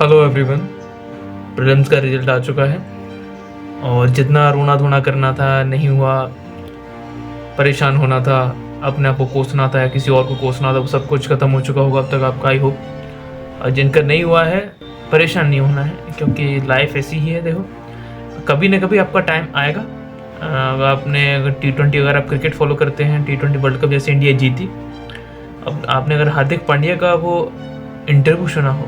Hello everyone, prelims का result आ चुका है और जितना रोना धोना करना था नहीं हुआ, परेशान होना था, अपने आप को कोसना था या किसी और को कोसना था, वो सब कुछ ख़त्म हो चुका होगा अब तक आपका, आई होप। और जिनका नहीं हुआ है परेशान नहीं होना है, क्योंकि लाइफ ऐसी ही है। देखो, कभी ना कभी आपका टाइम आएगा। आपने अगर T20 अगर आप क्रिकेट फॉलो करते हैं, T20 वर्ल्ड कप जैसे इंडिया जीती, अब आपने अगर हार्दिक पांड्या का वो इंटरव्यू सुना हो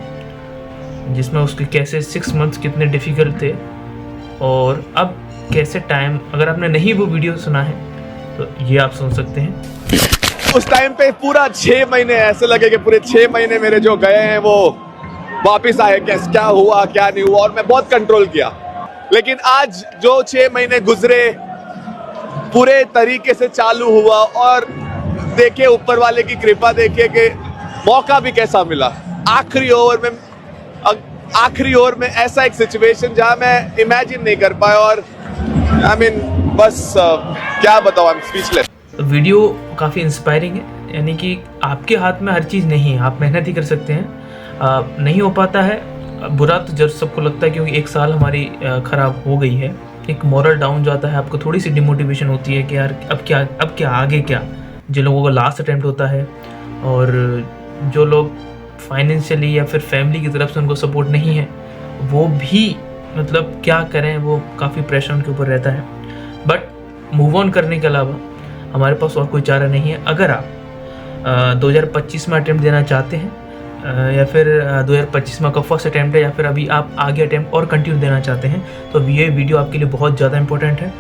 जिसमें उसके कैसे 6 मंथ्स कितने डिफ़िकल्ट थे, और अब कैसे टाइम, अगर आपने नहीं वो वीडियो सुना है तो ये आप सुन सकते हैं। उस टाइम पे पूरा 6 महीने ऐसे लगे कि पूरे 6 महीने मेरे जो गए हैं वो वापस आए, क्या हुआ क्या नहीं हुआ, और मैं बहुत कंट्रोल किया। लेकिन आज जो 6 महीने गुजरे पूरे तरीके से चालू हुआ, और देखे ऊपर वाले की कृपा, देखे कि मौका भी कैसा मिला। आखिरी ओवर में ऐसा एक सिचुएशन जहां मैं इमेजिन नहीं कर पाया, और बस क्या बताऊं, आई एम स्पीचलेस। वीडियो काफ़ी इंस्पायरिंग है, यानी कि आपके हाथ में हर चीज़ नहीं है, आप मेहनत ही कर सकते हैं। नहीं हो पाता है, बुरा तो जब सबको लगता है, क्योंकि एक साल हमारी ख़राब हो गई है। एक मोरल डाउन जाता है, आपको थोड़ी सी डिमोटिवेशन होती है कि यार अब क्या आगे क्या। जिन लोगों का लास्ट अटेम्प्ट होता है और जो लोग फाइनेंशियली या फिर फैमिली की तरफ से उनको सपोर्ट नहीं है, वो भी मतलब क्या करें, वो काफ़ी प्रेशर उनके ऊपर रहता है। बट मूव ऑन करने के अलावा हमारे पास और कोई चारा नहीं है। अगर आप 2025 में अटैम्प्ट देना चाहते हैं, या फिर 2025 में आपका फर्स्ट अटैम्प्ट है, या फिर अभी आप आगे अटैम्प्ट और कंटिन्यू देना चाहते हैं, तो ये वीडियो आपके लिए बहुत ज़्यादा इंपॉर्टेंट है।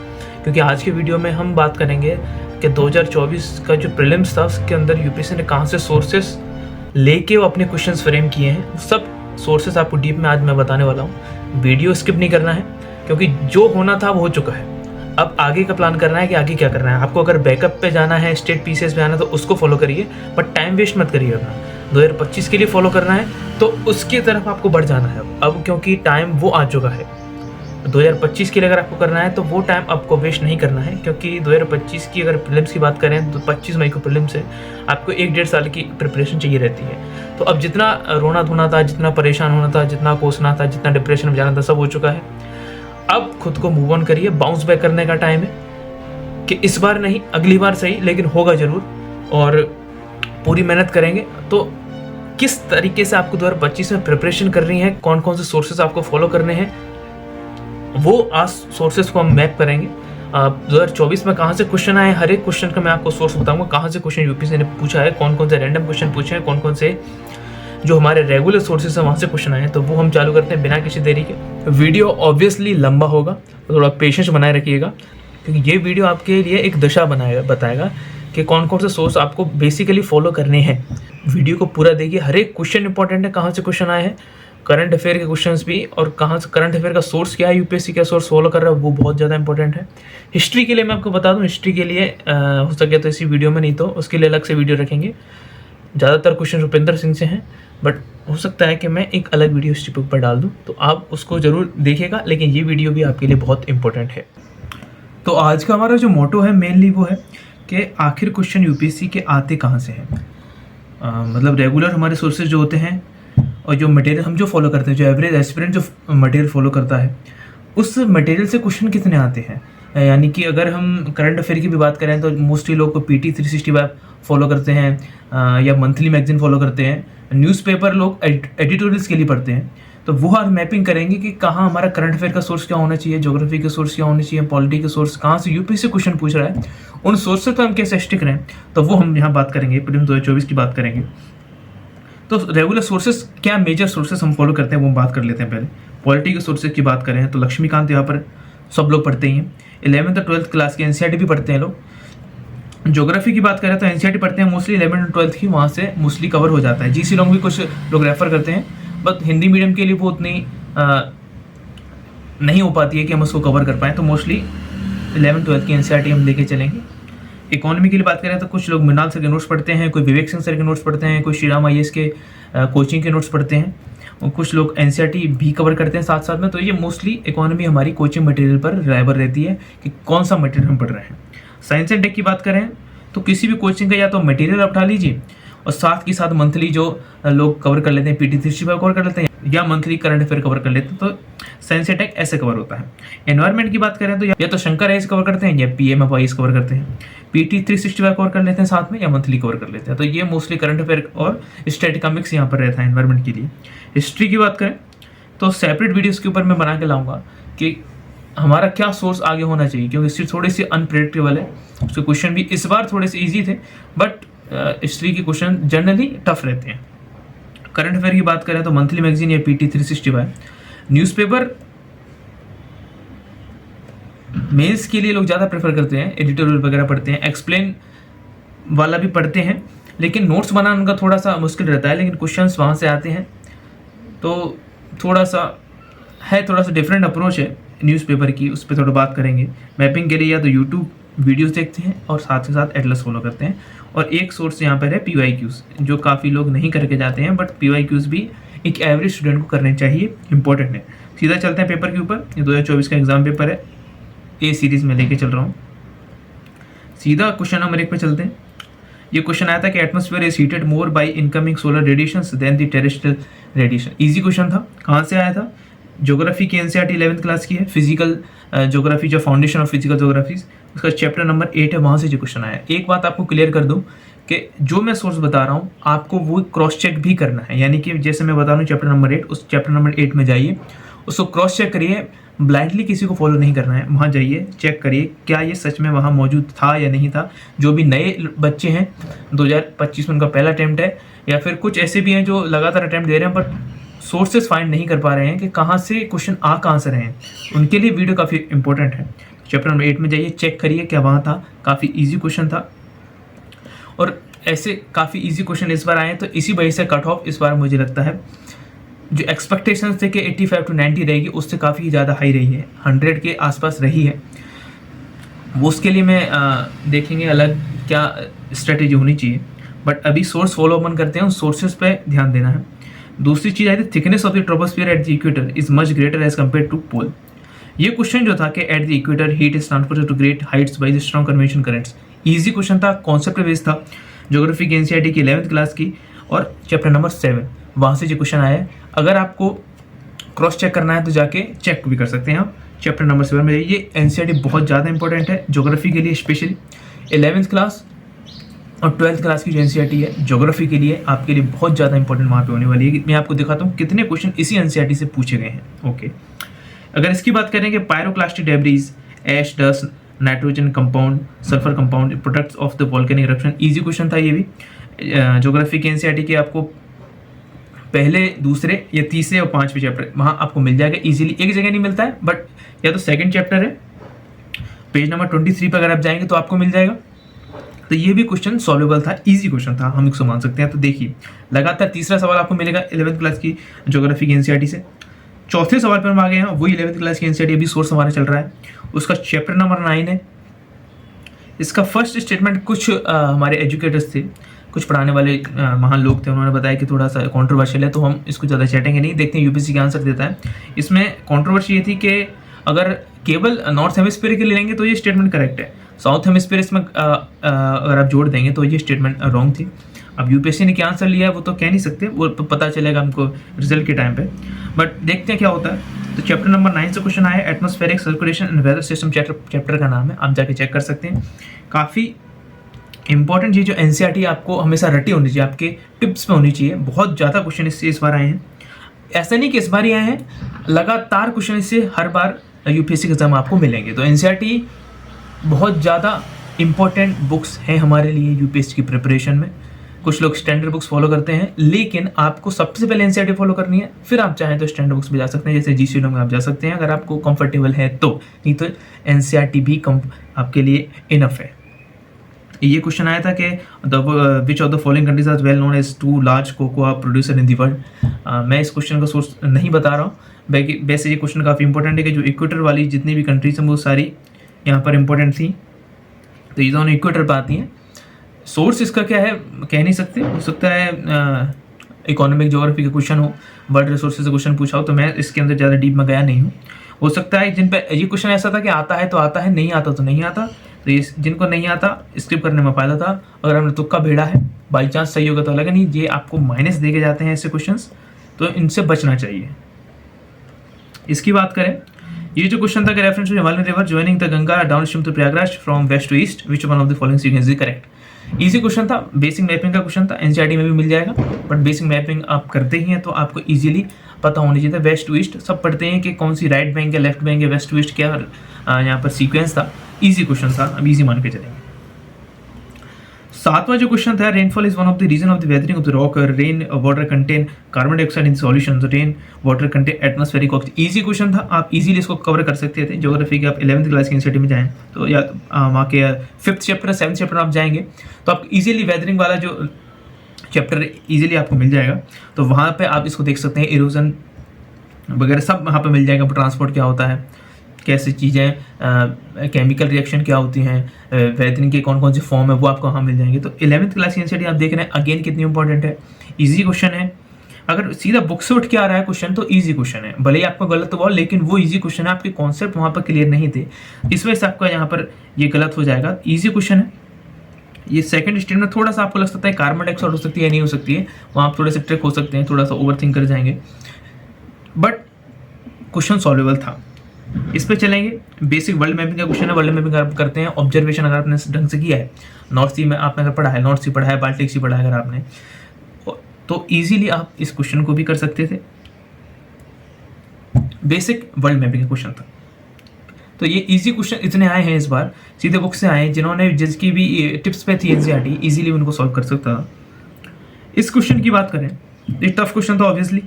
क्योंकि आज के वीडियो में हम बात करेंगे कि 2024 का जो प्रीलिम्स था उसके अंदर यूपीएससी ने कहाँ से सोर्सेस लेके वो अपने क्वेश्चंस फ्रेम किए हैं। सब सोर्सेस आपको डीप में आज मैं बताने वाला हूँ। वीडियो स्किप नहीं करना है, क्योंकि जो होना था वो हो चुका है। अब आगे का प्लान करना है कि आगे क्या करना है। आपको अगर बैकअप पे जाना है, स्टेट पीसीएस पे आना है, तो उसको फॉलो करिए, बट टाइम वेस्ट मत करिए अपना। 2025 के लिए फॉलो करना है तो उसकी तरफ आपको बढ़ जाना है अब, क्योंकि टाइम वो आ चुका है। 2025 के लिए अगर आपको करना है तो वो टाइम आपको वेस्ट नहीं करना है, क्योंकि 2025 की अगर प्रीलिम्स की बात करें तो 25 मई को प्रीलिम्स है। आपको 1-1.5 साल की प्रिपरेशन चाहिए रहती है। तो अब जितना रोना धोना था, जितना परेशान होना था, जितना कोसना था, जितना डिप्रेशन में जाना था, सब हो चुका है। अब खुद को मूव ऑन करिए, बाउंस बैक करने का टाइम है कि इस बार नहीं, अगली बार सही, लेकिन होगा ज़रूर, और पूरी मेहनत करेंगे। तो किस तरीके से आपको 2025 में प्रिपरेशन करनी है, कौन कौन से सोर्सेस आपको फॉलो करने हैं, वो आज सोर्सेस को हम मैप करेंगे। 2024 में कहाँ से क्वेश्चन आए, हर एक क्वेश्चन का मैं आपको सोर्स बताऊंगा, कहाँ से क्वेश्चन यूपीएससी ने पूछा है, कौन कौन से रैंडम क्वेश्चन पूछे हैं, कौन कौन से जो हमारे रेगुलर सोर्सेस हैं वहाँ से क्वेश्चन आए हैं। तो वो हम चालू करते हैं बिना किसी देरी के। वीडियो ऑब्वियसली लंबा होगा, तो थोड़ा पेशेंस बनाए रखिएगा, क्योंकि ये वीडियो आपके लिए एक दिशा बताएगा कि कौन कौन से सोर्स आपको बेसिकली फॉलो करने हैं। वीडियो को पूरा देखिए, हर एक क्वेश्चन इंपॉर्टेंट है, कहाँ से क्वेश्चन आए हैं, करंट अफेयर के क्वेश्चंस भी, और कहाँ से करंट अफेयर का सोर्स क्या है, यूपीएससी का सोर्स फॉलो कर रहा है, वो बहुत ज़्यादा इंपॉर्टेंट है। हिस्ट्री के लिए मैं आपको बता दूं, हिस्ट्री के लिए हो सके तो इसी वीडियो में, नहीं तो उसके लिए अलग से वीडियो रखेंगे। ज़्यादातर क्वेश्चन रुपेंद्र सिंह से हैं, बट हो सकता है कि मैं एक अलग वीडियो हिस्ट्री पर डाल दूँ, तो आप उसको ज़रूर देखिएगा, लेकिन ये वीडियो भी आपके लिए बहुत इंपॉर्टेंट है। तो आज का हमारा जो मोटो है मेनली वो है कि आखिर क्वेश्चन यूपीएससी के आते कहाँ से हैं। मतलब रेगुलर हमारे सोर्सेज जो होते हैं और जो मटेरियल हम जो फॉलो करते हैं, जो एवरेज एस्पिरेंट जो मटेरियल फॉलो करता है, उस मटेरियल से क्वेश्चन कितने आते हैं। यानी कि अगर हम करंट अफेयर की भी बात करें तो मोस्टली लोग को PT 365 फॉलो करते हैं, या मंथली मैगजीन फॉलो करते हैं। न्यूज़पेपर लोग एडिटोरियल्स के लिए पढ़ते हैं। तो वो हम मैपिंग करेंगे कि कहाँ हमारा करंट अफेयर का सोर्स क्या होना चाहिए, ज्योग्राफी का सोर्स क्या होना चाहिए, पॉलिटी का सोर्स कहाँ से यूपीएससी क्वेश्चन पूछ रहा है, उन सोर्स से तो हम कैसे स्टिक रहें, तो वो हम यहाँ बात करेंगे। प्रीलिम्स 2024 की बात करेंगे तो रेगुलर सोर्सेस क्या, मेजर सोर्सेस हम फॉलो करते हैं, वो हम बात कर लेते हैं। पहले पॉलिटी के सोर्सेज की बात करें तो लक्ष्मीकांत यहाँ पर सब लोग पढ़ते ही हैं। 11th और 12th क्लास के एनसीईआरटी भी पढ़ते हैं लोग। ज्योग्राफी की बात करें तो एनसीईआरटी पढ़ते हैं मोस्टली 11th और 12th की, वहाँ से मोस्टली कवर हो जाता है। जीसी लॉन्ग भी कुछ लोग रेफर करते हैं, बट हिंदी मीडियम के लिए वो उतनी नहीं हो पाती है कि हम उसको कवर कर पाएँ। तो मोस्टली 11th 12th की एनसीईआरटी हम लेके चलेंगे। इकोनॉमी की बात करें तो कुछ लोग मृणाल सर के नोट्स पढ़ते हैं, कोई विवेक सिंह सर के नोट्स पढ़ते हैं, कोई श्री राम IAS के कोचिंग के नोट्स पढ़ते हैं, और कुछ लोग एनसीईआरटी भी कवर करते हैं साथ साथ में। तो ये मोस्टली इकोनॉमी हमारी कोचिंग मटेरियल पर रिलायबल रहती है कि कौन सा मटेरियल हम पढ़ रहे हैं। साइंस एंड टेक की बात करें तो किसी भी कोचिंग का या तो मटेरियल आप उठा लीजिए, और साथ के साथ मंथली जो लोग कवर कर लेते हैं, PT 365 कवर कर लेते हैं, या मंथली करंट अफेयर कवर कर लेते हैं, तो साइंस अटैक ऐसे कवर होता है। एनवायरनमेंट की बात करें तो या तो शंकर आइस कवर करते हैं या PMFIs कवर करते हैं, PT 365 कवर कर लेते हैं साथ में, या मंथली कवर कर लेते हैं। तो ये मोस्टली करंट अफेयर और स्टैटिक का मिक्स यहाँ पर रहता है एनवायरनमेंट के लिए। हिस्ट्री की बात करें तो सेपरेट वीडियोस के ऊपर मैं बना के लाऊंगा कि हमारा क्या सोर्स आगे होना चाहिए, क्योंकि हिस्ट्री थोड़ी सी अनप्रेडिक्टेबल है। उसके क्वेश्चन भी इस बार थोड़े से ईजी थे, बट हिस्ट्री के क्वेश्चन जनरली टफ रहते हैं। करंट अफेयर की बात करें तो मंथली मैगजीन या PT 365। न्यूज़पेपर मेल्स के लिए लोग ज़्यादा प्रेफर करते हैं, एडिटोरियल वगैरह पढ़ते हैं, एक्सप्लेन वाला भी पढ़ते हैं, लेकिन नोट्स बनाना उनका थोड़ा सा मुश्किल रहता है, लेकिन क्वेश्चंस वहाँ से आते हैं। तो थोड़ा सा डिफरेंट अप्रोच है न्यूज़पेपर की, उस पर थोड़ा बात करेंगे। मैपिंग के लिए या तो यूट्यूब वीडियोस देखते हैं और साथ ही साथ एटलस फॉलो करते हैं। और एक सोर्स यहाँ पर है PYQs, जो काफ़ी लोग नहीं करके जाते हैं, बट PYQs भी एक एवरेज स्टूडेंट को करने चाहिए, इंपॉर्टेंट है। सीधा चलते हैं पेपर के ऊपर। ये 2024 का एग्जाम पेपर है, A सीरीज़ में लेके चल रहा हूँ। सीधा क्वेश्चन नंबर 1 पे चलते हैं। ये क्वेश्चन आया था कि atmosphere is heated more by incoming solar radiations than the terrestrial radiation. Easy question था। कहाँ से आया था? ज्योग्राफी की NCERT 11th क्लास की है, फिजिकल ज्योग्राफी, जो फाउंडेशन ऑफ फिजिकल ज्योग्राफी, उसका चैप्टर नंबर 8 है, वहाँ से जो क्वेश्चन आया। एक बात आपको क्लियर कर दूँ कि जो मैं सोर्स बता रहा हूँ आपको वो क्रॉस चेक भी करना है। यानी कि जैसे मैं बता रहा हूँ चैप्टर नंबर 8, उस चैप्टर नंबर 8 में जाइए, उसको क्रॉस चेक करिए, ब्लाइंडली किसी को फॉलो नहीं करना है। वहाँ जाइए, चेक करिए क्या ये सच में वहाँ मौजूद था या नहीं था। जो भी नए बच्चे हैं 2025 में उनका पहला अटैम्प्ट है, या फिर कुछ ऐसे भी हैं जो लगातार अटैम्प्ट दे रहे हैं बट सोर्सेस फाइंड नहीं कर पा रहे हैं कि कहाँ से क्वेश्चन कहाँ से रहे हैं, उनके लिए वीडियो काफ़ी इंपॉर्टेंट है। चैप्टर नंबर 8 में जाइए, चेक करिए क्या वहाँ था। काफ़ी ईजी क्वेश्चन था और ऐसे काफ़ी ईजी क्वेश्चन इस बार आए हैं, तो इसी वजह से कट ऑफ इस बार मुझे लगता है जो एक्सपेक्टेशंस थे कि 85 to 90 रहेगी, उससे काफ़ी ज़्यादा हाई रही है, 100 के आसपास रही है। वो उसके लिए मैं देखेंगे अलग क्या स्ट्रेटेजी होनी चाहिए, बट अभी सोर्स फॉलो अपन करते हैं, उन सोर्सेज पे ध्यान देना है। दूसरी चीज़ आई थी, thickness of the troposphere at the equator is much greater as compare to pole. ये क्वेश्चन जो था कि at the equator heat is transferred to great heights by the strong convection currents. Easy question था, concept based था, geography की NCERT की 11th class की और चैप्टर नंबर 7 वहाँ से जो क्वेश्चन आया है। अगर आपको क्रॉस चेक करना है तो जाके चेक भी कर सकते हैं आप, चैप्टर नंबर 7 में। ये NCERT बहुत ज़्यादा इंपॉर्टेंट है ज्योग्राफी के लिए, स्पेशली 11th क्लास और 12th क्लास की जो NCERT है ज्योग्राफी के लिए आपके लिए बहुत ज़्यादा इंपॉर्टेंट वहाँ पे होने वाली है। मैं आपको दिखाता हूँ कितने क्वेश्चन इसी NCERT से पूछे गए हैं। ओके, अगर इसकी बात करें कि pyroclastic debris, ash, dust, nitrogen compound, sulphur compound, products of the volcanic eruption, easy question था ये भी। ज्योग्राफी के NCERT के आपको पहले, दूसरे या तीसरे और 5वें चैप्टर वहाँ आपको मिल जाएगा इजीली। एक जगह नहीं मिलता है, बट या तो सेकंड चैप्टर है, पेज नंबर 23 पर अगर आप जाएंगे तो आपको मिल जाएगा। तो ये भी क्वेश्चन सॉल्वेबल था, इजी क्वेश्चन था, हम इसको मान सकते हैं। तो देखिए लगातार तीसरा सवाल आपको मिलेगा 11th क्लास की ज्योग्राफी की NCERT से। चौथे सवाल पर हम आ गए हैं, वही 11th क्लास की NCERT अभी सोर्स हमारा चल रहा है, उसका चैप्टर नंबर 9 है। इसका फर्स्ट स्टेटमेंट कुछ हमारे एजुकेटर्स थे, कुछ पढ़ाने वाले महान लोग थे, उन्होंने बताया कि थोड़ा सा कंट्रोवर्शियल है, तो हम इसको ज़्यादा चैटेंगे नहीं, देखते हैं UPSC का आंसर देता है। इसमें कंट्रोवर्सी ये थी कि अगर केवल नॉर्थ हेमिस्फीयर के लिए लेंगे तो ये स्टेटमेंट करेक्ट है, साउथ हेमिस्फीयर इसमें अगर आप जोड़ देंगे तो ये स्टेटमेंट रॉन्ग थी। अब UPSC ने क्या आंसर लिया है वो तो कह नहीं सकते, वो पता चलेगा हमको रिजल्ट के टाइम पे, बट देखते हैं क्या होता है। तो चैप्टर नंबर 9 से क्वेश्चन आया, atmospheric circulation and weather system chapter का नाम है, आप जाके चेक कर सकते हैं। काफ़ी इंपॉर्टेंट चीज़ जो NCERT आपको हमेशा रटी होनी चाहिए, आपके टिप्स में होनी चाहिए। बहुत ज़्यादा क्वेश्चन इससे इस बार आए हैं, ऐसा नहीं कि इस बार ही आए हैं, लगातार क्वेश्चन इससे हर बार UPSC के एग्जाम आपको मिलेंगे। तो NCERT बहुत ज़्यादा इंपॉर्टेंट बुक्स हैं हमारे लिए UPSC की प्रिपरेशन में। कुछ लोग स्टैंडर्ड बुक्स फॉलो करते हैं, लेकिन आपको सबसे पहले NCERT फॉलो करनी है, फिर आप चाहें तो स्टैंडर्ड बुक्स में जा सकते हैं, जैसे GCET में आप जा सकते हैं अगर आपको कंफर्टेबल है तो, नहीं तो NCERT भी आपके लिए इनफ है। ये क्वेश्चन आया था कि which of the following countries are well known as 2 large cocoa producer in the world. मैं इस क्वेश्चन का सोर्स नहीं बता रहा हूँ, वैसे ये क्वेश्चन काफ़ी इंपॉर्टेंट है कि जो इक्वेटर वाली जितनी भी कंट्रीज हैं वो सारी यहाँ पर इंपॉर्टेंट थी, तो ये दोनों इक्वेटर पर आती हैं। सोर्स इसका क्या है कह नहीं सकते, हो सकता है इकोनॉमिक ज्योग्राफी का क्वेश्चन हो, वर्ल्ड रिसोर्सेज का क्वेश्चन पूछा हो, तो मैं इसके अंदर ज़्यादा डीप में गया नहीं हूँ। हो सकता है जिन पे ये क्वेश्चन ऐसा था कि आता है तो आता है, नहीं आता तो नहीं आता, तो ये जिनको नहीं आता स्किप करने में फ़ायदा था। अगर हमने तुक्का भेड़ा है, बाई चांस सही होगा तो अलग है, नहीं ये आपको माइनस दे के जाते हैं ऐसे क्वेश्चंस, तो इनसे बचना चाहिए। इसकी बात करें, ये जो क्वेश्चन था कि reference to Himalayan river joining the Ganga downstream to Prayagraj from west to east, which one of the following sequence is correct. Easy question था, बेसिक मैपिंग का क्वेश्चन था, एनसीईआरटी में भी मिल जाएगा, बट बेसिक मैपिंग आप करते ही हैं तो आपको इजीली पता होना चाहिए था। वेस्ट टू ईस्ट सब पढ़ते हैं कि कौन सी राइट बैंक या लेफ्ट बैंक या वेस्ट टू ईस्ट क्या यहाँ पर सीक्वेंस था। इजी क्वेश्चन था, अब इजी मान के चलेंगे। सातवां जो क्वेश्चन था, rainfall is one of the reason of the weathering of the rock, rain water contain carbon dioxide in solution, rain water contain atmospheric oxygen. Easy question था, आप इजीली इसको कवर कर सकते थे। ज्योग्राफी के आप 11th क्लास की NCERT में जाएं तो या वहाँ के 5th चैप्टर 7th चैप्टर आप जाएंगे तो आप इजीली वेदरिंग वाला जो चैप्टर इजीली आपको मिल जाएगा। तो वहाँ पे आप इसको देख सकते हैं, इरोजन वगैरह सब वहाँ पे मिल जाएगा। ट्रांसपोर्ट क्या होता है, कैसी चीज़ें, केमिकल रिएक्शन क्या होती हैं, वेदरिंग के कौन कौन से फॉर्म है, वो आपको वहाँ मिल जाएंगे। तो 11th क्लास की एनसीईआरटी आप देख रहे हैं, अगेन कितनी इंपॉर्टेंट है, इजी क्वेश्चन है। अगर सीधा बुक से उठ के आ रहा है क्वेश्चन तो इजी क्वेश्चन है, भले ही आपको गलत हुआ लेकिन वो इजी क्वेश्चन है, आपके कॉन्सेप्ट वहाँ पर क्लियर नहीं थे, इस वजह से आपका यहाँ पर ये गलत हो जाएगा। इजी क्वेश्चन है। ये सेकंड स्टेटमेंट थोड़ा सा आपको लग सकता है कार्बन डाइऑक्साइड हो सकती है, नहीं हो सकती है, वहाँ आप थोड़े से ट्रिक हो सकते हैं, थोड़ा सा ओवर थिंक कर जाएंगे, बट क्वेश्चन सॉल्वेबल था। इस पे चलेंगे। बेसिक वर्ल्ड मैपिंग का क्वेश्चन है, वर्ल्ड मैपिंग आप करते हैं, ऑब्जर्वेशन अगर आपने ढंग से किया है, नॉर्थ सी में आपने अगर पढ़ा है, नॉर्थ सी पढ़ा है, बाल्टिक सी पढ़ा है अगर आपने, तो इजीली आप इस क्वेश्चन को भी कर सकते थे। बेसिक वर्ल्ड मैपिंग का क्वेश्चन था। तो ये इजी क्वेश्चन इतने आए हैं इस बार, सीधे बुक से आए, जिन्होंने जिसकी भी टिप्स पे थी एनसीईआरटी इजीली उनको सॉल्व कर सकता था। इस क्वेश्चन की बात करें, ये टफ क्वेश्चन था ऑब्वियसली।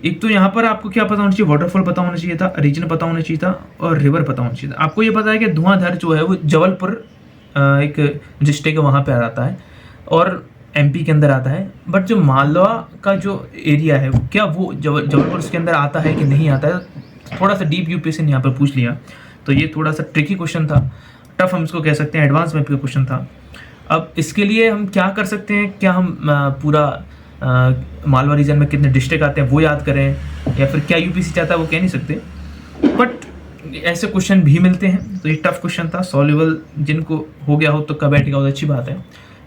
एक तो यहाँ पर आपको क्या पता होना चाहिए, वाटरफॉल पता होना चाहिए था, रीजन पता होना चाहिए था और रिवर पता होना चाहिए था। आपको ये पता है कि धुआंधार जो है वो जबलपुर एक डिस्ट्रिक्ट है वहाँ पे आ जाता है और एमपी के अंदर आता है, बट जो मालवा का जो एरिया है क्या वो जबलपुर उसके अंदर आता है कि नहीं आता है, थोड़ा सा डीप यूपीएससी ने यहाँ पर पूछ लिया। तो ये थोड़ा सा ट्रिकी क्वेश्चन था, टफ हम इसको कह सकते हैं, एडवांस मैप का क्वेश्चन था। अब इसके लिए हम क्या कर सकते हैं, क्या हम पूरा मालवा रीजन में कितने डिस्ट्रिक्ट आते हैं वो याद करें, या फिर क्या यूपीएससी चाहता है वो कह नहीं सकते, बट ऐसे क्वेश्चन भी मिलते हैं। तो ये टफ क्वेश्चन था, सॉल्वेबल बैठ गया हो तो अच्छी बात है,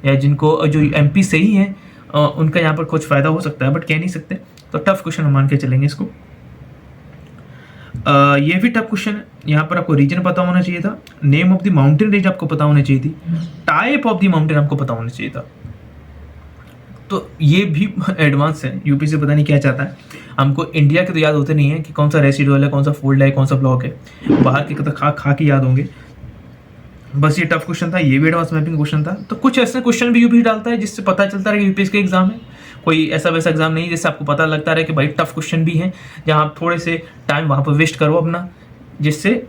या जिनको जो एमपी सही है उनका यहाँ पर कुछ फ़ायदा हो सकता है, बट कह नहीं सकते। तो टफ क्वेश्चन हम मान के चलेंगे इसको। ये भी टफ क्वेश्चन है। यहाँ पर आपको रीजन पता होना चाहिए था, name of the mountain range आपको पता होनी चाहिए थी, टाइप ऑफ द माउंटेन आपको पता होना चाहिए था। तो ये भी एडवांस है, यूपी से पता नहीं क्या चाहता है। हमको इंडिया के तो याद होते नहीं है कि कौन सा रेसिडुअल है, कौन सा फोल्ड है, कौन सा ब्लॉक है, बाहर के तो खा के याद होंगे। बस ये टफ क्वेश्चन था, ये भी एडवांस मैपिंग क्वेश्चन था। तो कुछ ऐसे क्वेश्चन भी यूपी डालता है जिससे पता चलता है कि यूपीएससी का एग्जाम है, कोई ऐसा वैसा एग्जाम नहीं जिससे आपको पता लगता रहे कि भाई टफ क्वेश्चन भी हैं, जहाँ आप थोड़े से टाइम वहाँ पर वेस्ट करो अपना, जिससे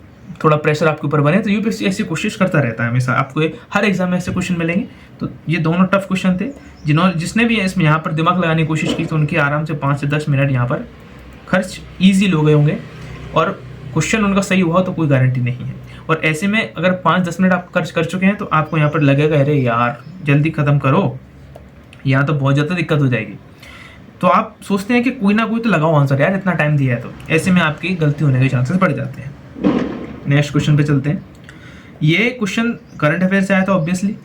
थोड़ा प्रेशर आपके ऊपर बने। तो यूपीएससी ऐसी कोशिश करता रहता है हमेशा, आपको हर एग्जाम में ऐसे क्वेश्चन मिलेंगे। तो ये दोनों टफ क्वेश्चन थे, जिसने भी इसमें यहाँ पर दिमाग लगाने की कोशिश की तो उनके आराम से 5 से 10 मिनट यहाँ पर खर्च ईजी हो गए होंगे, और क्वेश्चन उनका सही हुआ तो कोई गारंटी नहीं है। और ऐसे में अगर 5-10 मिनट आप खर्च कर चुके हैं तो आपको यहाँ पर लगेगा अरे यार जल्दी ख़त्म करो, यहाँ तो बहुत ज़्यादा दिक्कत हो जाएगी। तो आप सोचते हैं कि कोई ना कोई तो लगाओ आंसर, यार इतना टाइम दिया है, तो ऐसे में आपकी गलती होने के चांसेस बढ़ जाते हैं। नेक्स्ट क्वेश्चन पे चलते हैं। ये क्वेश्चन करंट अफेयर से आया था ऑब्वियसली,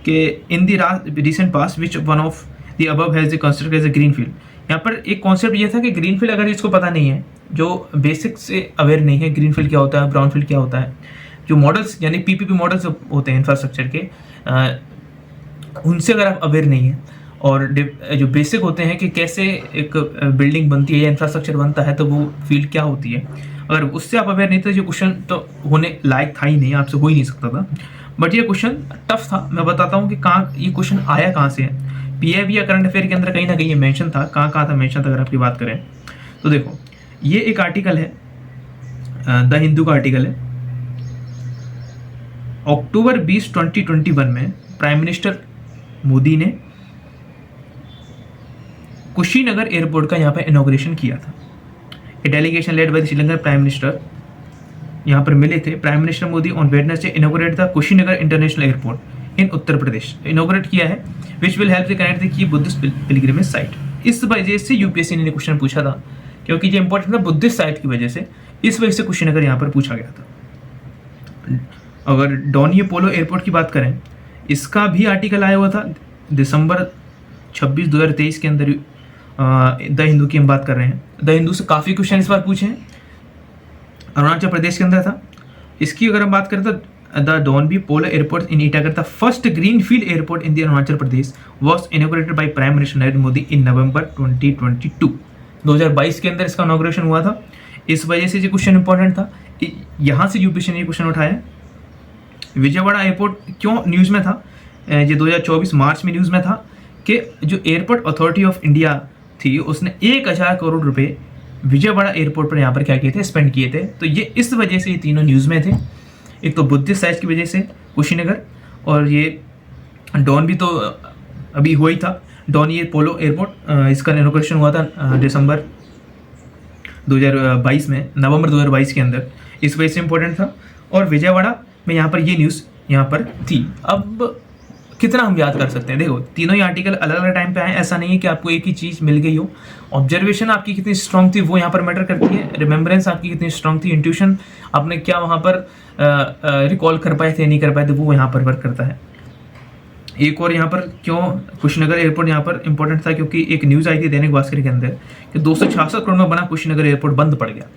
कि in the recent past which one of the above has considered as a green field. यहाँ पर एक कॉन्सेप्ट ये था कि ग्रीन फील्ड अगर इसको पता नहीं है, जो बेसिक से अवेयर नहीं है, ग्रीन फील्ड क्या होता है, ब्राउन फील्ड क्या होता है, जो मॉडल्स यानी पीपीपी मॉडल्स होते हैं इंफ्रास्ट्रक्चर के, उनसे अगर आप अवेयर नहीं है, और जो बेसिक होते हैं कि कैसे एक बिल्डिंग बनती है या इंफ्रास्ट्रक्चर बनता है, तो वो फील्ड क्या होती है, अगर उससे आप अवेयर नहीं थे, जो क्वेश्चन तो होने लायक था ही नहीं, आपसे हो ही नहीं सकता था। बट ये क्वेश्चन टफ था। मैं बताता हूँ कि कहाँ ये क्वेश्चन आया कहाँ से है। पीआईबी या करंट अफेयर के अंदर कहीं ना कहीं ये मेंशन था, कहाँ था मेंशन था अगर आपकी बात करें तो देखो, ये एक आर्टिकल है, द हिंदू का आर्टिकल है, अक्टूबर 20, 2021 में प्राइम मिनिस्टर मोदी ने कुशीनगर एयरपोर्ट का यहाँ पर इनॉग्रेशन किया था। A delegation led by the Sri Lankan prime minister यहाँ पर मिले थे। Prime minister Modi on Wednesday inaugurate the Kushinagar international airport in Uttar Pradesh, inaugurate किया है, which will help the connect the key Buddhist pilgrimage site. इस वजह से यूपीएससी ने क्वेश्चन पूछा था, क्योंकि ये इंपॉर्टेंट था बुद्धिस्ट साइट की वजह से, इस वजह से कुशीनगर यहाँ पर पूछा गया था। अगर डोनियो पोलो एयरपोर्ट की बात करें, इसका भी आर्टिकल आया हुआ था दिसंबर 26, 2023 के अंदर द हिंदू की हम बात कर रहे हैं। द हिंदू से काफ़ी क्वेश्चन इस बार पूछे हैं, अरुणाचल प्रदेश के अंदर था। इसकी अगर हम बात करें तो the Donyi Polo airport in Itanagar, the first green field airport in the Arunachal Pradesh, was inaugurated by prime minister Narendra Modi in November 2022। 2022 के अंदर इसका इनॉग्रेशन हुआ था। इस वजह से ये क्वेश्चन इंपॉर्टेंट था। यहाँ से यूपीएससी ने क्वेश्चन उठाया। विजयवाड़ा एयरपोर्ट क्यों न्यूज़ में था? ये 2024 मार्च में न्यूज़ में था कि जो एयरपोर्ट अथॉरिटी ऑफ इंडिया थी उसने 1000 करोड़ रुपए विजयवाड़ा एयरपोर्ट पर यहाँ पर क्या किए थे, स्पेंड किए थे। तो ये इस वजह से ये तीनों न्यूज़ में थे। एक तो बुद्धिस्ट साइज की वजह से कुशीनगर, और ये डॉन भी तो अभी हुआ ही था, डॉन ये पोलो एयरपोर्ट, इसका इनॉग्रेशन हुआ था दिसंबर 2022 में, नवंबर 2022 के अंदर, इस वजह से इंपॉर्टेंट था। और विजयवाड़ा में यहाँ पर ये न्यूज़ यहाँ पर थी। अब कितना हम याद कर सकते हैं? देखो तीनों ही आर्टिकल अलग अलग टाइम पे आए, ऐसा नहीं है कि आपको एक ही चीज़ मिल गई हो। ऑब्जर्वेशन आपकी कितनी स्ट्रांग थी वो यहाँ पर मैटर करती है, रिमेम्बरेंस आपकी कितनी स्ट्रांग थी, इंट्यूशन आपने क्या वहाँ पर रिकॉल कर पाए थे नहीं कर पाए थे, वो यहाँ पर वर्क करता है। एक और यहाँ पर क्यों कुशीनगर एयरपोर्ट यहाँ पर इंपॉर्टेंट था, क्योंकि एक न्यूज़ आई थी दैनिक भास्कर के अंदर कि 266 करोड़ में बना कुशीनगर एयरपोर्ट बंद पड़ गया,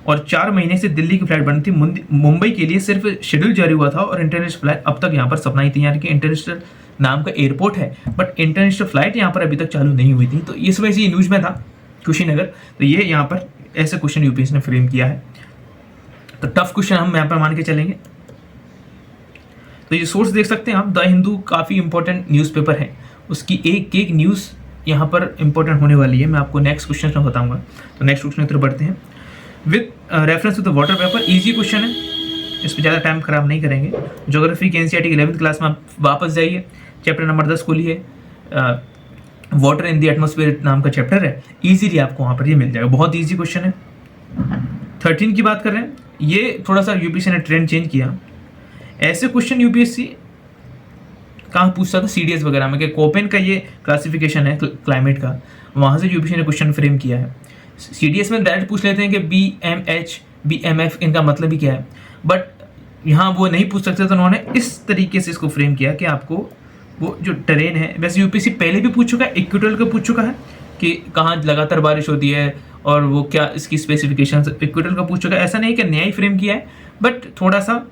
और 4 महीने से दिल्ली की फ्लाइट बनी थी। मुंबई के लिए सिर्फ शेड्यूल जारी हुआ था और इंटरनेशनल फ्लाइट अब तक यहाँ पर सपना ही थी, यानी कि इंटरनेशनल नाम का एयरपोर्ट है बट इंटरनेशनल फ्लाइट यहाँ पर अभी तक चालू नहीं हुई थी। तो इस वजह से ये न्यूज़ में था कुशीनगर। तो ये यहाँ पर ऐसे क्वेश्चन यूपीएससी ने फ्रेम किया है। तो टफ क्वेश्चन हम यहाँ पर मान के चलेंगे। तो ये सोर्स देख सकते हैं आप, द हिंदू काफ़ी इंपॉर्टेंट न्यूज़पेपर है, उसकी एक एक न्यूज़ यहाँ पर इंपॉर्टेंट होने वाली है। मैं आपको नेक्स्ट क्वेश्चन में बताऊंगा। तो नेक्स्ट क्वेश्चन की तरफ बढ़ते हैं। With reference to the water paper, easy question है, इस पर ज़्यादा टाइम खराब नहीं करेंगे। ज्योग्राफी के एनसीईआरटी 11th क्लास में आप वापस जाइए, चैप्टर नंबर 10 खोलिए, वाटर इन द एटमॉस्फेयर नाम का चैप्टर है, ईजीली आपको वहाँ पर ये मिल जाएगा। बहुत ईजी क्वेश्चन है। 13 की बात कर रहे हैं, ये थोड़ा सा यूपीएससी ने ट्रेंड चेंज किया। ऐसे क्वेश्चन यूपीएससी कहाँ पूछता था, सीडीएस वगैरह में, कि कोपेन का ये क्लासिफिकेशन है क्लाइमेट का, वहाँ से यूपीएससी ने क्वेश्चन फ्रेम किया है। सीडीएस में डायरेक्ट पूछ लेते हैं कि BMH BMF इनका मतलब ही क्या है, बट यहाँ वो नहीं पूछ सकते, तो उन्होंने इस तरीके से इसको फ्रेम किया कि आपको वो जो टेरेन है, वैसे यूपीएससी पहले भी पूछ चुका है, इक्वेटोरियल का पूछ चुका है कि कहाँ लगातार बारिश होती है और वो क्या इसकी स्पेसिफिकेशन, इक्वेटोरियल का पूछ चुका है। ऐसा नहीं कि नया ही फ्रेम किया है, बट थोड़ा सा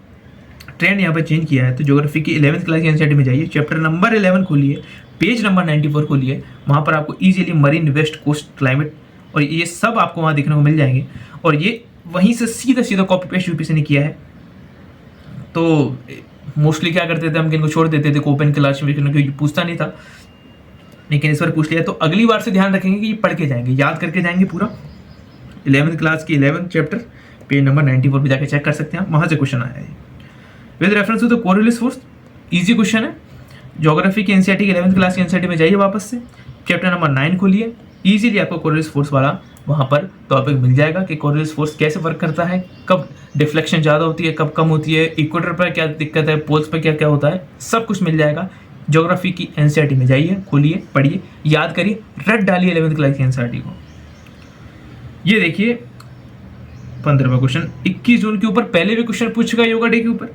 ट्रेंड यहाँ पर चेंज किया है। तो ज्योग्राफी की 11th क्लास की एनसीईआरटी में जाइए, चैप्टर नंबर 11 खोलिए, पेज नंबर 94 खोलिए, वहाँ पर आपको easily marine west coast climate और ये सब आपको वहाँ देखने को मिल जाएंगे। और ये वहीं से सीधा सीधा कॉपी पेस्ट यूपीएससी ने किया है। तो मोस्टली क्या करते थे हम, इनको छोड़ देते थे कोपेन क्लास में, क्योंकि पूछता नहीं था, लेकिन इस बार पूछ लिया। तो अगली बार से ध्यान रखेंगे कि ये पढ़ के जाएंगे, याद करके जाएंगे पूरा। 11th क्लास की 11th चैप्टर पेज नंबर 94 पर जाकर चेक कर सकते हैं आप, वहाँ से क्वेश्चन आया है। With reference to the Coriolis force, easy question है। ज्योग्राफी की एनसीईआरटी की 11th क्लास की एनसीईआरटी में जाइए वापस से, चैप्टर नंबर 9 खोलिए, ईजिली आपको कोरिलेस फोर्स वाला वहाँ पर टॉपिक मिल जाएगा कि कोरिलेस फोर्स कैसे वर्क करता है, कब डिफ्लेक्शन ज़्यादा होती है, कब कम होती है, इक्वेटर पर क्या दिक्कत है, पोल्स पर क्या क्या होता है, सब कुछ मिल जाएगा। ज्योग्राफी की एनसीईआरटी में जाइए, खोलिए, पढ़िए, याद करिए, रट डालिए 11th क्लास की एनसीईआरटी को। ये देखिए 15वां क्वेश्चन, 21 जून के ऊपर पहले भी क्वेश्चन पूछ चुका है योगा डे के ऊपर।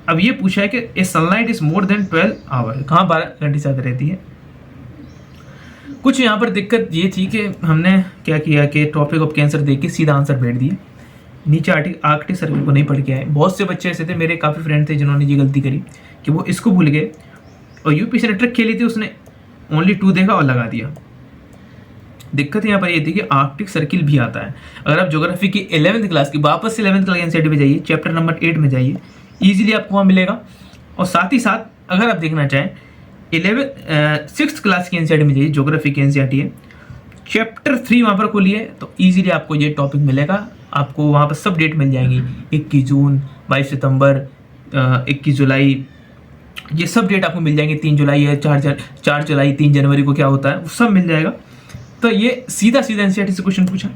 अब ये पूछा है कि a sunlight is more than 12 hour, कहाँ 12 घंटे से ज़्यादा रहती है। कुछ यहाँ पर दिक्कत ये थी कि हमने क्या किया कि टॉपिक ऑफ कैंसर देख के सीधा आंसर बैठ दिए, नीचे आर्कटिक सर्कल को नहीं पढ़ के आए। बहुत से बच्चे ऐसे थे, मेरे काफ़ी फ्रेंड थे जिन्होंने ये गलती करी कि वो इसको भूल गए और यूपीएससी ने ट्रिक खेली थी, उसने ओनली 2 देखा और लगा दिया। दिक्कत यहाँ पर ये थी कि आर्कटिक सर्किल भी आता है। अगर आप ज्योग्राफी की 11th क्लास की वापस से 11th क्लास एनसीईआरटी में जाइए, चैप्टर नंबर 8 में जाइए, ईजिली आपको वहाँ मिलेगा। और साथ ही साथ अगर आप देखना चाहें 6th क्लास की एनसीईआरटी में जाइए, ज्योग्राफी की एनसीईआरटी है, चैप्टर 3 वहाँ पर खोलिए, तो ईजिली आपको ये टॉपिक मिलेगा। आपको वहाँ पर सब डेट मिल जाएंगी, 21 जून, 22 सितंबर, 21 जुलाई, ये सब डेट आपको मिल जाएंगे। 3 जुलाई है, 4 जुलाई, 3 जनवरी को क्या होता है, वो सब मिल जाएगा। तो ये सीधा सीधा एनसीईआरटी से क्वेश्चन पूछा।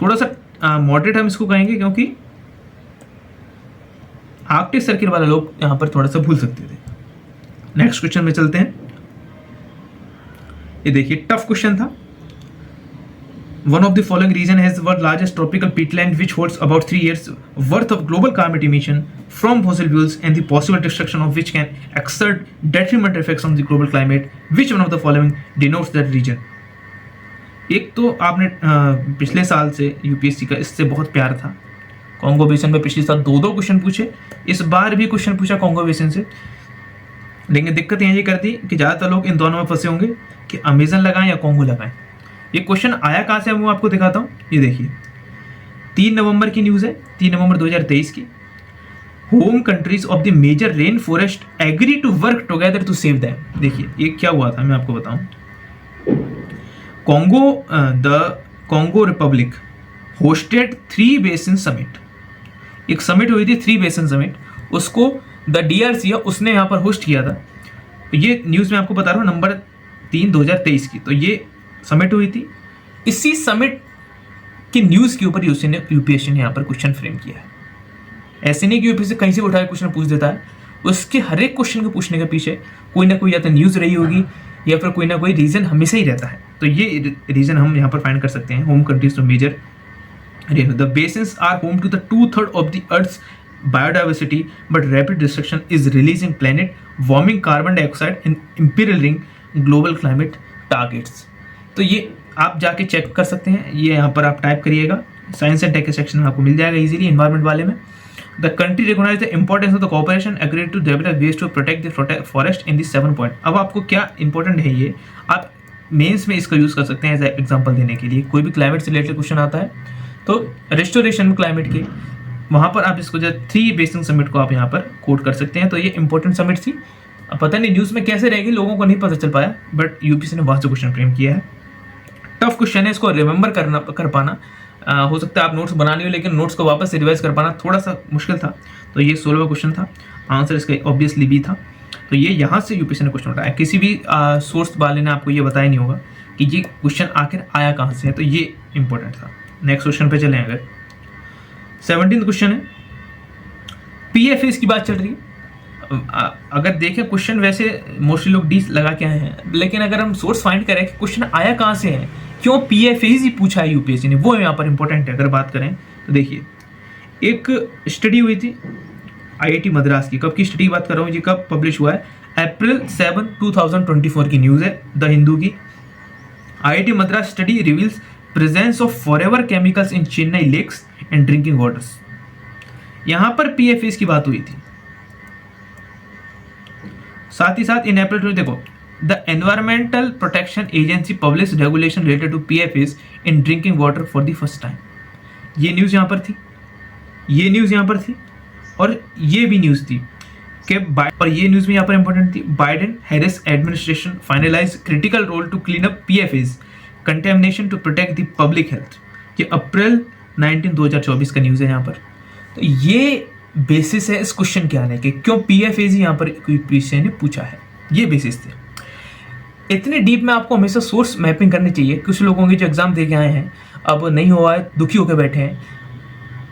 थोड़ा सा मॉडरेट हम इसको कहेंगे, क्योंकि आर्कटिक सर्किल वाले लोग यहाँ पर थोड़ा सा भूल सकते थे। नेक्स्ट क्वेश्चन में चलते हैं। ये देखिए टफ क्वेश्चन था। One of the following region has the world's largest tropical peatland which holds about 3 years worth of global climate emission from fossil fuels and the possible destruction of which can exert detrimental effects on the global climate. Which one of the following denotes that region? एक तो आपने पिछले साल से UPSC का इससे बहुत प्यार था, कॉन्गो बेसिन में पिछले साल 2 क्वेश्चन पूछे, इस बार भी क्वेश्चन पूछा कॉन्गो बेसिन से, लेकिन दिक्कत ये कर दी कि ज़्यादातर लोग इन दोनों में फंसे होंगे कि अमेजन लगाएं या कॉन्गो लगाएं। ये क्वेश्चन आया कहाँ से है वो आपको दिखाता हूँ। ये देखिए 3 नवंबर की न्यूज़ है, 3 नवंबर 2023 की। Home countries of the major rain forest agree to work together to save them. देखिए ये क्या हुआ था मैं आपको बताऊं। Congo republic hosted 3 basin summit, एक समिट हुई थी 3 बेसिन समिट, उसको द डीआरसी उसने यहाँ पर होस्ट किया था। ये न्यूज़ मैं आपको बता रहा हूँ नंबर 3 2023 की। तो ये समिट हुई थी, इसी समिट की न्यूज़ के ऊपर यूपीएससी ने यहाँ पर क्वेश्चन फ्रेम किया है। ऐसे नहीं कि यूपीएससी कहीं से उठा के क्वेश्चन पूछ देता है, उसके हर एक क्वेश्चन को पूछने के पीछे कोई ना कोई या तो न्यूज़ रही होगी या फिर कोई ना कोई रीज़न हमेशा ही रहता है। तो ये रीज़न हम यहाँ पर फाइंड कर सकते हैं। Home countries to major rain, the basins are home to the 2/3 of the earth's biodiversity, but rapid destruction is releasing planet warming carbon dioxide and imperiling global climate targets। तो ये आप जाके चेक कर सकते हैं, ये यहाँ पर आप टाइप करिएगा, साइंस एंड टेक सेक्शन में आपको मिल जाएगा इजीली, एनवायरमेंट वाले में। The country recognize the importance of the cooperation agreed to develop ways to protect the forest in the 7 point. अब आपको क्या इंपॉर्टेंट है, ये आप मेंस में इसका यूज़ कर सकते हैं एज एग्जाम्पल देने के लिए। कोई भी क्लाइमेट से रिलेटेड क्वेश्चन आता है तो रेस्टोरेशन क्लाइमेट के वहाँ पर आप इसको जो 3 बेसिन समिट को आप यहाँ पर कोट कर सकते हैं। तो ये इंपॉर्टेंट समिट थी, अब पता नहीं न्यूज़ में कैसे रहेगी, लोगों को नहीं पता चल पाया, बट यूपीएससी ने बहुत से क्वेश्चन फ्रेम किया है। टफ क्वेश्चन है, इसको रिमेंबर कर पाना हो सकता है आप नोट्स बना लियो, लेकिन नोट्स को वापस से रिवाइज कर पाना थोड़ा सा मुश्किल था। तो ये 16वां क्वेश्चन था, आंसर इसका ऑब्वियसली बी था। तो ये यहाँ से यूपीएससी ने क्वेश्चन उठाया, किसी भी सोर्स वाले ने आपको ये बताया नहीं होगा कि ये क्वेश्चन आखिर आया कहाँ से है। तो ये इंपॉर्टेंट था। नेक्स्ट क्वेश्चन पे चलें, अगर 17th क्वेश्चन है, पीएफएस की बात चल रही है। अगर देखें क्वेश्चन वैसे मोस्टली लोग डी लगा के आए हैं, लेकिन अगर हम सोर्स फाइंड करें कि क्वेश्चन आया कहाँ से है, क्यों पीएफएस ही पूछा है यूपीएससी ने, वो यहाँ पर इंपॉर्टेंट है। अगर बात करें तो देखिए एक स्टडी हुई थी आईआईटी मद्रास की, कब की स्टडी बात कर रहा हूँ, ये कब पब्लिश हुआ है, अप्रैल 7 2024 की न्यूज़ है द हिंदू की। IIT Madras study reveals presence of forever chemicals in Chennai lakes and drinking waters. यहां पर पीएफएस की बात हुई थी। साथ ही साथ इन अप्रैल देखो the environmental protection agency publish regulation related to PFAS in drinking water for the first time. ये न्यूज़ यहां पर थी, ये न्यूज़ यहां पर थी, और ये भी न्यूज़ थी कि और ये न्यूज़ भी यहां पर इंपॉर्टेंट थी। Biden Harris administration finalize critical role to clean up PFAS contamination to protect the public health. ये अप्रैल 19 2024 का न्यूज़ है यहाँ पर। तो ये बेसिस है इस क्वेश्चन के आने के, क्यों पीएफएस यहाँ पर यूपीएससी ने पूछा है, ये बेसिस थे। इतने डीप में आपको हमेशा सोर्स मैपिंग करनी चाहिए। कुछ लोगों के जो एग्जाम दे के आए हैं अब नहीं हुआ है, दुखी होकर बैठे हैं,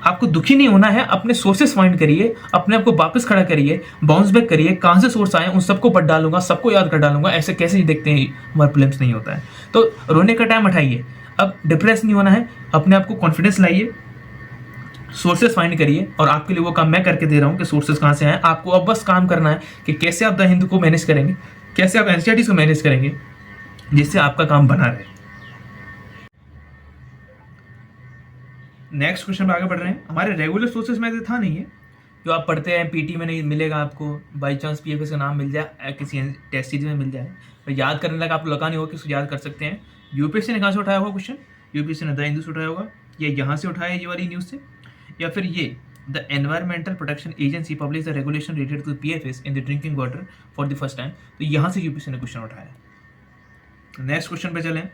आपको दुखी नहीं होना है, अपने सोर्सेस फाइंड करिए, अपने आप को वापस खड़ा करिए, बाउंस बैक करिए, कहाँ से सोर्स आए उन सबको पढ़ डालूंगा, सबको याद कर डालूंगा। ऐसे कैसे ही देखते हैं हमारे प्रीलिम्स नहीं होता है। तो रोने का टाइम हटाइए, अब डिप्रेस नहीं होना है, अपने आप को कॉन्फिडेंस लाइए, सोर्सेस फाइंड करिए, और आपके लिए वो काम मैं करके दे रहा हूँ कि सोर्सेस कहाँ से आए। आपको अब बस काम करना है कि कैसे आप द हिंदू को मैनेज करेंगे, कैसे आप एनसीईआरटी को मैनेज करेंगे, जिससे आपका काम बना रहे। नेक्स्ट क्वेश्चन पे आगे बढ़ रहे हैं। हमारे रेगुलर सोर्सेज में था नहीं है, जो आप पढ़ते हैं पीटी में नहीं मिलेगा आपको, बाई चांस पीएफएस का नाम मिल जाए, किसी टेस्ट सीरीज में मिल जाए, तो याद करने लगा आपको लगा नहीं होगा कि उसको याद कर सकते हैं। यूपीएससी ने कहाँ से उठाया होगा क्वेश्चन, यूपीएससी ने द हिंदू से उठाया होगा, या यहाँ से उठाया ये वाली न्यूज़ से, या फिर ये the environmental protection agency publish the regulation related to PFAS in the drinking water for the first time. तो यहाँ से यूपीएससी ने क्वेश्चन उठाया। नेक्स्ट क्वेश्चन पे चलें।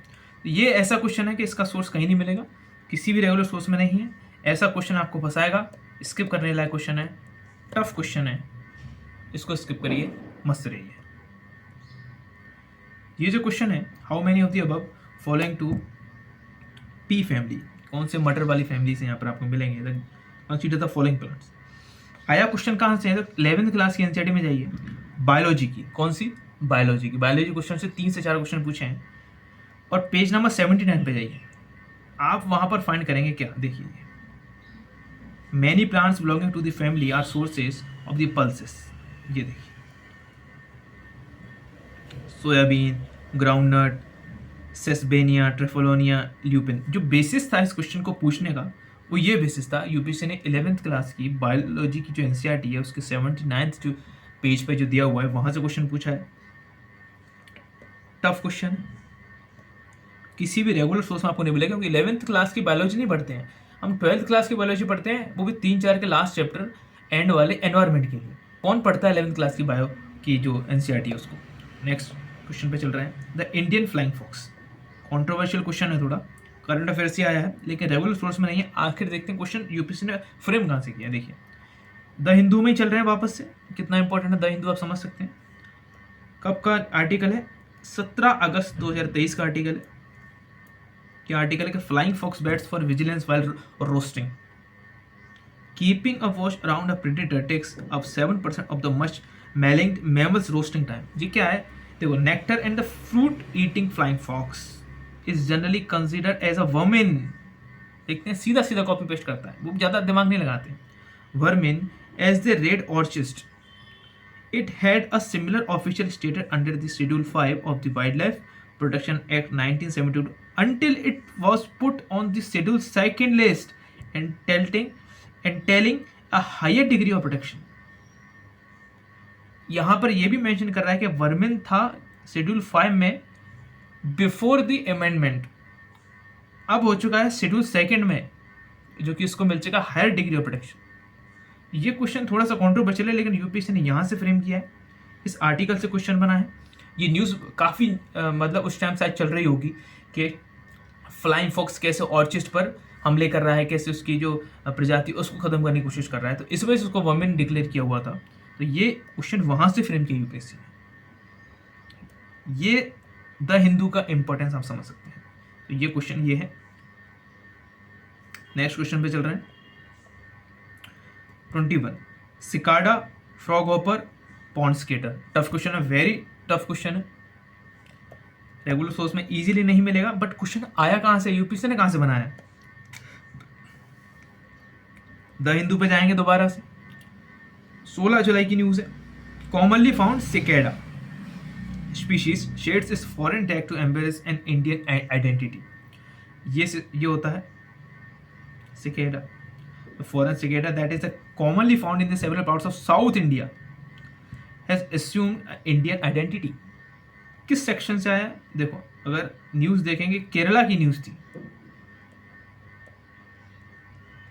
ये ऐसा क्वेश्चन है कि इसका सोर्स कहीं नहीं मिलेगा, किसी भी रेगुलर सोर्स में नहीं है। ऐसा क्वेश्चन आपको फंसाएगा, स्किप करने लायक क्वेश्चन है, टफ क्वेश्चन है, इसको स्किप करिए, मस्त रहिए। ये जो क्वेश्चन है, how many of the above following to pea family, कौन से मटर वाली फैमिली से यहाँ पर आपको मिलेंगे, कंसीडर द फॉलोइंग प्लांट्स। आया क्वेश्चन कहाँ से है, तो 11th क्लास की एनसीईआरटी में जाइए, बायोलॉजी की, कौन सी, बायोलॉजी की। बायोलॉजी क्वेश्चन से 3 से 4 क्वेश्चन पूछे हैं, और पेज नंबर 79 पे जाइए, आप वहां पर फाइंड करेंगे क्या, देखिए, many plants belonging to the family are sources of the pulses. ये देखिए, soybean, groundnut, sesbania, trifolium, lupin. जो बेसिस था इस क्वेश्चन को पूछने का वो ये बेसिस था, यूपीएससी ने 11th क्लास की बायोलॉजी की जो एनसीईआरटी है उसके 79th जो पेज पे जो दिया हुआ है वहां से क्वेश्चन पूछा है। टफ क्वेश्चन, किसी भी रेगुलर सोर्स में आपको नहीं मिलेगा, क्योंकि 11th क्लास की बायोलॉजी नहीं पढ़ते हैं हम, 12th क्लास की बायोलॉजी पढ़ते हैं, वो भी 3-4 के लास्ट चैप्टर एंड वाले एनवायरमेंट के लिए। कौन पढ़ता है 11th क्लास की बायो की जो एनसीईआरटी है उसको। नेक्स्ट क्वेश्चन पे चल रहे हैं, the Indian flying fox. Controversial question है थोड़ा, करंट अफेयर से आया है लेकिन रेगुलर सोर्स में नहीं है। आखिर देखते हैं क्वेश्चन यूपीएससी ने फ्रेम कहाँ से किया। देखिए, द हिंदू में ही चल रहे हैं वापस से, कितना इंपॉर्टेंट है द हिंदू आप समझ सकते हैं। कब का आर्टिकल है, 17 अगस्त 2023 का आर्टिकल है। क्या आर्टिकल है कि flying fox bats for vigilance while roosting, keeping a watch around a predator takes up 7% of the much maligned mammals roosting time. ये क्या है, देखो, nectar and the fruit eating flying fox is generally considered as a vermin. देखते हैं, सीधा सीधा copy paste करता है, वो ज़्यादा दिमाग नहीं लगाते। Vermin as the red orchestra, it had a similar official status under the Schedule 5 of the Wildlife Protection Act 1972 until it was put on the Schedule 2nd list and telling a higher degree of protection। यहाँ पर यह भी mention कर रहा है कि vermin था Schedule 5 में बिफोर द अमेंडमेंट, अब हो चुका है Schedule 2nd में, जो कि इसको मिल चुका हायर डिग्री ऑफ प्रोटेक्शन। ये क्वेश्चन थोड़ा सा कॉन्ट्रोवर्शियल है लेकिन यूपीएससी ने यहाँ से फ्रेम किया है, इस आर्टिकल से क्वेश्चन बना है। ये न्यूज़ काफ़ी मतलब उस टाइम शायद चल रही होगी कि फ्लाइंग फॉक्स कैसे ऑर्चिस्ट पर हमले कर रहा है, कैसे उसकी जो प्रजाति उसको ख़त्म करने की कोशिश कर रहा है, तो इस वजह से उसको वर्मिन डिक्लेयर किया हुआ था। तो ये क्वेश्चन वहाँ से फ्रेम किया यूपीएससी ने। ये द हिंदू का इंपॉर्टेंस आप समझ सकते हैं। तो ये क्वेश्चन ये है। नेक्स्ट क्वेश्चन पे चल रहे हैं, 21 cicada, frog hopper, pond skater. Tough question है, वेरी टफ क्वेश्चन है, रेगुलर सोर्स में इजीली नहीं मिलेगा। बट क्वेश्चन आया कहां से, यूपीएससी ने कहां से बनाया। द हिंदू पे जाएंगे दोबारा से, 16 जुलाई की न्यूज है। Commonly found cicada species sheds is foreign tag to embrace an Indian identity. ये होता है cicada, foreign cicada that is commonly found in the several parts of South India has assumed Indian identity। किस section से आया, देखो, अगर news देखेंगे केरला की न्यूज़ थी।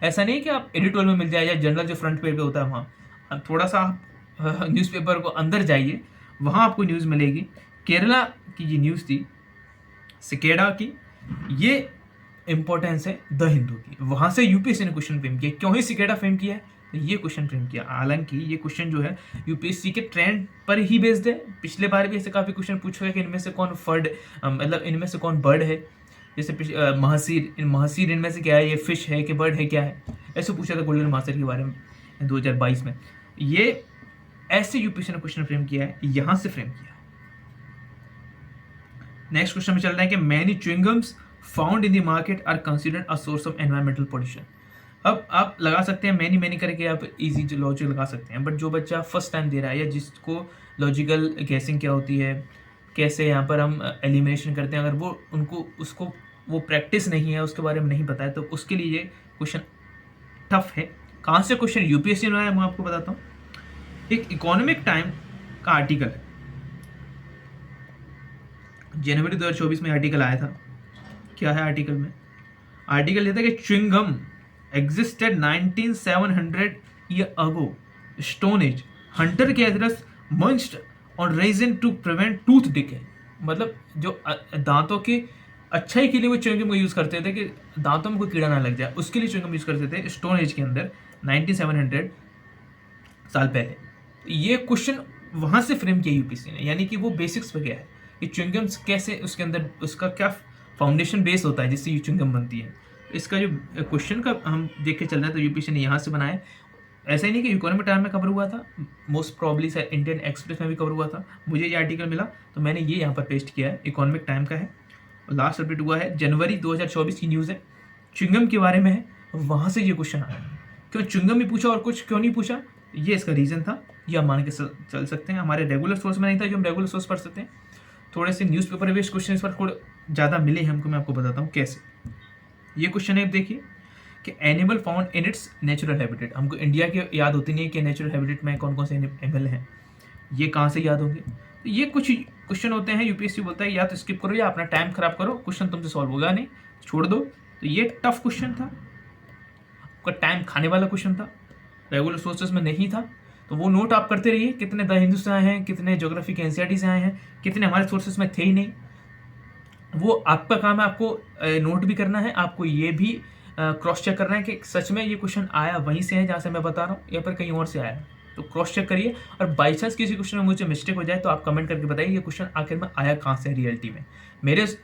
ऐसा नहीं कि आप एडिटोरियल में मिल जाए या जनरल जो फ्रंट पेज पे होता है वहाँ, थोड़ा सा आप न्यूज़पेपर को अंदर जाइए, वहाँ आपको न्यूज़ मिलेगी। केरला की ये न्यूज़ थी सिकेडा की, ये इंपॉर्टेंस है द हिंदू की, वहां से यूपीएससी ने क्वेश्चन फ्रेम किया। क्यों ही सिकेडा फ्रेम किया है, तो ये क्वेश्चन फ्रेम किया। हालांकि ये क्वेश्चन जो है यूपीएससी के ट्रेंड पर ही बेस्ड है। पिछले बार भी ऐसे काफी क्वेश्चन पूछा गया कि इनमें से कौन फर्ड, मतलब इनमें से कौन बर्ड है, जैसे महासीर इनमें से क्या है, ये फिश है कि बर्ड है, क्या है, ऐसे पूछा था गोल्डन महासीर के बारे में 2022 में। ये ऐसे यूपीएससी ने क्वेश्चन फ्रेम किया है, यहां से फ्रेम किया है। नेक्स्ट क्वेश्चन में चल रहा है कि many chewing gums found in the market are considered a source of environmental pollution. अब आप लगा सकते हैं मैनी करके, आप इजी लॉजिक लगा सकते हैं, बट जो बच्चा फर्स्ट टाइम दे रहा है या जिसको लॉजिकल गैसिंग क्या होती है, कैसे यहाँ पर हम एलिमिनेशन करते हैं, अगर उसको वो प्रैक्टिस नहीं है, उसके बारे में नहीं पता है, तो उसके लिए ये क्वेश्चन टफ है। कहाँ से क्वेश्चन यूपीएससी में आया मैं आपको बताता हूँ। एक इकोनॉमिक टाइम का आर्टिकल है, जनवरी 2024 में आर्टिकल आया था। क्या है आर्टिकल में, आर्टिकल ये था कि chewing gum existed 9700 year ago, stone age, hunter gatherers munched on resin to prevent tooth decay. मतलब जो दांतों की अच्छाई के लिए वो च्युइंगम को यूज़ करते थे कि दांतों में कोई कीड़ा ना लग जाए, उसके लिए च्युइंगम यूज़ करते थे स्टोन एज के अंदर 9700 साल पहले। ये क्वेश्चन वहाँ से फ्रेम किया यूपीएससी ने, यानी कि वो बेसिक्स पे गया है कि च्युइंगम्स कैसे, उसके अंदर उसका क्या फाउंडेशन बेस होता है जिससे ये च्युइंगम बनती है। इसका जो क्वेश्चन का हम देख के चल रहे हैं तो यूपीएससी ने यहाँ से बनाया। ऐसा ही नहीं कि इकोनॉमिक टाइम में कवर हुआ था, मोस्ट प्रॉब्ली शायद इंडियन एक्सप्रेस में भी कवर हुआ था। मुझे ये आर्टिकल मिला तो मैंने ये यहाँ पर पेस्ट किया है, इकोनॉमिक टाइम का है, लास्ट अपडेट हुआ है जनवरी 2024 की न्यूज़ है। च्युइंगम के बारे में है, वहाँ से ये क्वेश्चन आया। क्यों च्युइंगम ही पूछा और कुछ क्यों नहीं पूछा, ये इसका रीज़न था। ये हम मान के चल सकते हैं, हमारे रेगुलर सोर्स में नहीं था जो हम रेगुलर सोर्स पढ़ सकते हैं। थोड़े से न्यूज़पेपर बेस्ड क्वेश्चन इस पर थोड़े ज़्यादा मिले हैं हमको, मैं आपको बताता हूँ कैसे। ये क्वेश्चन है, देखिए कि animal found in its natural habitat. हमको इंडिया की याद होती नहीं है कि नेचुरल हैबिटेट में कौन कौन से एनिमल हैं, ये कहाँ से याद होंगे। तो ये कुछ क्वेश्चन होते हैं, यूपीएससी बोलता है या तो स्किप करो या अपना टाइम खराब करो, क्वेश्चन तुमसे सॉल्व होगा नहीं, छोड़ दो। तो ये टफ क्वेश्चन था, आपका टाइम खाने वाला क्वेश्चन था, रेगुलर सोर्सेज में नहीं था। तो वो नोट आप करते रहिए, कितने द हिंदू से आए हैं, कितने ज्योग्राफी के एनसीईआरटी से आए हैं, कितने हमारे सोर्सेज में थे ही नहीं। वो आपका काम है, आपको नोट भी करना है, आपको ये भी क्रॉस चेक करना है कि सच में ये क्वेश्चन आया वहीं से है जहाँ से मैं बता रहा हूँ या फिर कहीं और से आया। तो क्रॉस चेक करिए, और बाई चांस किसी क्वेश्चन में मुझे मिस्टेक हो जाए तो आप कमेंट करके बताइए ये क्वेश्चन आखिर में आया कहाँ से रियलिटी में।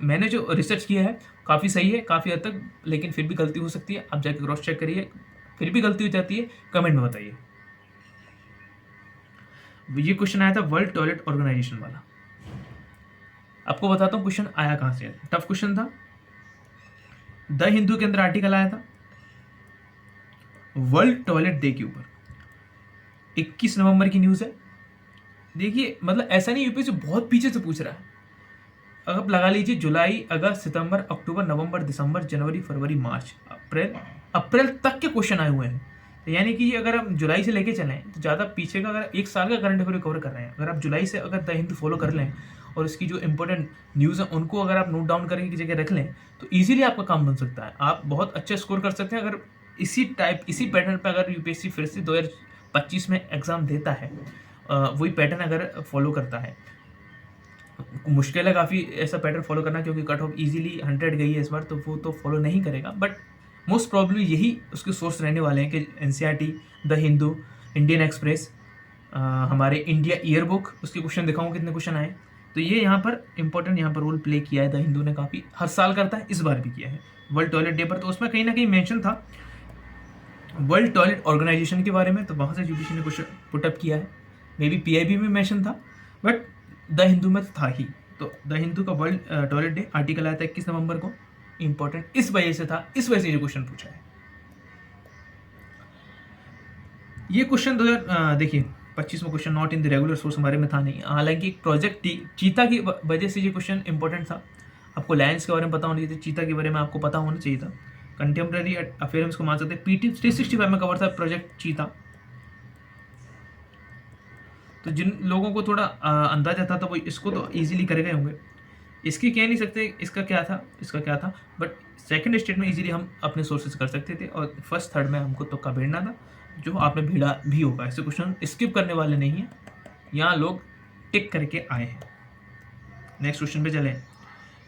मैंने जो रिसर्च किया है काफ़ी सही है काफ़ी हद तक, लेकिन फिर भी गलती हो सकती है, आप जाके क्रॉस चेक करिए, फिर भी गलती हो जाती है कमेंट में बताइए। ये क्वेश्चन आया था वर्ल्ड टॉयलेट ऑर्गेनाइजेशन वाला। आपको बताता हूँ क्वेश्चन आया कहाँ से, टफ क्वेश्चन था। द हिंदू के अंदर आर्टिकल आया था वर्ल्ड टॉयलेट डे के ऊपर, 21 नवंबर की न्यूज़ है। देखिए मतलब ऐसा नहीं यूपीएससी बहुत पीछे से पूछ रहा है, अगर आप लगा लीजिए जुलाई अगस्त सितंबर अक्टूबर नवंबर दिसंबर जनवरी फरवरी मार्च अप्रैल तक के क्वेश्चन आए हुए हैं। तो यानी कि अगर हम जुलाई से लेके चलें तो ज़्यादा पीछे का, अगर एक साल का करंट अफेयर कवर कर रहे हैं, अगर आप जुलाई से अगर द हिंदू फॉलो कर लें और इसकी जो इंपॉर्टेंट न्यूज़ है उनको अगर आप नोट डाउन करके की जगह रख लें तो ईजिली आपका काम बन सकता है, आप बहुत अच्छा स्कोर कर सकते हैं। अगर इसी पैटर्न पर अगर यूपीएससी फिर से 2025 में एग्ज़ाम देता है, वही पैटर्न अगर फॉलो करता है, मुश्किल है काफ़ी ऐसा पैटर्न फॉलो करना क्योंकि कट ऑफ इजीली 100 गई है इस बार, तो वो तो फॉलो नहीं करेगा। बट मोस्ट प्रॉब्लली यही उसके सोर्स रहने वाले हैं कि NCERT, the Hindu, Indian express, हमारे इंडिया ईयर बुक, उसके क्वेश्चन दिखाऊँ कितने क्वेश्चन आए। तो ये यहाँ पर इंपॉर्टेंट यहाँ पर रोल प्ले किया है द हिंदू ने, काफ़ी हर साल करता है, इस बार भी किया है वर्ल्ड टॉयलेट डे पर। तो उसमें कहीं ना कहीं मेंशन था वर्ल्ड टॉयलेट ऑर्गेनाइजेशन के बारे में, तो वहाँ से यूपीएससी ने क्वेश्चन पुटअप किया है। मे बी पीआईबी में मेंशन था बट द हिंदू में था ही। तो द हिंदू का वर्ल्ड टॉयलेट डे आर्टिकल आया था 21 नवंबर को, इंपॉर्टेंट इस वजह से था, इस वजह से ये क्वेश्चन पूछा है। ये क्वेश्चन देखिए 25वां question not in the regular source हमारे में था नहीं, हालांकि प्रोजेक्ट चीता की वजह से ये क्वेश्चन इंपॉर्टेंट था। आपको लायंस के बारे में पता होना चाहिए, चीता के बारे में आपको पता होना चाहिए था। कंटेम्प्रेरी अफेयर्स को मान सकते हैं, पीटी 365 में कवर था प्रोजेक्ट चीता। तो जिन लोगों को थोड़ा अंदाजा था तो वो इसको तो इजीली करे गए होंगे, इसकी कह नहीं सकते इसका क्या था, बट सेकंड स्टेट में इजीली हम अपने सोर्सेज कर सकते थे, और फर्स्ट थर्ड में हमको तुक्का भिड़ना था, जो आपने भिड़ा भी होगा। ऐसे क्वेश्चन स्किप करने वाले नहीं हैं, यहाँ लोग टिक करके आए हैं। नेक्स्ट क्वेश्चन पे चले।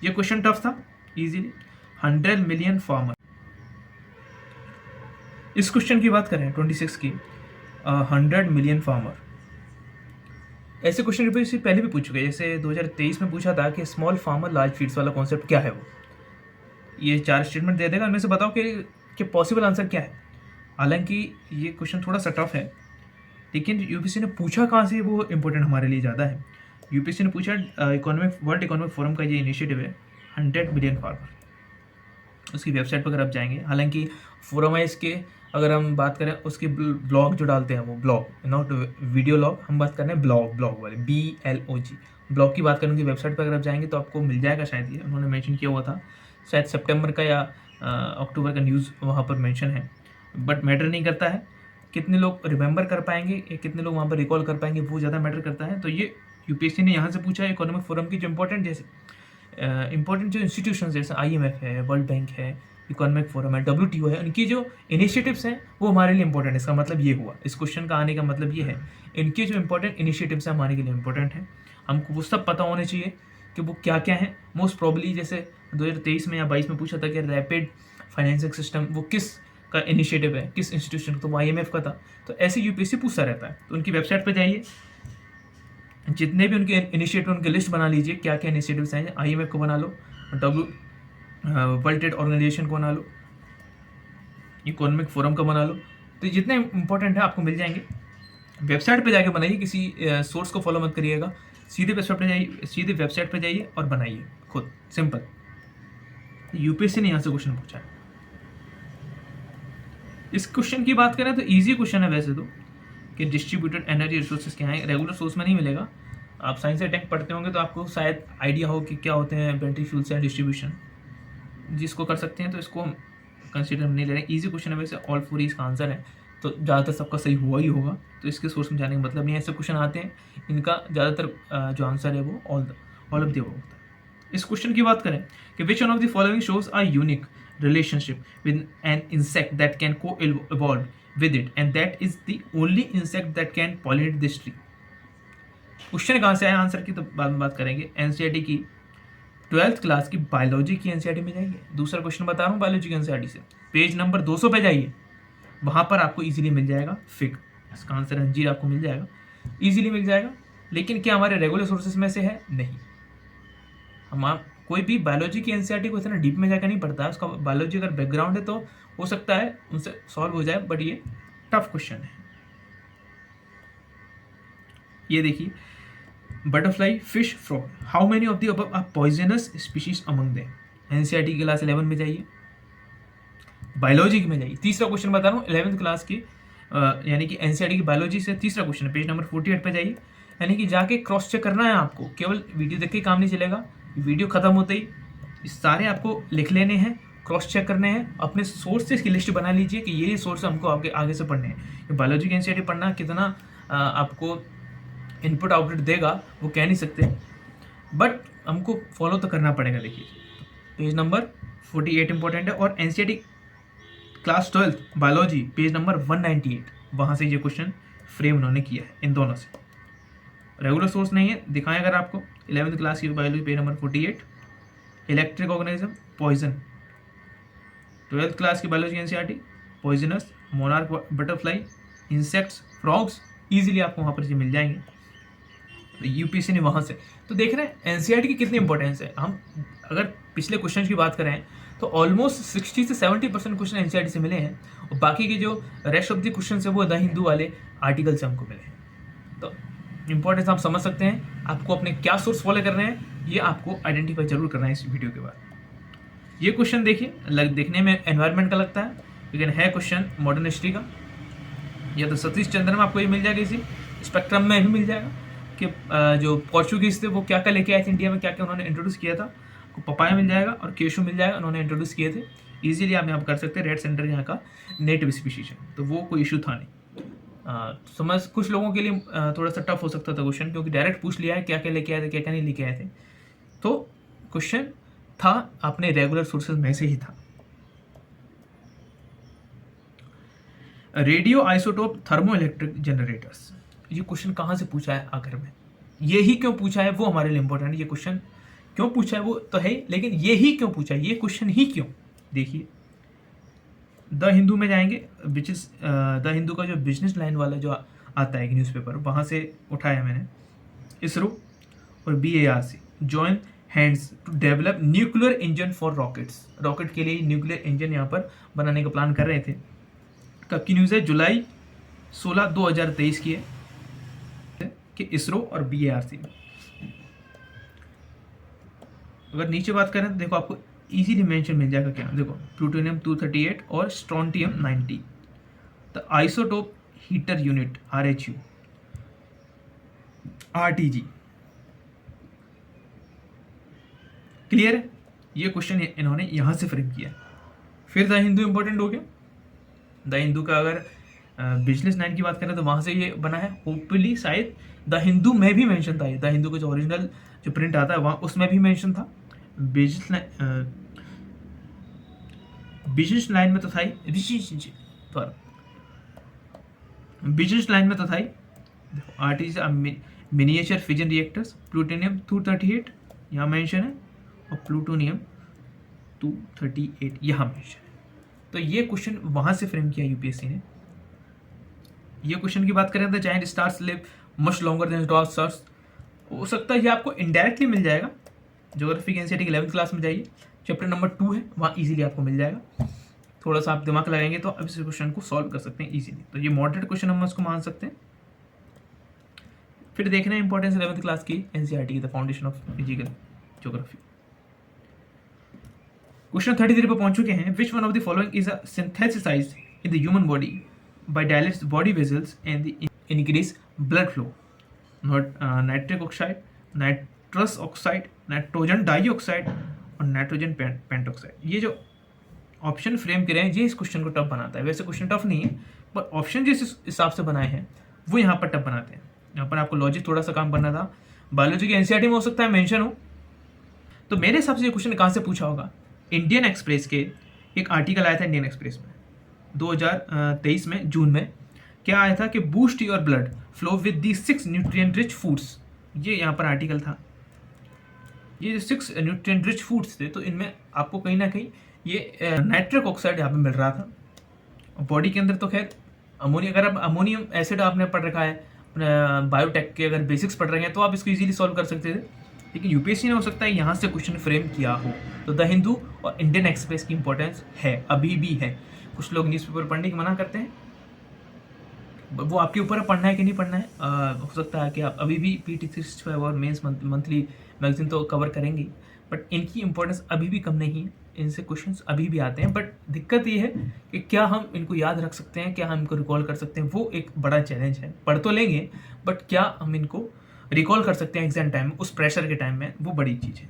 ये क्वेश्चन टफ था, इजीली 100 मिलियन फार्मर। इस क्वेश्चन की बात करें 26 की, 100 मिलियन फार्मर, ऐसे क्वेश्चन यूपीएससी पहले भी पूछ चुके हैं। जैसे 2023 में पूछा था कि स्मॉल फार्मर लार्ज फील्ड्स वाला कॉन्सेप्ट क्या है, वो ये 4 स्टेटमेंट दे देगा, उनमें से बताओ कि पॉसिबल आंसर क्या है। हालांकि ये क्वेश्चन थोड़ा सा टफ है, लेकिन यूपीएससी ने पूछा कहाँ से वो इंपॉर्टेंट हमारे लिए ज़्यादा है। यूपीएससी ने पूछा वर्ल्ड इकोनॉमिक फोरम का ये इनिशिएटिव है 100 मिलियन फार्मर, उसकी वेबसाइट पर अगर आप जाएंगे, हालांकि फोरम है इसके, अगर हम बात करें उसके ब्लॉग जो डालते हैं वो ब्लॉग, नॉट वीडियो लॉग, हम बात कर रहे हैं ब्लॉग वाले BLOG ब्लॉग की बात करें, उनकी वेबसाइट पर अगर आप जाएंगे तो आपको मिल जाएगा। शायद ये उन्होंने मेंशन किया हुआ था, शायद सितंबर का या अक्टूबर का न्यूज़ वहाँ पर मेंशन है। बट मैटर नहीं करता है कितने लोग रिमेंबर कर पाएंगे या कितने लोग वहाँ पर रिकॉल कर पाएंगे, वो ज़्यादा मैटर करता है। तो ये यूपीएससी ने यहाँ से पूछा है इकोनॉमिक फोरम की जो इंपॉर्टेंट जो इंस्टीट्यूशन जैसे IMF है, वर्ल्ड बैंक है, इकोनॉमिक फोरम है, WTO है, इनकी जो इनिशिएटिव्स हैं वो हमारे लिए इंपॉर्टेंट है। इसका मतलब ये हुआ, इस क्वेश्चन का आने का मतलब ये है, इनके जो इंपॉर्टेंट इनिशिएटिव्स हैं हमारे के लिए इंपॉर्टेंट हैं, हमको वो सब पता होने चाहिए कि वो क्या क्या हैं। मोस्ट प्रॉब्ली जैसे 2023 में या 22 में पूछा था कि रैपिड फाइनेंसिंग सिस्टम वो किस का इनिशिएटिव है, किस इंस्टीट्यूशन, तो वो IMF का था। तो ऐसे यूपीएससी पूछता रहता है। तो उनकी वेबसाइट पर जाइए, जितने भी उनके इनिशिएटिव उनकी लिस्ट बना लीजिए, क्या क्या इनिशिएटिव्स हैं। IMF को बना लो, वर्ल्ड ट्रेड ऑर्गेनाइजेशन को बना लो, इकोनॉमिक फोरम का बना लो, तो जितने इंपॉर्टेंट है आपको मिल जाएंगे। वेबसाइट पे जाके बनाइए, किसी सोर्स को फॉलो मत करिएगा, सीधे वेबसाइट पे जाइए और बनाइए खुद, सिंपल। यूपीएससी ने यहाँ से क्वेश्चन पूछा है। इस क्वेश्चन की बात करें तो ईजी क्वेश्चन है वैसे तो, कि डिस्ट्रीब्यूटेड एनर्जी रिसोर्सेज क्या हैं, रेगुलर सोर्स में नहीं मिलेगा। आप साइंस या टेक पढ़ते होंगे तो आपको शायद आइडिया हो कि क्या होते हैं वेंट्रीफ्यूल्स या डिस्ट्रीब्यूशन। जिसको कर सकते हैं तो इसको हम कंसिडर नहीं ले रहे हैं। ईजी क्वेश्चन है वैसे, ऑल फोर इसका आंसर है, तो ज़्यादातर सबका सही हुआ ही होगा, तो इसके सोर्स में जाने का मतलब नहीं है। ऐसे क्वेश्चन आते हैं इनका ज़्यादातर जो आंसर है वो ऑल ऑफ द होता है। इस क्वेश्चन की बात करें कि which one of the following shows are unique relationship with an insect that can co-evolve with it and that is the only insect that can pollinate this tree। Question कहाँ से आया, आंसर की तो बाद में बात करेंगे। एनसीईआरटी की 12th क्लास की बायोलॉजी की एनसीईआरटी में जाइए, दूसरा क्वेश्चन बता रहा हूँ बायोलॉजी की एनसीईआरटी से, पेज नंबर 200 पे जाइए, वहाँ पर आपको इजीली मिल जाएगा फिग, इसका आंसर अंजीर आपको मिल जाएगा, इजीली मिल जाएगा। लेकिन क्या हमारे रेगुलर सोर्सेज में से है? नहीं। हम कोई भी बायोलॉजी की एनसीईआरटी को इतना डीप में जाकर नहीं पढ़ता है, उसका बायोलॉजी अगर बैकग्राउंड है तो हो सकता है उनसे सॉल्व हो जाए, बट ये टफ क्वेश्चन है। ये देखिए, butterfly, fish, frog, how many of the above are poisonous species among them. NCERT class 11 में जाइए, बायोलॉजी में जाइए, तीसरा क्वेश्चन बता रहा हूँ 11th क्लास की यानी कि एनसीईआरटी की बायोलॉजी से तीसरा क्वेश्चन है, पेज नंबर 48 पे जाइए। यानी कि जाके क्रॉस चेक करना है आपको, केवल वीडियो देख के काम नहीं चलेगा। वीडियो खत्म होते ही सारे आपको लिख लेने हैं, क्रॉस चेक करने हैं, अपने सोर्सेज की लिस्ट बना लीजिए कि ये सोर्स हमको आगे से पढ़ने हैं। बायोलॉजी की एनसीईआरटी पढ़ना कितना आपको इनपुट आउटपुट देगा वो कह नहीं सकते, बट हमको फॉलो तो करना पड़ेगा। देखिए पेज नंबर 48 इंपॉर्टेंट है, और NCERT class 12 biology page number 198, वहाँ से ये क्वेश्चन फ्रेम उन्होंने किया है इन दोनों से। रेगुलर सोर्स नहीं है, दिखाएं अगर आपको 11th क्लास की biology page number 48, electric organism, poison, 12th class की biology NCERT, poisonous, monarch butterfly, insects, frogs, easily आपको वहाँ पर ये मिल जाएंगे, तो यूपीएससी ने वहाँ से। तो देख रहे हैं एनसीईआरटी की कितनी इंपॉर्टेंस है। हम अगर पिछले क्वेश्चन की बात करें तो ऑलमोस्ट 60 से 70% क्वेश्चन एनसीईआरटी से मिले हैं, और बाकी के जो रेस्ट ऑफ द क्वेश्चन है वो द हिंदू वाले आर्टिकल से हमको मिले हैं। तो इंपॉर्टेंस आप समझ सकते हैं, आपको अपने क्या सोर्स फॉलो करने हैं ये आपको आइडेंटिफाई जरूर करना है इस वीडियो के बाद। ये क्वेश्चन देखिए, देखने में एनवायरनमेंट का लगता है, लेकिन है क्वेश्चन मॉडर्न हिस्ट्री का। या तो सतीश चंद्र में आपको ये मिल जाएगा, इसी स्पेक्ट्रम में भी मिल जाएगा कि जो पोर्चुगीज थे वो क्या क्या लेके आए थे इंडिया में, क्या क्या उन्होंने इंट्रोड्यूस किया था। पपाया मिल जाएगा और केशु मिल जाएगा, उन्होंने इंट्रोड्यूस किए थे। ईजिली आप यहाँ पर कर सकते हैं, रेड सेंटर यहाँ का नेटिव स्पीशीज है, तो वो कोई इशू था नहीं। समझ कुछ लोगों के लिए थोड़ा सा टफ हो सकता था क्वेश्चन, क्योंकि डायरेक्ट पूछ लिया है क्या क्या लेके आए थे, क्या क्या नहीं लेके आए थे। तो क्वेश्चन था अपने रेगुलर सोर्सेज में से ही था। Radio isotope thermo electric generators, ये क्वेश्चन कहाँ से पूछा है आखिर में, ये ही क्यों पूछा है वो हमारे लिए इंपॉर्टेंट है। ये क्वेश्चन क्यों पूछा है वो तो है, लेकिन ये ही क्यों पूछा है, ये क्वेश्चन ही क्यों। देखिए द हिंदू में जाएंगे, विच इज द हिंदू का जो बिजनेस लाइन वाला जो आता है न्यूज़पेपर, वहाँ से उठाया मैंने। इसरो और BARC join hands to develop nuclear engine for rockets, rocket के लिए न्यूक्लियर इंजन यहाँ पर बनाने का प्लान कर रहे थे। कब की न्यूज़ है? जुलाई 16, 2023 की है कि इसरो और BARC। अगर नीचे बात करें तो देखो आपको इजीली मेंशन मिल जाएगा क्या, देखो प्लूटोनियम 238 और strontium 90, the isotope heater unit RHU, RTG। Clear है? ये क्वेश्चन इन्होंने यहां से फ्रेम किया। फिर द हिंदू इंपॉर्टेंट हो गया। द हिंदू का अगर बिजनेस लाइन की बात करें तो वहां से ये बना है। होपफुली शायद द हिंदू में भी मेंशन था, द हिंदू का जो ओरिजिनल जो प्रिंट आता है वहाँ उसमें भी मेंशन था। बिजनेस लाइन में तो था ही, बिजनेस लाइन में तो था ही। RTG miniature fission reactors, plutonium 238 यहाँ मेंशन है और प्लूटोनियम 238 यहाँ मेंशन है। तो ये क्वेश्चन वहाँ से फ्रेम किया यूपीएससी ने। ये क्वेश्चन की बात करें तो giant stars live much longer than dog stars, हो सकता है ये आपको इनडायरेक्टली मिल जाएगा। ज्योग्राफी की एनसीईआरटी की 11th क्लास में जाइए, चैप्टर नंबर 2 है, वहाँ इजीली आपको मिल जाएगा। थोड़ा सा आप दिमाग लगाएंगे तो अब इस क्वेश्चन को सॉल्व कर सकते हैं इजीली। तो ये मॉडरेट क्वेश्चन हम उसको मान सकते हैं। फिर देखना है इंपॉर्टेंस 11th क्लास की एनसीईआरटी की, the foundation of physical geography. Question 33 पर पहुंच चुके हैं। Which one of the following is a synthesized in the human body by dilates body vessels and the increase blood flow. Nitric oxide, nitrous oxide, nitrogen dioxide और nitrogen pentoxide, ये जो option frame करे हैं ये इस question को tough बनाता है। वैसे क्वेश्चन टफ नहीं है, पर ऑप्शन जिस हिसाब से बनाए हैं वो यहाँ पर टफ बनाते हैं। यहाँ पर आपको लॉजिक थोड़ा सा काम करना था। बायोलॉजी की एनसीईआरटी में हो सकता है मेंशन हो, तो मेरे हिसाब से ये क्वेश्चन कहाँ से पूछा होगा। इंडियन एक्सप्रेस के एक आर्टिकल आया था इंडियन एक्सप्रेस में 2023 में जून में, क्या आया था कि boost your blood flow with the 6 nutrient rich foods. ये यहाँ पर आर्टिकल था। ये जो 6 न्यूट्रिएंट रिच फूड्स थे, तो इनमें आपको कहीं ना कहीं ये नाइट्रिक ऑक्साइड यहाँ पे मिल रहा था। बॉडी के अंदर तो खैर अमोनिया, अगर आप अमोनियम एसिड आपने पढ़ रखा है, बायोटेक के अगर बेसिक्स पढ़ रहे हैं तो आप इसको इजीली सॉल्व कर सकते थे। लेकिन यूपीएससी ने हो सकता है यहाँ से क्वेश्चन फ्रेम किया हो। तो द हिंदू और इंडियन एक्सप्रेस की इंपॉर्टेंस है, अभी भी है। कुछ लोग न्यूज़पेपर पढ़ने की मना करते हैं, वो आपके ऊपर है पढ़ना है कि नहीं पढ़ना है। हो सकता है कि आप अभी भी PT365 और मेंस मंथली मैगजीन तो कवर करेंगे, बट इनकी इंपॉर्टेंस अभी भी कम नहीं है। इनसे क्वेश्चंस अभी भी आते हैं, बट दिक्कत ये है कि क्या हम इनको याद रख सकते हैं, क्या हम इनको रिकॉल कर सकते हैं, वो एक बड़ा चैलेंज है। पढ़ तो लेंगे, बट क्या हम इनको रिकॉल कर सकते हैं एग्जाम टाइम में, उस प्रेशर के टाइम में, वो बड़ी चीज़ है।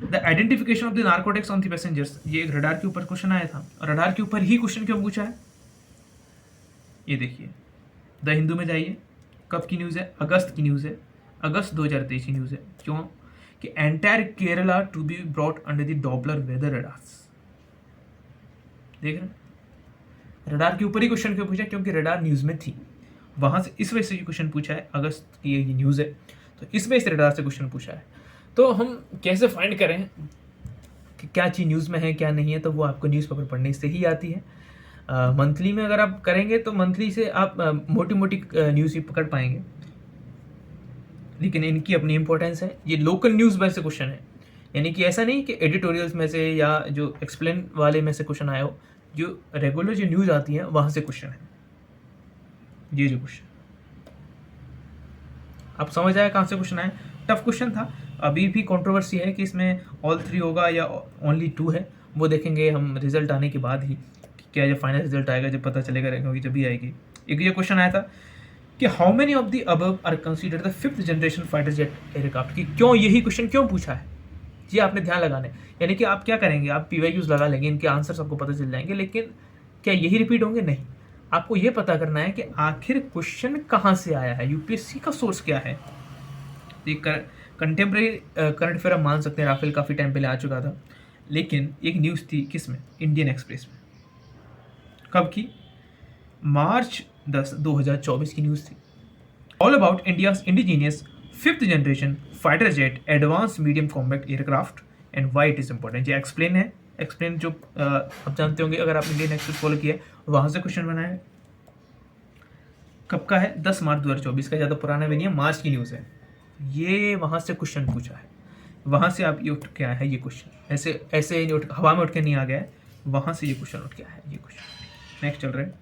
The identification of the narcotics on the passengers, ये एक रडार के ऊपर क्वेश्चन आया था। रडार के ऊपर ही क्वेश्चन क्यों पूछा है, ये देखिए द हिंदू में जाइए, कब की न्यूज़ है, अगस्त की न्यूज़ है, अगस्त 2023 की न्यूज़ है। क्यों कि entire Kerala to be brought under the Doppler weather radars. देख रहे हैं, रडार के ऊपर ही क्वेश्चन क्यों पूछा, क्योंकि रडार न्यूज़ में थी, वहाँ से इस वजह से क्वेश्चन पूछा है। अगस्त की ये न्यूज़ है, तो इस वजह से रडार से क्वेश्चन पूछा है। तो हम कैसे फाइंड करें कि क्या चीज़ न्यूज़ में है क्या नहीं है, तो वो आपको न्यूज़पेपर पढ़ने से ही आती है। मंथली में अगर आप करेंगे तो मंथली से आप मोटी मोटी न्यूज़ ही पकड़ पाएंगे, लेकिन इनकी अपनी इंपॉर्टेंस है। ये लोकल न्यूज़ में से क्वेश्चन है, यानी कि ऐसा नहीं कि एडिटोरियल्स में से या जो एक्सप्लेन वाले में से क्वेश्चन आया हो, जो रेगुलर जो न्यूज़ आती है वहाँ से क्वेश्चन है। ये जो क्वेश्चन आप समझ आया कहाँ से क्वेश्चन आया। टफ क्वेश्चन था, अभी भी कंट्रोवर्सी है कि इसमें ऑल 3 होगा या ओनली 2 है, वो देखेंगे हम रिजल्ट आने के बाद ही। क्या जब फाइनल रिजल्ट आएगा जब पता चलेगा, क्योंकि जब भी आएगी। एक ये क्वेश्चन आया था कि how many of the above are considered the 5th generation fighter jet aircraft, की क्यों यही क्वेश्चन क्यों पूछा है, ये आपने ध्यान लगाना है। यानी कि आप क्या करेंगे, आप PYQs लगा लेंगे, इनके आंसर आपको पता चल जाएंगे, लेकिन क्या यही रिपीट होंगे, नहीं। आपको ये पता करना है कि आखिर क्वेश्चन कहाँ से आया है, यूपीएससी का सोर्स क्या है। कंटेम्प्रेरी करंट अफेयर आप मान सकते हैं, राफेल काफ़ी टाइम पहले आ चुका था, लेकिन एक न्यूज़ थी किस में, इंडियन एक्सप्रेस में। कब की, मार्च 10 2024 की न्यूज़ थी। All about India's indigenous 5th generation fighter jet advance medium combat aircraft and why it is important. ये एक्सप्लेन है, एक्सप्लेन जो आप जानते होंगे अगर आप इंडियन एक्सप्रेस फॉलो किया है, वहाँ से क्वेश्चन बना है। कब का है, 10 मार्च 2024 का, ज़्यादा पुराना भी नहीं है, मार्च की न्यूज़ है। ये वहाँ से क्वेश्चन पूछा है, वहाँ से आप ये उठ के आया है ये क्वेश्चन, ऐसे ऐसे हवा में उठ के नहीं आ गया है, वहाँ से ये क्वेश्चन उठ के आया है ये क्वेश्चन। नेक्स्ट चल रहा है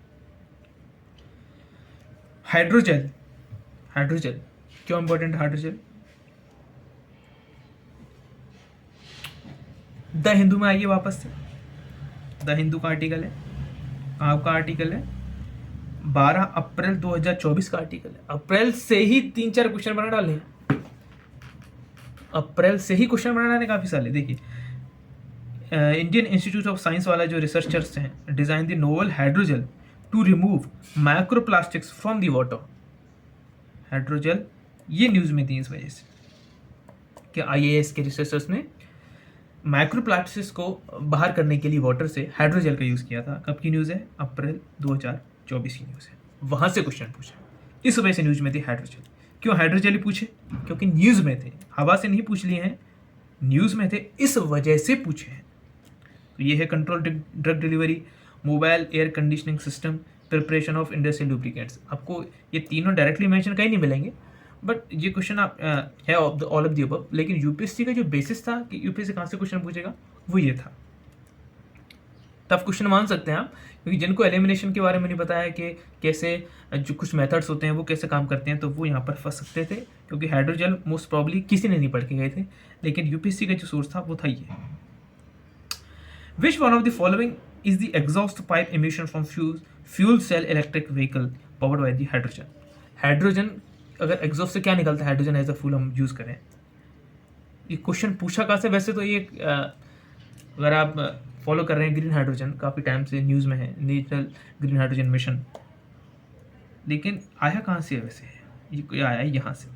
हाइड्रोजेल। हाइड्रोजेल क्यों इंपॉर्टेंट, हाइड्रोजेल द हिंदू में आइए वापस से। द हिंदू का आर्टिकल है, आपका आर्टिकल है 12 अप्रैल 2024 का आर्टिकल है। अप्रैल से ही 3-4 क्वेश्चन बना डाले, अप्रैल से ही क्वेश्चन बना डाले काफ़ी सारे। देखिए इंडियन इंस्टीट्यूट ऑफ साइंस वाला जो रिसर्चर्स हैं, design the novel hydrogel to remove microplastics from the water. Hydrogel ये न्यूज़ में थी इस वजह से कि IAS के रिसर्चर्स ने माइक्रोप्लास्टिक्स को बाहर करने के लिए वाटर से हाइड्रोजेल का यूज़ किया था। कब की न्यूज़ है, अप्रैल 2024 की न्यूज़ है, वहाँ से क्वेश्चन पूछा, इस वजह से न्यूज़ में थी हाइड्रोजेल। क्यों हाइड्रोजेल ही पूछे, क्योंकि न्यूज़ में थे, हवा से नहीं पूछ लिए हैं, न्यूज़ में थे, इस वजह से पूछे हैं। तो ये है control drug delivery, mobile air conditioning system, preparation of industrial lubricants. आपको ये तीनों डायरेक्टली मेंशन कहीं नहीं मिलेंगे, बट ये क्वेश्चन आप है ऑल ऑफ द अबव। लेकिन यूपीएससी का जो बेसिस था कि यूपीएससी कहाँ से क्वेश्चन पूछेगा, वो ये था। टफ क्वेश्चन मान सकते हैं आप, क्योंकि जिनको एलिमिनेशन के बारे में नहीं पता है कि कैसे जो कुछ मेथड्स होते हैं वो कैसे काम करते हैं, तो वो यहाँ पर फंस सकते थे, क्योंकि हाइड्रोजेल मोस्ट प्रॉब्ली किसी ने नहीं पढ़ के गए थे। लेकिन यूपीएससी का जो सोर्स था वो था ये। Which one of the following is the exhaust pipe emission from fuel cell electric vehicle powered by the hydrogen. Hydrogen अगर एग्जॉस्ट से क्या निकलता है, हाइड्रोजन एज अ फ्यूल हम यूज़ करें। ये क्वेश्चन पूछा कहाँ से? वैसे तो ये अगर आप फॉलो कर रहे हैं ग्रीन हाइड्रोजन, काफ़ी टाइम से न्यूज़ में है नेशनल ग्रीन हाइड्रोजन मिशन, लेकिन आया कहाँ से है वैसे? ये आया है यहाँ से।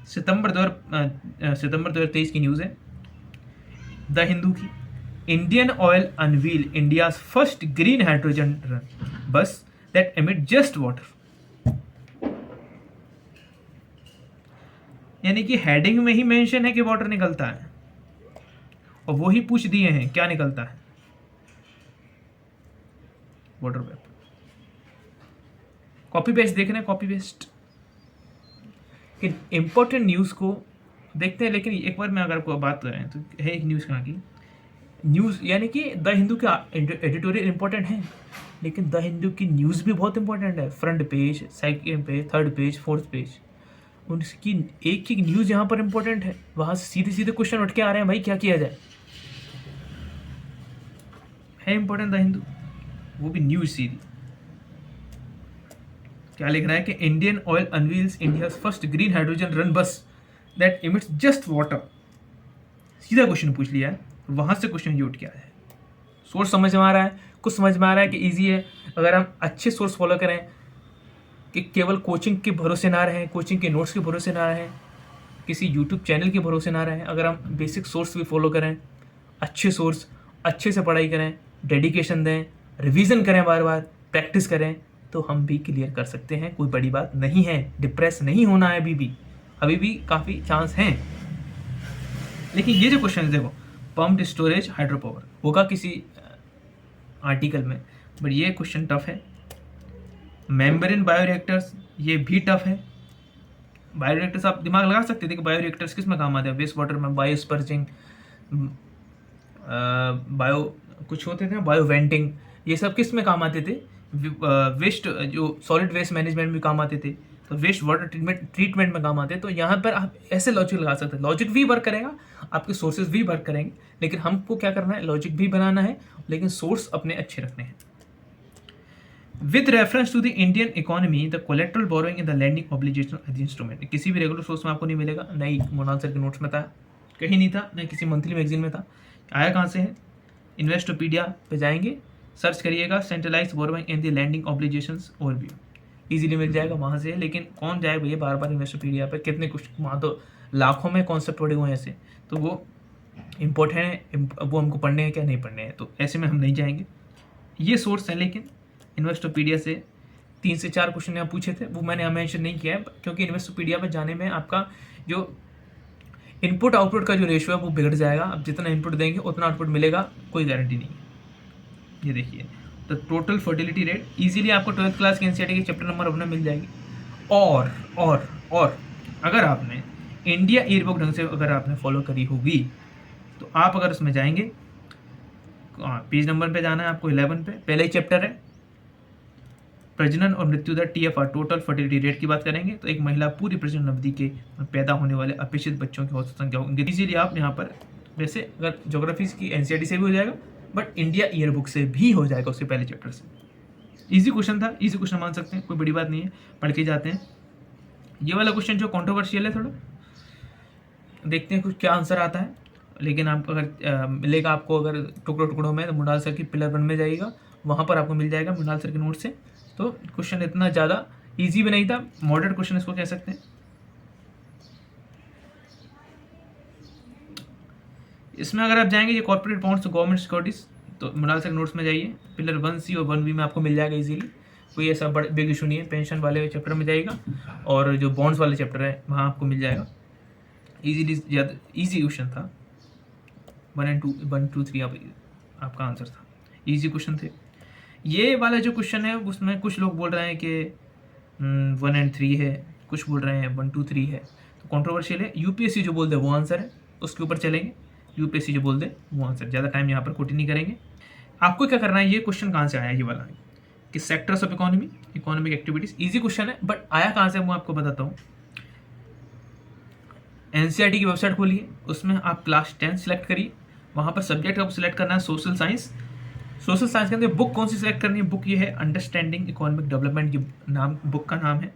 सितंबर 2023 की न्यूज़ है द हिंदू की। Indian oil unveil India's first green hydrogen run बस दैट एमिट जस्ट वाटर। यानी कि हेडिंग में ही मेंशन है कि वाटर निकलता है, और वो ही पूछ दिए हैं क्या निकलता है, वाटर वेपर। कॉपी पेस्ट देख रहे हैं, कॉपी पेस्ट। इंपॉर्टेंट न्यूज़ को देखते हैं, लेकिन एक बार मैं अगर आपको बात करें तो है एक न्यूज़ कहाँ की न्यूज़, यानी कि द हिंदू का एडिटोरियल इंपॉर्टेंट है, लेकिन द हिंदू की न्यूज़ भी बहुत इंपॉर्टेंट है। Front page, second page, third page, fourth page, उनकी एक ही न्यूज़ यहाँ पर इंपॉर्टेंट है। वहाँ से सीधे सीधे क्वेश्चन उठ के आ रहे हैं, भाई क्या किया जाए। है इंपॉर्टेंट द हिंदू, वो भी न्यूज़ सीधी। क्या लिख रहा है कि Indian oil unveils India first green hydrogen run बस दैट इमिट्स जस्ट वाटर। सीधा क्वेश्चन पूछ लिया है, वहां से क्वेश्चन उठ के आया है। सोर्स समझ में आ रहा है, कुछ समझ में आ रहा है कि इजी है। अगर हम अच्छे सोर्स फॉलो करें, कि केवल कोचिंग के भरोसे ना रहें, कोचिंग के नोट्स के भरोसे ना रहें, किसी यूट्यूब चैनल के भरोसे ना रहें, अगर हम बेसिक सोर्स भी फॉलो करें, अच्छे सोर्स, अच्छे से पढ़ाई करें, डेडिकेशन दें, रिवीजन करें, बार बार प्रैक्टिस करें, तो हम भी क्लियर कर सकते हैं। कोई बड़ी बात नहीं है, डिप्रेस नहीं होना है, अभी भी काफ़ी चांस हैं। लेकिन ये जो क्वेश्चन देखो, पम्प्ड स्टोरेज हाइड्रो पावर होगा किसी आर्टिकल में, बट ये क्वेश्चन टफ है। मेम्ब्रेन बायोरिएक्टर्स, ये भी टफ है। बायोरिएक्टर्स आप दिमाग लगा सकते थे कि बायोरिएक्टर्स किस में काम आते हैं, वेस्ट वाटर में, बायो स्पर्जिंग, बायो कुछ होते थे, बायो वेंटिंग, ये सब किस में काम आते थे? वेस्ट, जो सॉलिड वेस्ट मैनेजमेंट में काम आते थे, तो वेस्ट वाटर ट्रीटमेंट में काम आते हैं। तो यहाँ पर आप ऐसे लॉजिक लगा सकते हैं, लॉजिक भी वर्क करेगा, आपके सोर्सेज भी वर्क करेंगे, लेकिन हमको क्या करना है, लॉजिक भी बनाना है, लेकिन सोर्स अपने अच्छे रखने हैं। With reference to the Indian economy the collateral borrowing in the lending obligation instrument, किसी भी रेगुलर सोर्स में आपको नहीं मिलेगा, नहीं मोनाल सर के नोट्स में था, कहीं नहीं था, न किसी मंथली मैगजीन में था। आया कहाँ से है? इन्वेस्टोपीडिया पे जाएंगे, सर्च करिएगा centralise borrowing in the lending obligations overview, easily मिल जाएगा वहाँ से। लेकिन कौन जाए भैया बार बार इन्वेस्टोपीडिया पे, कितने कुछ वहाँ तो लाखों में कॉन्सेप्ट पड़े हुए हैं ऐसे, तो वो इम्पोर्टेंट है, वो हमको पढ़ने हैं क्या नहीं पढ़ने हैं, तो ऐसे में हम नहीं जाएंगे। ये सोर्स है, लेकिन इन्वेस्टोपीडिया से 3 से 4 क्वेश्चन यहाँ पूछे थे, वो मैंने यहाँ मेंशन नहीं किया है, क्योंकि इन्वेस्टोपीडिया में जाने में आपका जो इनपुट आउटपुट का जो रेशियो है वो बिगड़ जाएगा। आप जितना इनपुट देंगे उतना आउटपुट मिलेगा, कोई गारंटी नहीं है। ये देखिए, तो टोटल फर्टिलिटी रेट इजीली आपको 12th क्लास के एनसीईआरटी के चैप्टर नंबर अपना मिल जाएगी। और अगर आपने इंडिया ईयरबुक ढंग से अगर आपने फॉलो करी होगी, तो आप अगर उसमें जाएंगे, पेज नंबर पे जाना है आपको 11 पे, पहले ही चैप्टर है प्रजनन और मृत्यु दर, TFR टोटल फर्टिलिटी रेट की बात करेंगे, तो एक महिला पूरी प्रजनन अवधि के पैदा होने वाले अपेक्षित बच्चों की औसत संख्या होगी। इजीली आप यहाँ पर, वैसे अगर ज्योग्राफी की एनसीईआरटी से भी हो जाएगा, बट इंडिया ईयरबुक से भी हो जाएगा, उसके पहले चैप्टर से। इजी क्वेश्चन था, इजी क्वेश्चन मान सकते हैं, कोई बड़ी बात नहीं है, पढ़ के जाते हैं। ये वाला क्वेश्चन जो कॉन्ट्रोवर्शियल है थोड़ा, देखते हैं कुछ क्या आंसर आता है। लेकिन आप अगर मिलेगा आपको अगर टुकड़ों में, तो मुंडाल सर की पिलर 1 में जाइएगा, वहाँ पर आपको मिल जाएगा मुंडाल सर के नोट से। तो क्वेश्चन इतना ज़्यादा इजी भी नहीं था, मॉडरेट क्वेश्चन इसको कह सकते हैं। इसमें अगर आप जाएंगे ये कॉर्पोरेट बॉन्ड्स गवर्नमेंट सिक्योरिटीज, तो मुंडाल सर के नोट्स में जाइए, पिलर 1C और 1B में आपको मिल जाएगा इजीली, कोई ऐसा बड़ा बिग इशू नहीं है। पेंशन वाले चैप्टर में जाइएगा, और जो बॉन्ड्स वाले चैप्टर है वहाँ आपको मिल जाएगा इजीली। ज़्यादा ईजी क्वेश्चन था, 1 2 3 आपका आंसर था, इजी क्वेश्चन थे। ये वाला जो क्वेश्चन है उसमें कुछ लोग बोल रहे हैं कि 1 और 3 है, कुछ बोल रहे हैं 1 2 3 है, तो कंट्रोवर्शियल है। यूपीएससी जो बोल दे वो आंसर है, उसके ऊपर चलेंगे। यूपीएससी जो बोल दे वो आंसर, ज़्यादा टाइम यहाँ पर कोटी नहीं करेंगे। आपको क्या करना है, ये क्वेश्चन कहाँ से आया ये वाला, कि sectors of economy, economic activities, easy question है, बट आया कहाँ से मैं आपको बताता हूँ। एनसीईआरटी की वेबसाइट खोलिए, उसमें आप क्लास 10 सेलेक्ट करिए, वहाँ पर सब्जेक्ट आपको सिलेक्ट करना है सोशल साइंस, सोशल साइंस के अंदर बुक कौन सी सेलेक्ट करनी है? बुक ये है अंडरस्टैंडिंग इकोनॉमिक डेवलपमेंट की नाम, बुक का नाम है।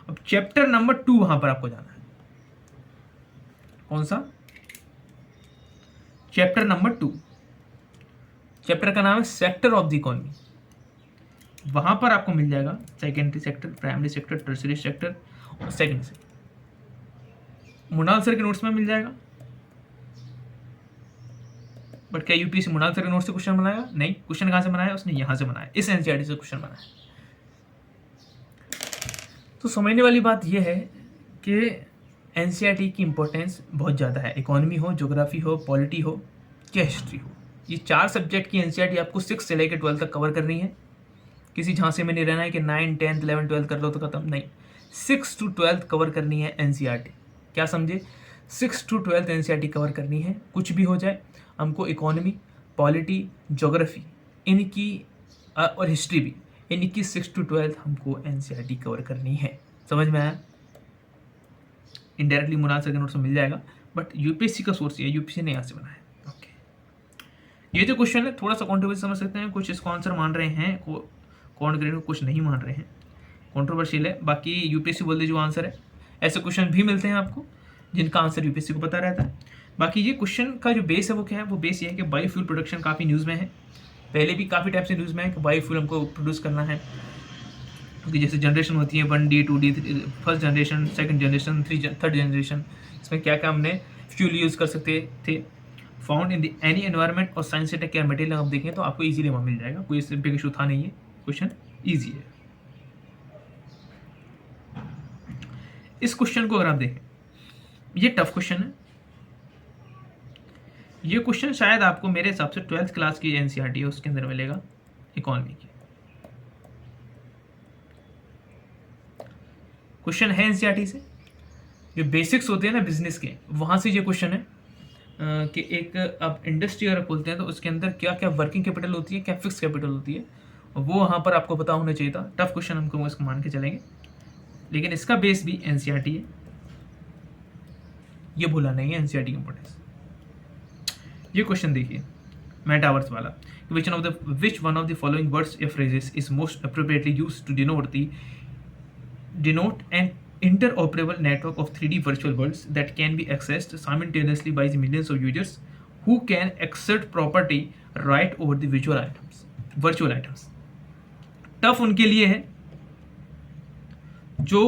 अब चैप्टर नंबर 2 वहां पर आपको जाना है। कौन सा? Chapter number 2। चैप्टर का नाम है सेक्टर ऑफ द इकोनॉमी। वहां पर आपको मिल जाएगा secondary sector, primary sector, tertiary sector और सेकेंडरी सेक्टर। मुनाल सर के नोट्स में मिल जाएगा। बट क्या यूपीएससी मुनाल सर के नोट से क्वेश्चन बनाएगा? नहीं। क्वेश्चन कहां से बनाया? उसने यहां से बनाया, इस एनसीईआरटी से क्वेश्चन बनाया। तो समझने वाली बात यह है कि एनसीईआरटी की इंपॉर्टेंस बहुत ज़्यादा है। इकोनॉमी हो, ज्योग्राफी हो, पॉलिटी हो या हिस्ट्री हो, ये 4 सब्जेक्ट की एनसीईआरटी आपको 6 से लेकर 12 तक कवर करनी है। किसी झांसे में नहीं रहना है कि 9, 10, 11, 12 कर लो तो खत्म, नहीं। 6 to 12 कवर करनी है एनसीईआरटी। क्या समझे? 6 to 12 एनसीईआरटी कवर करनी है। कुछ भी हो जाए, हमको इकोनॉमी, पॉलिटी, ज्योग्राफी इनकी और हिस्ट्री भी, इनकी 6 to 12 हमको एनसीईआरटी कवर करनी है। समझ में आया? इनडायरेक्टली मुनाल सर के नोट्स में मिल जाएगा, बट यूपीएससी का सोर्स है, यूपीएससी ने यहाँ से बनाया है। ओके, ये जो क्वेश्चन है थोड़ा सा कॉन्ट्रोवर्सी समझ सकते हैं। कुछ इसको आंसर मान रहे हैं, कौन ग्रेड में, कुछ नहीं मान रहे हैं, कॉन्ट्रोवर्शियल है। बाकी यूपीएससी बोल दे जो आंसर है। ऐसे क्वेश्चन भी मिलते हैं आपको जिनका आंसर यूपीएससी को पता रहता है। बाकी ये क्वेश्चन का जो बेस है वो क्या है? वो बेस ये है कि बायोफ्यूल प्रोडक्शन काफ़ी न्यूज़ में है, पहले भी काफ़ी टाइप से न्यूज़ में है कि बायोफ्यूल हमको प्रोड्यूस करना है। क्योंकि जैसे जनरेशन होती है 1D 2D, first generation, second generation, third generation, इसमें क्या क्या हमने फ्यूल यूज़ कर सकते थे। Found in the any environment और साइंस से क्या मटेरियल आप देखें तो आपको इजीली वहाँ मिल जाएगा। कोई इससे बिग इशू था नहीं है, क्वेश्चन ईजी है। इस क्वेश्चन को अगर आप देखें, ये टफ क्वेश्चन है। ये क्वेश्चन शायद आपको मेरे हिसाब से 12th क्लास की एनसीईआरटी है उसके अंदर मिलेगा, इकोनॉमी की क्वेश्चन है एनसीईआरटी से। जो बेसिक्स होते हैं ना बिजनेस के, वहाँ से ये क्वेश्चन है कि एक आप इंडस्ट्री अगर खोलते हैं तो उसके अंदर क्या क्या वर्किंग कैपिटल होती है, क्या फिक्स कैपिटल होती है, वो वहाँ पर आपको पता होना चाहिए था। टफ क्वेश्चन हमको इसको मान के चलेंगे, लेकिन इसका बेस भी एनसीईआरटी है, ये भूला नहीं है एनसीईआरटी की इंपॉर्टेंस। ये क्वेश्चन देखिए मेटावर्स वाला, which one of the following words या phrases is most appropriately used to denote an interoperable network of 3D virtual worlds that can be accessed simultaneously by the millions of users who can exert property right over the virtual items. Tough उनके लिए है जो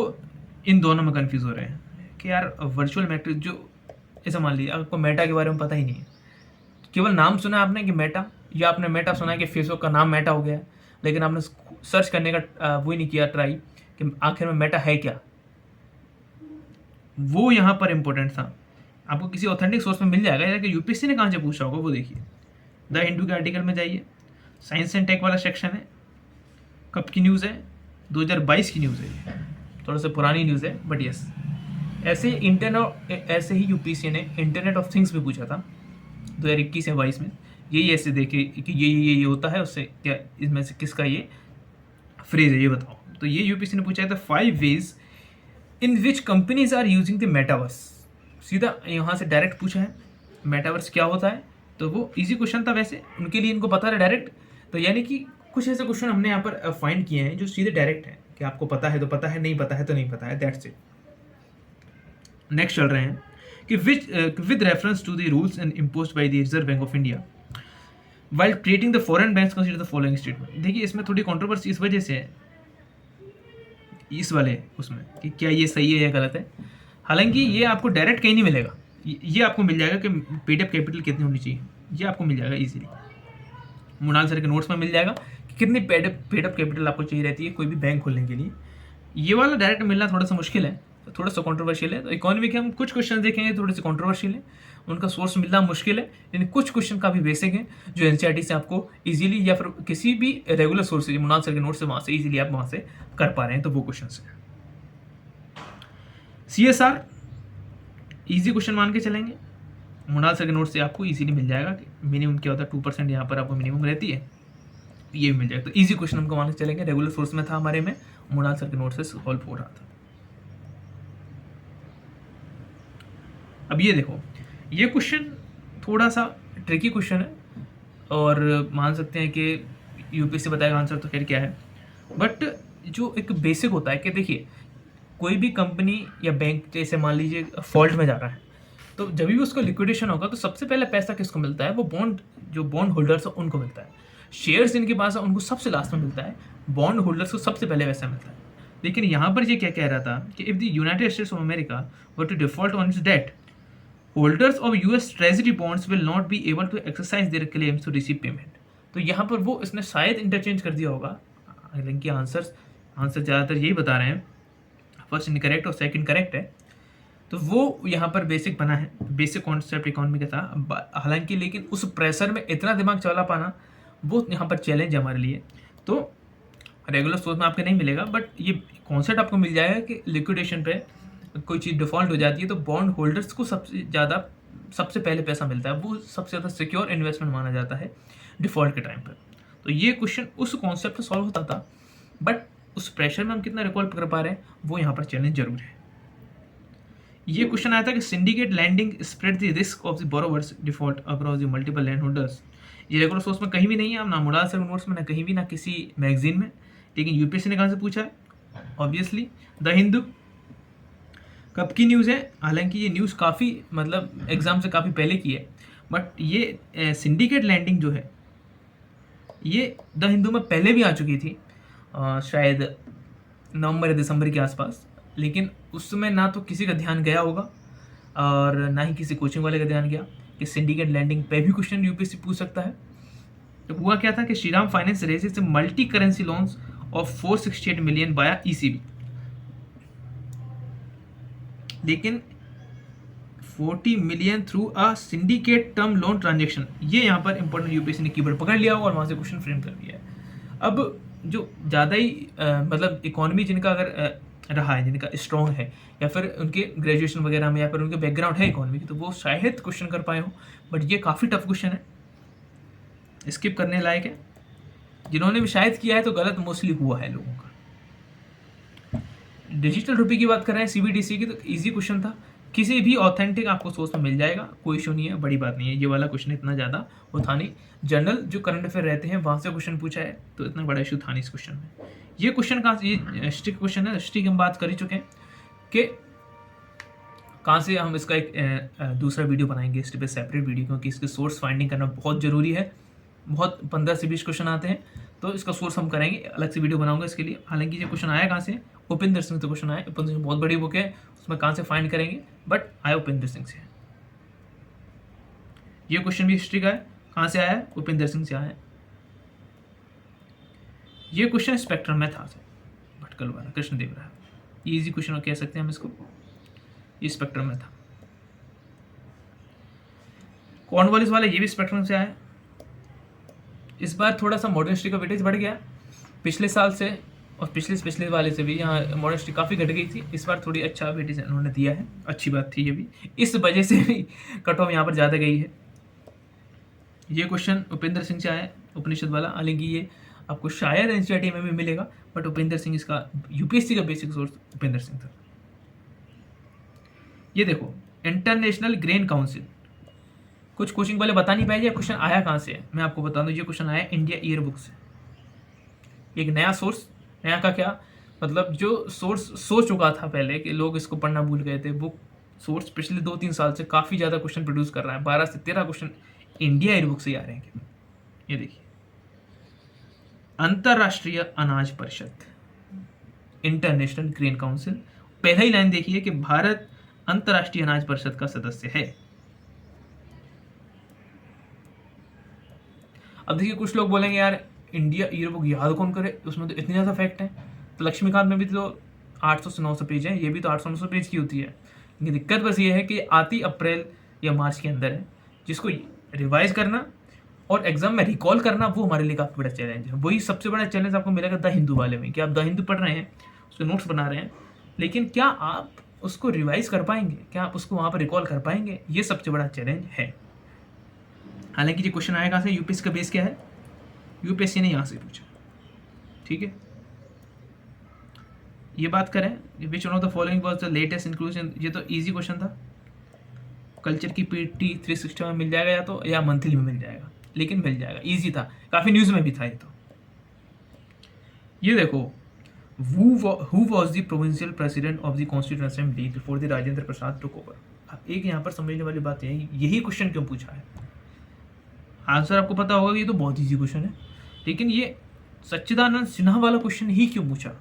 इन दोनों में confuse हो रहे हैं कि यार वर्चुअल मैट्रिक्स, जो ऐसा मान लीजिए आपको मेटा के बारे में पता ही नहीं है, केवल नाम सुना आपने कि मेटा, या आपने मेटा सुना है कि फेसबुक का नाम मेटा हो गया, लेकिन आपने सर्च करने का वो ही नहीं किया ट्राई कि आखिर में मेटा है क्या। वो यहाँ पर इंपॉर्टेंट था। आपको किसी ऑथेंटिक सोर्स में मिल जाएगा, कि यूपीएससी ने कहाँ से पूछा होगा वो देखिए। द हिंदू के आर्टिकल में जाइए, साइंस एंड टेक वाला सेक्शन है। कब की न्यूज़ है? 2022 की न्यूज़ है, थोड़ा सा पुरानी न्यूज़ है, बट यस। ऐसे ही यूपीएससी ने इंटरनेट ऑफ थिंग्स भी पूछा था 2021 या 22 में। यही ऐसे देखे कि ये होता है, उससे क्या, इसमें से किसका ये फ्रेज है ये बताओ। तो ये यूपीएससी ने पूछा था 5 ways in which companies are using the metaverse. सीधा यहाँ से डायरेक्ट पूछा है मेटावर्स क्या होता है, तो वो इजी क्वेश्चन था वैसे उनके लिए, इनको पता है डायरेक्ट। तो यानी कि कुछ ऐसे क्वेश्चन हमने यहाँ पर फाइंड किए हैं जो सीधे डायरेक्ट हैं कि आपको पता है तो पता है, नहीं पता है तो नहीं पता है, दैट्स इट। नेक्स्ट चल रहे हैं कि with reference to the rules and imposed by the Reserve Bank of India while creating the foreign banks consider the following statement। देखिए इसमें थोड़ी कंट्रोवर्सी इस वजह से है, इस वाले उसमें, कि क्या ये सही है या गलत है। हालांकि ये आपको डायरेक्ट कहीं नहीं मिलेगा, ये आपको मिल जाएगा कि पेड अप कैपिटल कितनी होनी चाहिए, ये आपको मिल जाएगा इजीली। मुनाल सर के नोट्स में मिल जाएगा कि कितनी पेड अप कैपिटल आपको चाहिए रहती है कोई भी बैंक खोलने के लिए। ये वाला डायरेक्ट मिलना थोड़ा सा मुश्किल है, थोड़ा सा कंट्रोवर्शियल है। तो इकोनॉमी के हम कुछ क्वेश्चन देखेंगे थोड़े से कंट्रोवर्शियल है, उनका सोर्स मिलना मुश्किल है, लेकिन कुछ क्वेश्चन काफ़ी बेसिक है जो एनसीईआरटी से आपको इजीली या फिर किसी भी रेगुलर सोर्स से, मुनाल सर के नोट से, वहाँ से इजीली आप वहाँ से कर पा रहे हैं, तो वो क्वेश्चन है। CSR इजी क्वेश्चन मान के चलेंगे, मुनाल सर के नोट से आपको इजीली मिल जाएगा कि मिनिमम क्या होता है, 2% यहाँ पर आपको मिनिमम रहती है, ये भी मिल जाएगा। तो इजी क्वेश्चन हमको मान के चलेंगे, रेगुलर सोर्स में था हमारे में, मुनाल सर के नोट से सॉल्व हो रहा था। अब ये देखो, ये क्वेश्चन थोड़ा सा ट्रिकी क्वेश्चन है और मान सकते हैं कि यूपीएससी बताएगा आंसर, तो खैर क्या है। बट जो एक बेसिक होता है कि देखिए कोई भी कंपनी या बैंक जैसे मान लीजिए फॉल्ट में जा रहा है, तो जब भी उसको लिक्विडेशन होगा तो सबसे पहले पैसा किसको मिलता है, वो बॉन्ड, जो बॉन्ड होल्डर्स है उनको मिलता है। शेयर्स जिनके पास है उनको सबसे लास्ट में मिलता है, बॉन्ड होल्डर्स को सबसे पहले पैसा मिलता है। लेकिन यहाँ पर ये क्या कह रहा था कि if the United States of America were to default on its debt, holders of US treasury bonds will not be able to exercise their claims to receive payment. तो यहाँ पर वो इसने शायद इंटरचेंज कर दिया होगा, हालांकि आंसर ज़्यादातर यही बता रहे हैं, फर्स्ट इनकरेक्ट और सेकंड करेक्ट है। तो वो यहाँ पर बेसिक बना है, बेसिक कॉन्सेप्ट इकोनॉमी का था। हालांकि लेकिन उस प्रेशर में इतना दिमाग चला पाना वो यहाँ पर चैलेंज है हमारे लिए। तो रेगुलर सोर्स में आपके नहीं मिलेगा, बट ये कॉन्सेप्ट आपको मिल जाएगा कि लिक्विडेशन पे कोई चीज़ डिफ़ॉल्ट हो जाती है तो बॉन्ड होल्डर्स को सबसे पहले पैसा मिलता है, वो सबसे ज़्यादा सिक्योर इन्वेस्टमेंट माना जाता है डिफ़ॉल्ट के टाइम पर। तो ये क्वेश्चन उस कॉन्सेप्ट पर सॉल्व होता था, बट उस प्रेशर में हम कितना रिकॉल कर पा रहे हैं वो यहाँ पर चैलेंज जरूर है। ये क्वेश्चन आया था कि syndicate lending spread the risk of the borrowers default across the multiple land holders. ये रेगुलर सोर्स में कहीं भी नहीं है, ना मुराद से नोट्स में, ना कहीं भी, ना किसी मैगजीन में। लेकिन यूपीएससी ने कहाँ से पूछा है, ऑब्वियसली द हिंदू। कब की न्यूज़ है, हालांकि ये न्यूज़ काफ़ी मतलब एग्जाम से काफ़ी पहले की है, बट ये सिंडिकेट लैंडिंग जो है ये द हिंदू में पहले भी आ चुकी थी, शायद नवंबर या दिसंबर के आसपास। लेकिन उस समय ना तो किसी का ध्यान गया होगा और ना ही किसी कोचिंग वाले का ध्यान गया कि सिंडिकेट लैंडिंग पे भी क्वेश्चन यूपीएससी पूछ सकता है। तो हुआ क्या था कि Shriram finance raises multi currency loans of 468 million बाया ईसीबी। लेकिन 40 million through a syndicate term loan transaction, ये यहाँ पर इंपॉर्टेंट यूपीएससी ने कीवर्ड पकड़ लिया और वहाँ से क्वेश्चन फ्रेम कर दिया है। अब जो ज़्यादा ही मतलब इकोनॉमी जिनका अगर रहा है, जिनका स्ट्रॉन्ग है, या फिर उनके ग्रेजुएशन वगैरह में या फिर उनके बैकग्राउंड है इकोनॉमी की, तो वो शायद क्वेश्चन कर पाए हो। बट ये काफ़ी टफ क्वेश्चन है, स्किप करने लायक है। जिन्होंने भी शायद किया है तो गलत मोस्टली हुआ है लोगों का। डिजिटल रुपये की बात कर रहे हैं सीबीडीसी की, तो ईजी क्वेश्चन था, किसी भी ऑथेंटिक आपको सोर्स में मिल जाएगा, कोई इशू नहीं है, बड़ी बात नहीं है। ये वाला क्वेश्चन इतना ज़्यादा वो था नहीं, जनरल जो करंट अफेयर रहते हैं वहाँ से क्वेश्चन पूछा है, तो इतना बड़ा इशू था नहीं इस क्वेश्चन में। ये क्वेश्चन कहाँ से, ये हिस्ट्री क्वेश्चन है, हिस्ट्री की हम बात कर ही चुके हैं कि कहाँ से हम इसका एक दूसरा वीडियो बनाएंगे, हिस्ट्री पे सेपरेट वीडियो, क्योंकि इसके सोर्स फाइंडिंग करना बहुत ज़रूरी है। बहुत 15 से 20 क्वेश्चन आते हैं, तो इसका सोर्स हम करेंगे, अलग से वीडियो बनाऊंगा इसके लिए। हालांकि ये क्वेश्चन आया कहाँ से, उपेंद्र सिंह से क्वेश्चन आया। उपेंद्र सिंह बहुत बड़ी बुक है, उसमें कहाँ से फाइंड करेंगे, बट आया उपेंद्र सिंह से। ये क्वेश्चन भी हिस्ट्री का है, कहाँ से आया है, उपेंद्र सिंह से आया है। ये क्वेश्चन स्पेक्ट्रम में था, भटकल वाला कृष्णदेव राय, ये इजी क्वेश्चन कह सकते हैं हम इसको, ये स्पेक्ट्रम में था। कॉर्नवालिस वाला ये भी स्पेक्ट्रम से आया। इस बार थोड़ा सा मॉडर्न हिस्ट्री का वेटेज बढ़ गया पिछले साल से, और पिछले वाले से भी यहाँ मॉडर्न हिस्ट्री काफ़ी घट गई थी। इस बार थोड़ी अच्छा वेटेज उन्होंने दिया है, अच्छी बात थी ये भी, इस वजह से भी कट ऑफ यहाँ पर ज़्यादा गई है। ये क्वेश्चन उपेंद्र सिंह से आया, उपनिषद वाला। हालांकि ये आपको शायद एनसीईआरटी में भी मिलेगा, बट उपेंद्र सिंह इसका यूपीएससी का बेसिक सोर्स उपेंद्र सिंह था। ये देखो, इंटरनेशनल ग्रेन काउंसिल, कुछ कोचिंग वाले बता नहीं पाएंगे क्वेश्चन आया कहाँ से है, मैं आपको बता दूं। ये क्वेश्चन आया इंडिया ईयर बुक से, एक नया सोर्स। नया का क्या मतलब, जो सोर्स सो चुका था पहले कि लोग इसको पढ़ना भूल गए थे, वो सोर्स पिछले 2-3 साल से काफ़ी ज़्यादा क्वेश्चन प्रोड्यूस कर रहा है। 12 से 13 क्वेश्चन इंडिया ईयर बुक से ही आ रहे हैं। ये देखिए, अंतरराष्ट्रीय अनाज परिषद, इंटरनेशनल ग्रेन काउंसिल, पहला ही लाइन देखिए कि भारत अंतरराष्ट्रीय अनाज परिषद का सदस्य है। अब देखिए, कुछ लोग बोलेंगे यार इंडिया ईयर बुक याद कौन करे, उसमें तो इतने ज़्यादा फैक्ट हैं। तो लक्ष्मीकांत में भी तो 800 से 900 पेज है, ये भी तो 800-900 पेज की होती है। लेकिन दिक्कत बस ये है कि आती अप्रैल या मार्च के अंदर है, जिसको रिवाइज करना और एग्जाम में रिकॉल करना वो हमारे लिए काफ़ी बड़ा चैलेंज है। वही सबसे बड़ा चैलेंज आपको मिलेगा द हिंदू वाले में, कि आप द हिंदू पढ़ रहे हैं, उसके नोट्स बना रहे हैं, लेकिन क्या आप उसको रिवाइज कर पाएंगे, क्या आप उसको वहाँ पर रिकॉल कर पाएंगे, ये सबसे बड़ा चैलेंज है। हालांकि ये क्वेश्चन आया कहाँ से, यूपीएससी का बेस क्या है, यूपीएससी ने यहाँ से पूछा, ठीक है। ये बात करें, विच one of the following was the latest inclusion, ये तो इजी क्वेश्चन था। कल्चर की पीटी 360 में मिल जाएगा या तो, या मंथली में मिल जाएगा। लेकिन मिल जाएगा, ईजी था, काफ़ी न्यूज़ में भी था ये। तो ये देखो, who was the provincial president of the constituent assembly before the Rajendra Prasad took over. अब एक यहाँ पर समझने वाली बात है, यही क्वेश्चन क्यों पूछा है, आंसर आपको पता होगा कि ये तो बहुत ईजी क्वेश्चन है, लेकिन ये सच्चिदानंद सिन्हा वाला क्वेश्चन ही क्यों पूछा,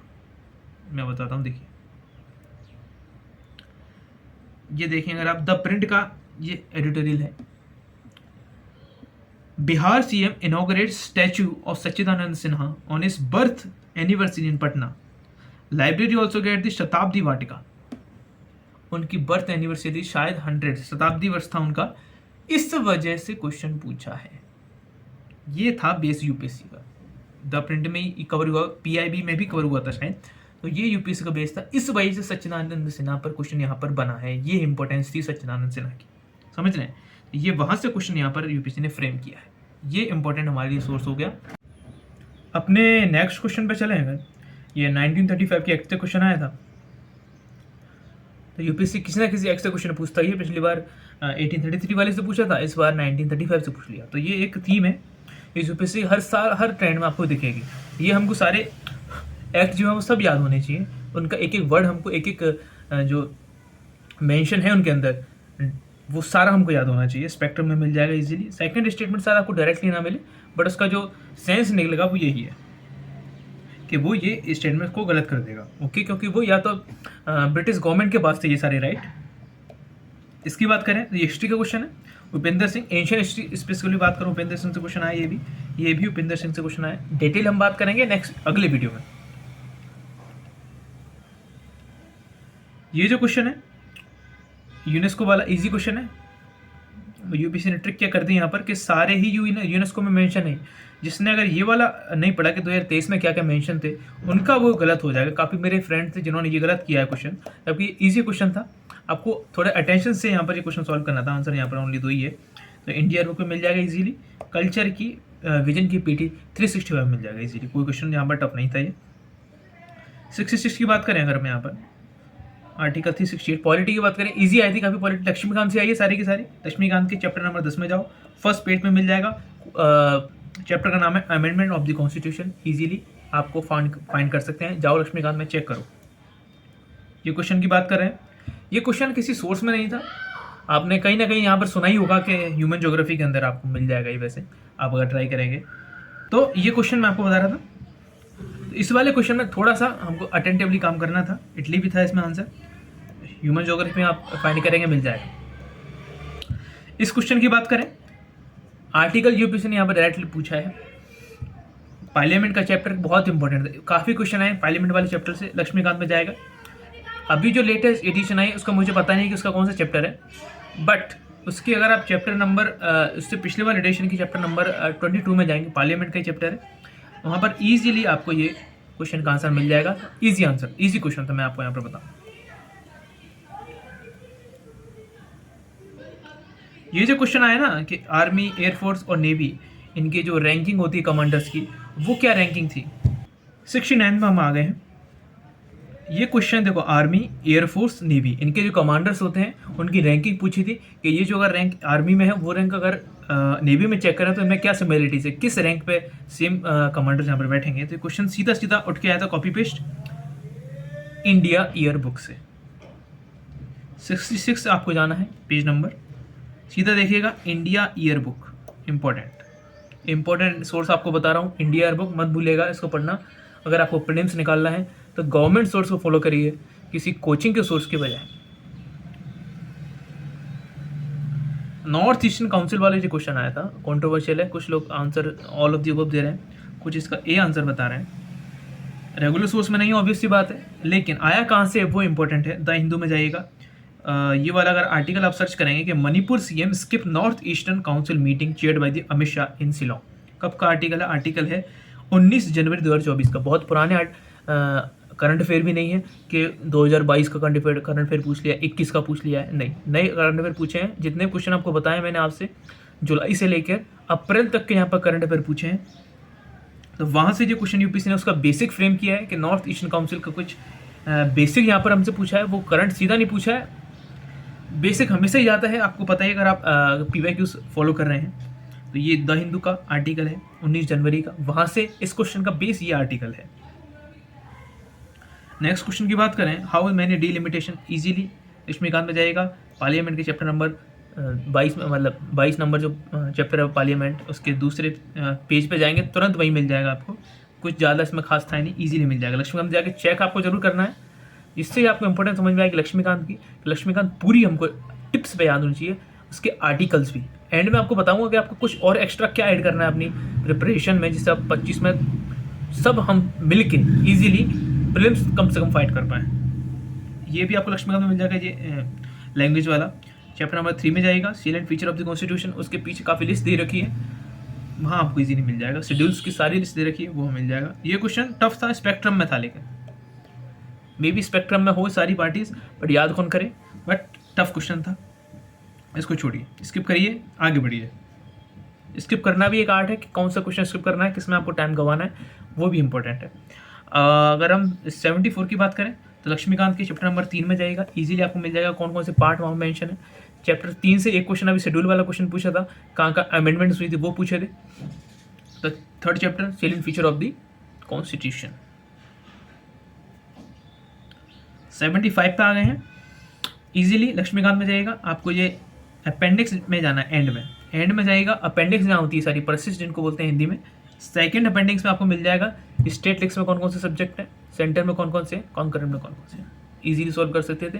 मैं बताता हूँ। देखिए, ये देखें अगर आप द प्रिंट का ये एडिटोरियल है, Bihar CM inaugurates statue of Sachchidanand Sinha on his birth anniversary in Patna, library also get the शताब्दी वाटिका। उनकी बर्थ एनिवर्सरी शायद 100 शताब्दी वर्ष था उनका, इस वजह से क्वेश्चन पूछा है। ये था बेस यूपीएससी का, द प्रिंट में ही कवर हुआ, पीआईबी में भी कवर हुआ था शायद, तो ये यूपीएससी का बेस था, इस वजह से सच्चिदानंद सिन्हा पर क्वेश्चन यहाँ पर बना है। ये इंपॉर्टेंस थी सच्चिदानंद सिन्हा की, समझ रहे हैं, ये वहां से क्वेश्चन यहाँ पर यूपीएससी ने फ्रेम किया है, ये इंपॉर्टेंट हमारे लिए सोर्स हो गया। अपने नेक्स्ट क्वेश्चन पे चले हैं, ये 1935 के एक्ट से क्वेश्चन आया था, तो यूपीएससी किसी ना किसी एक्ट से क्वेश्चन पूछता ही है। पिछली बार 1833 वाले से पूछा था, इस बार 1935 से पूछ लिया, तो ये एक थीम है, इस यूपीएससी हर साल हर ट्रेंड में आपको दिखेगी। ये हमको सारे एक्ट जो है वो सब याद होने चाहिए, उनका एक एक वर्ड हमको, एक एक जो मेंशन है उनके अंदर, वो सारा हमको याद होना चाहिए। स्पेक्ट्रम में मिल जाएगा इजीली। सेकंड स्टेटमेंट सारा आपको डायरेक्टली ना मिले, बट उसका जो सेंस निकलेगा वो यही है कि वो ये स्टेटमेंट को गलत कर देगा, ओके, क्योंकि वो या तो ब्रिटिश गवर्नमेंट के पास थे ये सारे राइट। इसकी बात करें तो ये हिस्ट्री का क्वेश्चन है, Upendra Singh, ancient history specifically बात करूँ उपेंद्र सिंह से क्वेश्चन आया, ये भी उपेंद्र सिंह से क्वेश्चन आया। डिटेल हम बात करेंगे नेक्स्ट अगले वीडियो में। ये जो क्वेश्चन है यूनेस्को वाला इजी क्वेश्चन है, यूपीएससी ने ट्रिक क्या कर दी यहाँ पर कि सारे ही यूनेस्को में मेंशन है, जिसने अगर ये वाला नहीं पढ़ा कि 2023 में क्या क्या मेंशन थे उनका, वो गलत हो जाएगा। काफ़ी मेरे फ्रेंड्स थे जिन्होंने ये गलत किया है क्वेश्चन, जबकि ये ईजी क्वेश्चन था, आपको थोड़े अटेंशन से यहाँ पर ये क्वेश्चन सॉल्व करना था। आंसर यहाँ पर ओनली 2 ही है, तो इंडिया बुक में मिल जाएगा इजीली। कल्चर की विजन की पीटी 365 मिल जाएगा इजीली, कोई क्वेश्चन यहाँ पर टफ नहीं था। ये 66 की बात करें अगर हम यहाँ पर आर्टिकल 368, पॉलिटी की बात करें इजी आई थी काफ़ी, पॉलिटी लक्ष्मीकांत से आई है सारी की सारी। लक्ष्मीकांत के चैप्टर नंबर 10 में जाओ, फर्स्ट पेज में मिल जाएगा। चैप्टर का नाम है amendment of the constitution, easily आपको फाइंड कर सकते हैं, जाओ लक्ष्मीकांत में चेक करो। ये क्वेश्चन की बात कर रहे हैं, ये क्वेश्चन किसी सोर्स में नहीं था, आपने कहीं ना कहीं यहाँ पर सुना ही होगा कि ह्यूमन ज्योग्राफी के अंदर आपको मिल जाएगा ये, वैसे आप अगर ट्राई करेंगे तो। ये क्वेश्चन मैं आपको बता रहा था, तो इस वाले क्वेश्चन में थोड़ा सा हमको अटेंटिवली काम करना था, इटली भी था इसमें आंसर, ह्यूमन ज्योग्राफी में आप फाइंड करेंगे मिल जाएगा। इस क्वेश्चन की बात करें, आर्टिकल यूपीएससी ने यहाँ पर डायरेक्टली पूछा है। पार्लियामेंट का चैप्टर बहुत इंपॉर्टेंट है, काफ़ी क्वेश्चन आए पार्लियामेंट वाले चैप्टर से, लक्ष्मीकांत में जाएगा। अभी जो लेटेस्ट एडिशन आई उसका मुझे पता नहीं कि उसका कौन सा चैप्टर है, बट उसकी अगर आप चैप्टर नंबर उससे पिछले वाले एडिशन की चैप्टर नंबर 22 में जाएंगे, पार्लियामेंट का ही चैप्टर है, वहाँ पर ईजिली आपको ये क्वेश्चन का आंसर मिल जाएगा। ईजी आंसर, ईजी क्वेश्चन था, मैं आपको यहाँ पर बताऊँ। ये जो क्वेश्चन आया ना कि आर्मी, एयरफोर्स और नेवी, इनकी जो रैंकिंग होती है कमांडर्स की, वो क्या रैंकिंग थी, 69 में हम आ गए हैं। ये क्वेश्चन देखो, आर्मी, एयरफोर्स, नेवी, इनके जो कमांडर्स होते हैं उनकी रैंकिंग पूछी थी कि ये जो अगर रैंक आर्मी में है वो रैंक अगर नेवी में चेक करें तो इनमें क्या सिमिलरिटीज है, किस रैंक पे सेम कमांडर्स यहाँ पर बैठेंगे। तो क्वेश्चन सीधा सीधा उठ के आया था, copy paste India year book से। 66 आपको जाना है, पेज नंबर सीधा देखिएगा, India year book, important source आपको बता रहा हूँ, इंडिया ईयर बुक मत भूलिएगा, इसको पढ़ना। अगर आपको प्रीलिम्स निकालना है तो गवर्नमेंट सोर्स को फॉलो करिए, किसी कोचिंग के सोर्स के बजाय। नॉर्थ ईस्टर्न काउंसिल वाले जो क्वेश्चन आया था, कंट्रोवर्शियल है, कुछ लोग answer all of the above दे रहे हैं, कुछ इसका ए आंसर बता रहे हैं। रेगुलर सोर्स में नहीं, ऑब्वियस सी बात है, लेकिन आया कहाँ से वो इंपॉर्टेंट है। द हिंदू में जाइएगा, ये वाला अगर आर्टिकल आप सर्च करेंगे कि Manipur CM skip north eastern council meeting chaired by the Amit Shah in Shillong, कब का आर्टिकल है? आर्टिकल है 19 जनवरी 2024 का। बहुत पुराने करंट अफेयर भी नहीं है कि 2022 का करंट अफेयर पूछ लिया, 21 का पूछ लिया है, नहीं, नए करंट अफेयर पूछे हैं। जितने क्वेश्चन आपको बताए मैंने आपसे, जुलाई से लेकर अप्रैल तक के यहाँ पर करंट अफेयर पूछे हैं। तो वहाँ से जो क्वेश्चन यूपीएससी ने उसका बेसिक फ्रेम किया है कि नॉर्थ ईस्टर्न काउंसिल का कुछ बेसिक यहाँ पर हमसे पूछा है, वो करंट सीधा नहीं पूछा है, बेसिक हमेशा ही जाता है, आपको पता है अगर आप पीवाईक्यूज फॉलो कर रहे हैं। तो ये द हिंदू का आर्टिकल है 19 जनवरी का, वहाँ से इस क्वेश्चन का बेस ये आर्टिकल है। नेक्स्ट क्वेश्चन की बात करें, how many delimitation easily, Laxmikanth में जाएगा पार्लियामेंट के चैप्टर नंबर 22 में, मतलब 22 नंबर जो चैप्टर है पार्लियामेंट, उसके दूसरे पेज पे जाएंगे तुरंत वही मिल जाएगा आपको, कुछ ज़्यादा इसमें खास था नहीं, इजीली मिल जाएगा। लक्ष्मीकांत जाके चेक आपको जरूर करना है, इससे आपको इंपॉर्टेंस समझ में आएगी लक्ष्मीकांत की। लक्ष्मीकांत पूरी हमको टिप्स पे याद होनी चाहिए, उसके आर्टिकल्स भी। एंड में आपको बताऊंगा कि आपको कुछ और एक्स्ट्रा क्या ऐड करना है अपनी प्रिपरेशन में, जिससे आप 25 में सब हम मिल के ईजिली प्रीलिम्स कम से कम फाइट कर पाएँ। ये भी आपको लक्ष्मीकांत में मिल जाएगा। ये लैंग्वेज वाला चैप्टर नंबर 3 में जाएगा, seal and feature of the constitution, उसके पीछे काफ़ी लिस्ट दे रखी है, वहाँ आपको इजीली मिल जाएगा। शेड्यूल्स की सारी लिस्ट दे रखी है, वो मिल जाएगा। ये क्वेश्चन टफ था, स्पेक्ट्रम में था, लेकिन मे बी स्पेक्ट्रम में हो सारी पार्टीज, बट याद कौन करे, बट टफ क्वेश्चन था। इसको छोड़िए, स्किप करिए, आगे बढ़िए। स्किप करना भी एक आर्ट है कि कौन सा क्वेश्चन स्किप करना है, किसमें आपको टाइम गंवाना है, वो भी इंपॉर्टेंट है। अगर हम 74 की बात करें तो लक्ष्मीकांत के चैप्टर नंबर 3 में जाएगा, इजीली आपको मिल जाएगा कौन कौन से पार्ट वहाँ मेंशन है। चैप्टर 3 से एक क्वेश्चन अभी शेड्यूल वाला क्वेश्चन पूछा था, कहाँ का अमेंडमेंट्स हुई थी वो पूछे थे। तो third chapter selling feature of the constitution. 75 पे आ गए हैं, इजीली लक्ष्मीकांत में जाएगा। आपको ये अपेंडिक्स में जाना है, एंड में जाएगा। अपेंडिक्स जहाँ होती है सारी प्रोसेस जिनको बोलते हैं हिंदी में, सेकंड अपेंडिक्स में आपको मिल जाएगा स्टेट लिस्ट में कौन कौन से सब्जेक्ट है, सेंटर में कौन कौन से, कॉन्करेंट में कौन कौन से, इजीली सॉल्व कर सकते थे।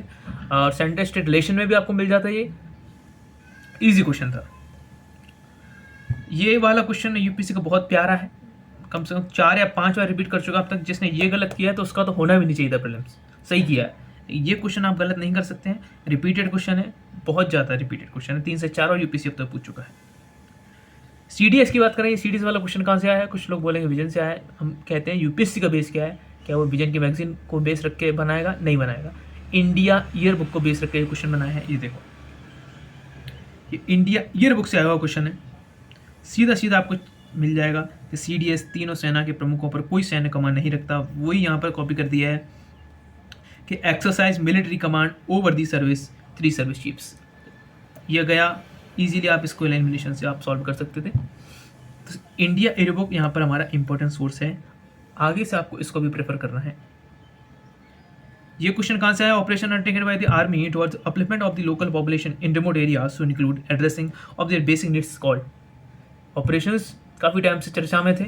और सेंटर स्टेट रिलेशन में भी आपको मिल जाता है, ये इजी क्वेश्चन था। ये वाला क्वेश्चन यूपीएससी का बहुत प्यारा है, कम से कम 4 या 5 बार रिपीट कर चुका अब तक। जिसने ये गलत किया है तो उसका तो होना भी नहीं चाहिए था प्रीलिम्स, सही किया है। ये क्वेश्चन आप गलत नहीं कर सकते हैं, रिपीटेड क्वेश्चन है, बहुत ज़्यादा रिपीटेड क्वेश्चन है, 3 से 4 और यूपीएससी अब तक पूछ चुका है। सीडीएस की बात करें, सीडीएस वाला क्वेश्चन कहाँ से आया है, कुछ लोग बोलेंगे विजन से आया है। हम कहते हैं यूपीएससी का बेस क्या है, क्या वो विजन की मैगजीन को बेस रख के बनाएगा, नहीं बनाएगा। इंडिया ईयर बुक को बेस रख के क्वेश्चन बनाया है। ये देखो, ये इंडिया ईयर बुक से आया हुआ क्वेश्चन है, सीधा सीधा आपको मिल जाएगा कि सीडीएस तीनों सेना के प्रमुखों पर कोई सैन्य कमान नहीं रखता। वही यहाँ पर कॉपी कर दिया है कि exercise military command over the service 3 service chiefs. यह गया, इजीली आप इसको एलिमिनेशन से आप सॉल्व कर सकते थे। तो इंडिया ईयर बुक यहाँ पर हमारा इंपॉर्टेंट सोर्स है, आगे से आपको इसको भी प्रेफर करना है। ये क्वेश्चन कहाँ से आया, operation undertaken by the army towards upliftment of the local population in remote areas to include addressing of their basic needs called. Operations काफ़ी टाइम से चर्चा में थे।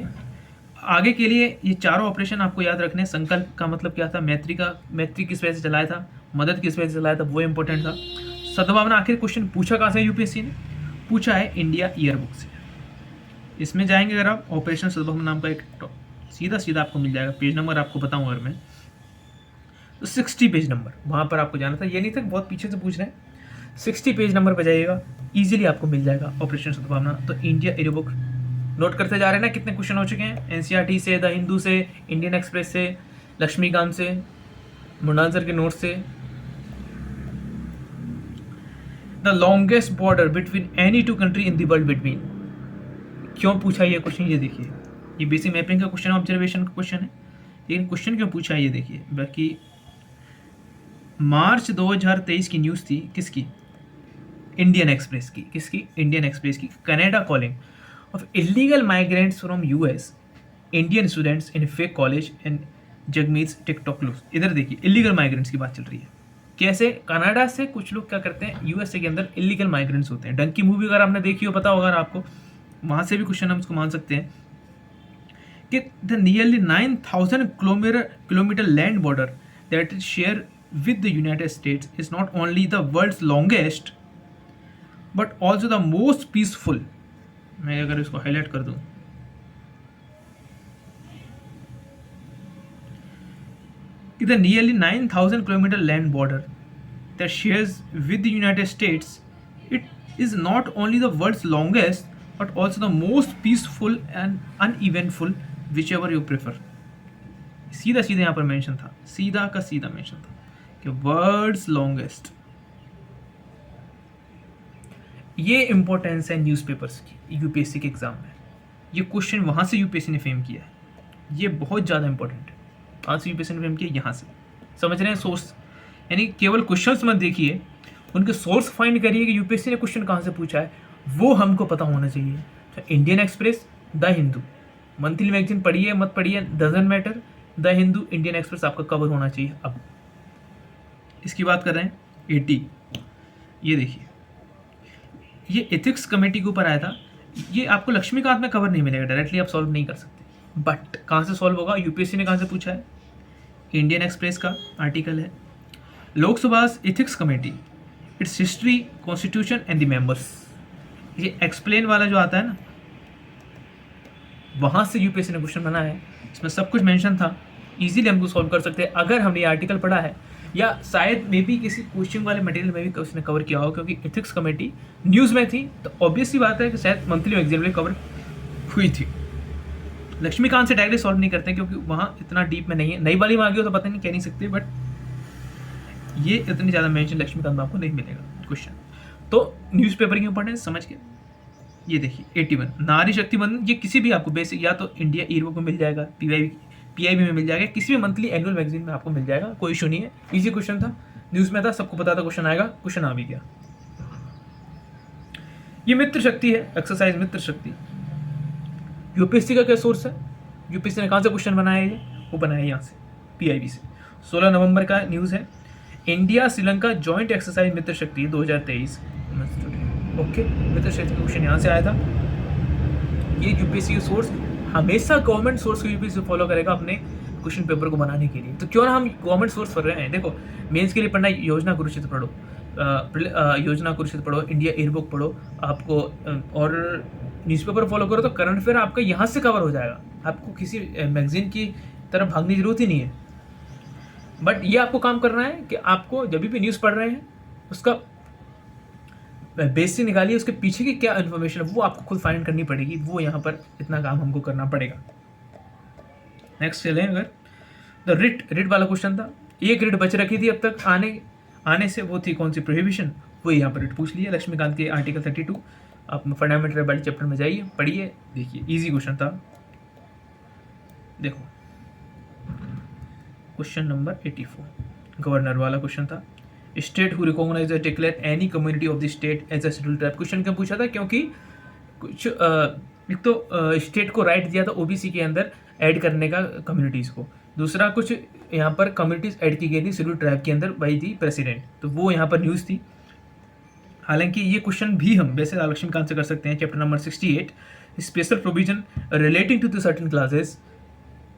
आगे के लिए ये चारों ऑपरेशन आपको याद रखने। संकल्प का मतलब क्या था, मैत्री किस वजह से चलाया था, मदद किस वजह से चलाया था, वो इंपॉर्टेंट था। सद्भावना आखिर क्वेश्चन पूछा कहाँ से यूपीएससी ने, पूछा है इंडिया ईयर बुक से। इसमें जाएंगे अगर आप, ऑपरेशन सद्भावना नाम का एक सीधा सीधा आपको मिल जाएगा। पेज नंबर आपको बताऊँ अगर मैं, तो 60 पेज नंबर वहाँ पर आपको जाना था। ये नहीं था बहुत पीछे से पूछ रहे हैं, 60 पेज नंबर पर जाइएगा, ईजिली आपको मिल जाएगा ऑपरेशन सद्भावना। तो इंडिया ईयर बुक नोट करते जा रहे हैं ना, कितने क्वेश्चन हो चुके हैं, एनसीईआरटी से, द हिंदू से, इंडियन एक्सप्रेस से, लक्ष्मीकांत से, मुंडान सर के नोट से। The longest border between any 2 country in the world between, क्यों पूछा ये क्वेश्चन, ये देखिए। ये बेसिक मैपिंग का क्वेश्चन, ऑब्जर्वेशन का क्वेश्चन है, लेकिन क्वेश्चन क्यों पूछा है ये देखिए। बाकी मार्च 2023 की न्यूज़ थी, किसकी, इंडियन एक्सप्रेस की। किसकी, इंडियन एक्सप्रेस की। Canada calling of illegal migrants from US, Indian students in fake college and Jagmeet TikTok lose. इधर देखिए, इलीगल माइग्रेंट्स की बात चल रही है। कैसे कनाडा से कुछ लोग क्या करते हैं, यूएसए के अंदर इलीगल माइग्रेंट्स होते हैं। डंकी मूवी अगर आपने देखी हो, पता होगा आपको, वहाँ से भी क्वेश्चन हम उसको मान सकते हैं कि the nearly 9000 kilometre land border that is share with the United States is not only the world's longest but also the most peaceful। मैं अगर इसको हाईलाइट कर दूं, कि the nearly 9000 kilometer land border that shares with the United States, it is not only the world's longest but also the most peaceful and uneventful, whichever you prefer। सीधा सीधा यहाँ पर मेंशन था, सीधा का सीधा मेंशन था कि वर्ल्ड्स लॉन्गेस्ट। ये इंपॉर्टेंस है न्यूज़पेपर्स की यूपीएससी के एग्जाम में। ये क्वेश्चन वहाँ से यूपीएससी ने फेम किया है, ये बहुत ज़्यादा इंपॉर्टेंट है। कहाँ से यूपीएससी ने फेम किया, यहाँ से। समझ रहे हैं सोर्स, यानी केवल क्वेश्चंस मत देखिए, उनके सोर्स फाइंड करिए कि यूपीएससी ने क्वेश्चन कहाँ से पूछा है, वो हमको पता होना चाहिए। Indian express, the Hindu, monthly magazine पढ़िए मत पढ़िए doesn't matter, the Hindu, Indian express आपका कवर होना चाहिए। अब इसकी बात कर रहे हैं 80, ये देखिए ये एथिक्स कमेटी के ऊपर आया था। ये आपको लक्ष्मीकांत में कवर नहीं मिलेगा, डायरेक्टली आप सॉल्व नहीं कर सकते, बट कहाँ से सॉल्व होगा, यूपीएससी ने कहाँ से पूछा है, इंडियन एक्सप्रेस का आर्टिकल है, Lok Sabha ethics committee, it's history, constitution and the members. ये एक्सप्लेन वाला जो आता है ना, वहाँ से यूपीएससी ने क्वेश्चन बनाया है, इसमें सब कुछ मेंशन था, इजीली हमको सॉल्व कर सकते हैं अगर हमने ये आर्टिकल पढ़ा है, या शायद मे भी किसी कोचिंग वाले मटेरियल में भी उसने कवर किया हो, क्योंकि एथिक्स कमेटी न्यूज़ में थी तो ऑब्वियस सी बात है कि शायद मंथली मैगजीन में कवर हुई थी। लक्ष्मीकांत से डायरेक्टली सॉल्व नहीं करते क्योंकि वहाँ इतना डीप में नहीं है, नई वाली मांगी हो तो पता नहीं, कह नहीं सकते, बट ये इतनी ज़्यादा मेंशन लक्ष्मीकांत में आपको नहीं मिलेगा क्वेश्चन। तो न्यूज़पेपर क्यों पढ़ें समझ के। ये देखिए 81 नारी शक्ति बंधन, ये किसी भी आपको बेसिक या तो इंडिया ई बुक में मिल जाएगा, पीआईबी में मिल जाएगा, किसी भी मंथली एनुअल मैगजीन में आपको मिल जाएगा, कोई इशू नहीं है। इजी क्वेश्चन था, न्यूज़ में था, सबको पता था क्वेश्चन आएगा, क्वेश्चन आ भी गया। ये मित्र शक्ति है, एक्सरसाइज मित्र शक्ति, यूपीएससी का क्या सोर्स है, यूपीएससी ने कहाँ से क्वेश्चन बनाया है, वो बनाया है यहाँ से पीआईबी से। 16 नवंबर का न्यूज़ है, इंडिया श्रीलंका जॉइंट एक्सरसाइज मित्र शक्ति 2023। ओके, मित्र शक्ति का क्वेश्चन यहाँ से आया था। ये यूपीएससी का सोर्स, हमेशा गवर्नमेंट सोर्स को यूपीएससी फॉलो करेगा अपने क्वेश्चन पेपर को बनाने के लिए, तो क्यों ना हम गवर्नमेंट सोर्स पढ़ रहे हैं। देखो मेंस के लिए पढ़ना है, योजना कुरुक्षेत्र पढ़ो, योजना कुरुक्षेत्र पढ़ो, इंडिया एयरबुक पढ़ो आपको, और न्यूज़पेपर फॉलो करो तो करंट अफेयर आपका यहाँ से कवर हो जाएगा, आपको किसी मैगजीन की तरफ भागने की जरूरत ही नहीं है। बट ये आपको काम करना है कि आपको जब भी न्यूज़ पढ़ रहे हैं उसका बेसिक निकालिए, उसके पीछे की क्या इन्फॉर्मेशन है वो आपको खुद फाइंड करनी पड़ेगी, वो यहाँ पर इतना काम हमको करना पड़ेगा। नेक्स्ट चलें, अगर द रिट वाला क्वेश्चन था, एक रिट बच रखी थी अब तक आने से, वो थी कौन सी, प्रोहिबिशन, वो यहाँ पर रिट पूछ लिया लक्ष्मीकांत के आर्टिकल 32। आप फंडामेंटल वाले चैप्टर में जाइए, पढ़िए, देखिए इजी क्वेश्चन था। देखो क्वेश्चन नंबर 84 गवर्नर वाला क्वेश्चन था, स्टेट हु रिकॉग्नाइज और declare any community of the state as a scheduled tribe. Question क्यों पूछा था, क्योंकि कुछ एक तो स्टेट को राइट दिया था ओबीसी के अंदर ऐड करने का कम्युनिटीज़ को, दूसरा कुछ यहाँ पर कम्युनिटीज़ ऐड की गई थी शेड्यूल्ड ट्राइब के अंदर बाई दी प्रेसिडेंट, तो वो यहाँ पर न्यूज़ थी। हालांकि ये क्वेश्चन भी हम वैसे लक्ष्मीकांत से कर सकते हैं, chapter number 68 special provision relating to the certain classes,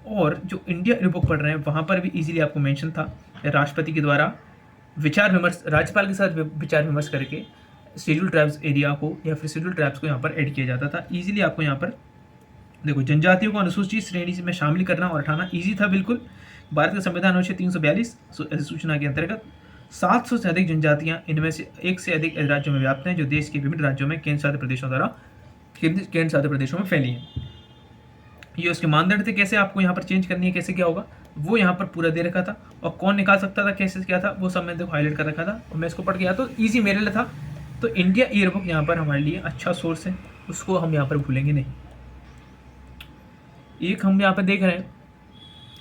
और जो इंडिया बुक पढ़ रहे हैं वहाँ पर भी इजीली आपको मेंशन था, राष्ट्रपति के द्वारा विचार विमर्श, राज्यपाल के साथ विचार विमर्श करके शेड्यूल ट्राइब्स एरिया को या फिर शेड्यूल ट्राइब्स को यहाँ पर ऐड किया जाता था। इजीली आपको यहाँ पर देखो, जनजातियों को अनुसूचित श्रेणी में शामिल करना और हटाना इजी था बिल्कुल। भारत का संविधान अनुच्छेद 342 सूचना के अंतर्गत 700 से अधिक जनजातियाँ इनमें से एक से अधिक राज्यों में व्याप्त हैं, जो देश के विभिन्न राज्यों में केंद्र शासित प्रदेशों में फैली हैं। ये उसके मानदंड थे, कैसे आपको यहाँ पर चेंज करनी है, कैसे क्या होगा, वो यहाँ पर पूरा दे रखा था, और कौन निकाल सकता था, कैसे क्या था, वो सब मैंने देखो हाईलाइट कर रखा था, और मैं इसको पढ़ गया तो ईजी मेरे लिए था। तो इंडिया ईयरबुक यहाँ पर हमारे लिए अच्छा सोर्स है, उसको हम यहाँ पर भूलेंगे नहीं। एक हम यहाँ पर देख रहे हैं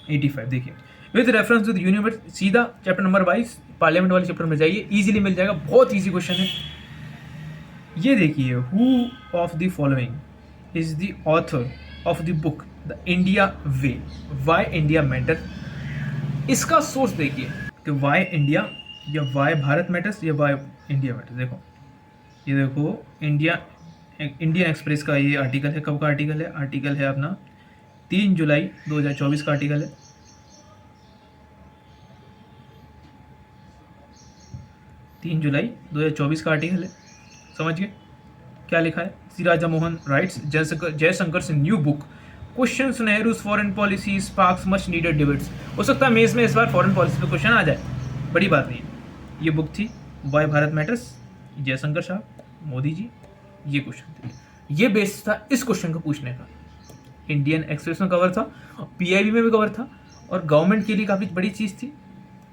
85, देखिए with reference to the universe, सीधा चैप्टर नंबर 22 पार्लियामेंट वाले चैप्टर में जाइए, इजीली मिल जाएगा, बहुत इजी क्वेश्चन है। ये देखिए, who of the following is the author of the book the India way, why India matter. इसका सोर्स देखिए कि वाई इंडिया या वाई भारत मैटर्स या वाई इंडिया मैटर्स। देखो ये देखो, इंडियन एक्सप्रेस का ये आर्टिकल है, कब का आर्टिकल है, आर्टिकल है अपना 3 जुलाई 2024 का आर्टिकल है। 3 जुलाई 2024 का आर्टिकल है, समझ गए क्या लिखा है। Shri Raja Mohan writes, Jaishankar new book questions Nehru's foreign policy sparks much needed debates. हो सकता है मेंस में इस बार फॉरेन पॉलिसी पे क्वेश्चन आ जाए, बड़ी बात नहीं है। ये बुक थी वाई भारत मैटर्स, जयशंकर साहब, मोदी जी, ये क्वेश्चन थे, ये बेस था इस क्वेश्चन को पूछने का। इंडियन एक्सप्रेस में कवर था, पीआईबी में भी कवर था, और गवर्नमेंट के लिए काफ़ी बड़ी चीज़ थी।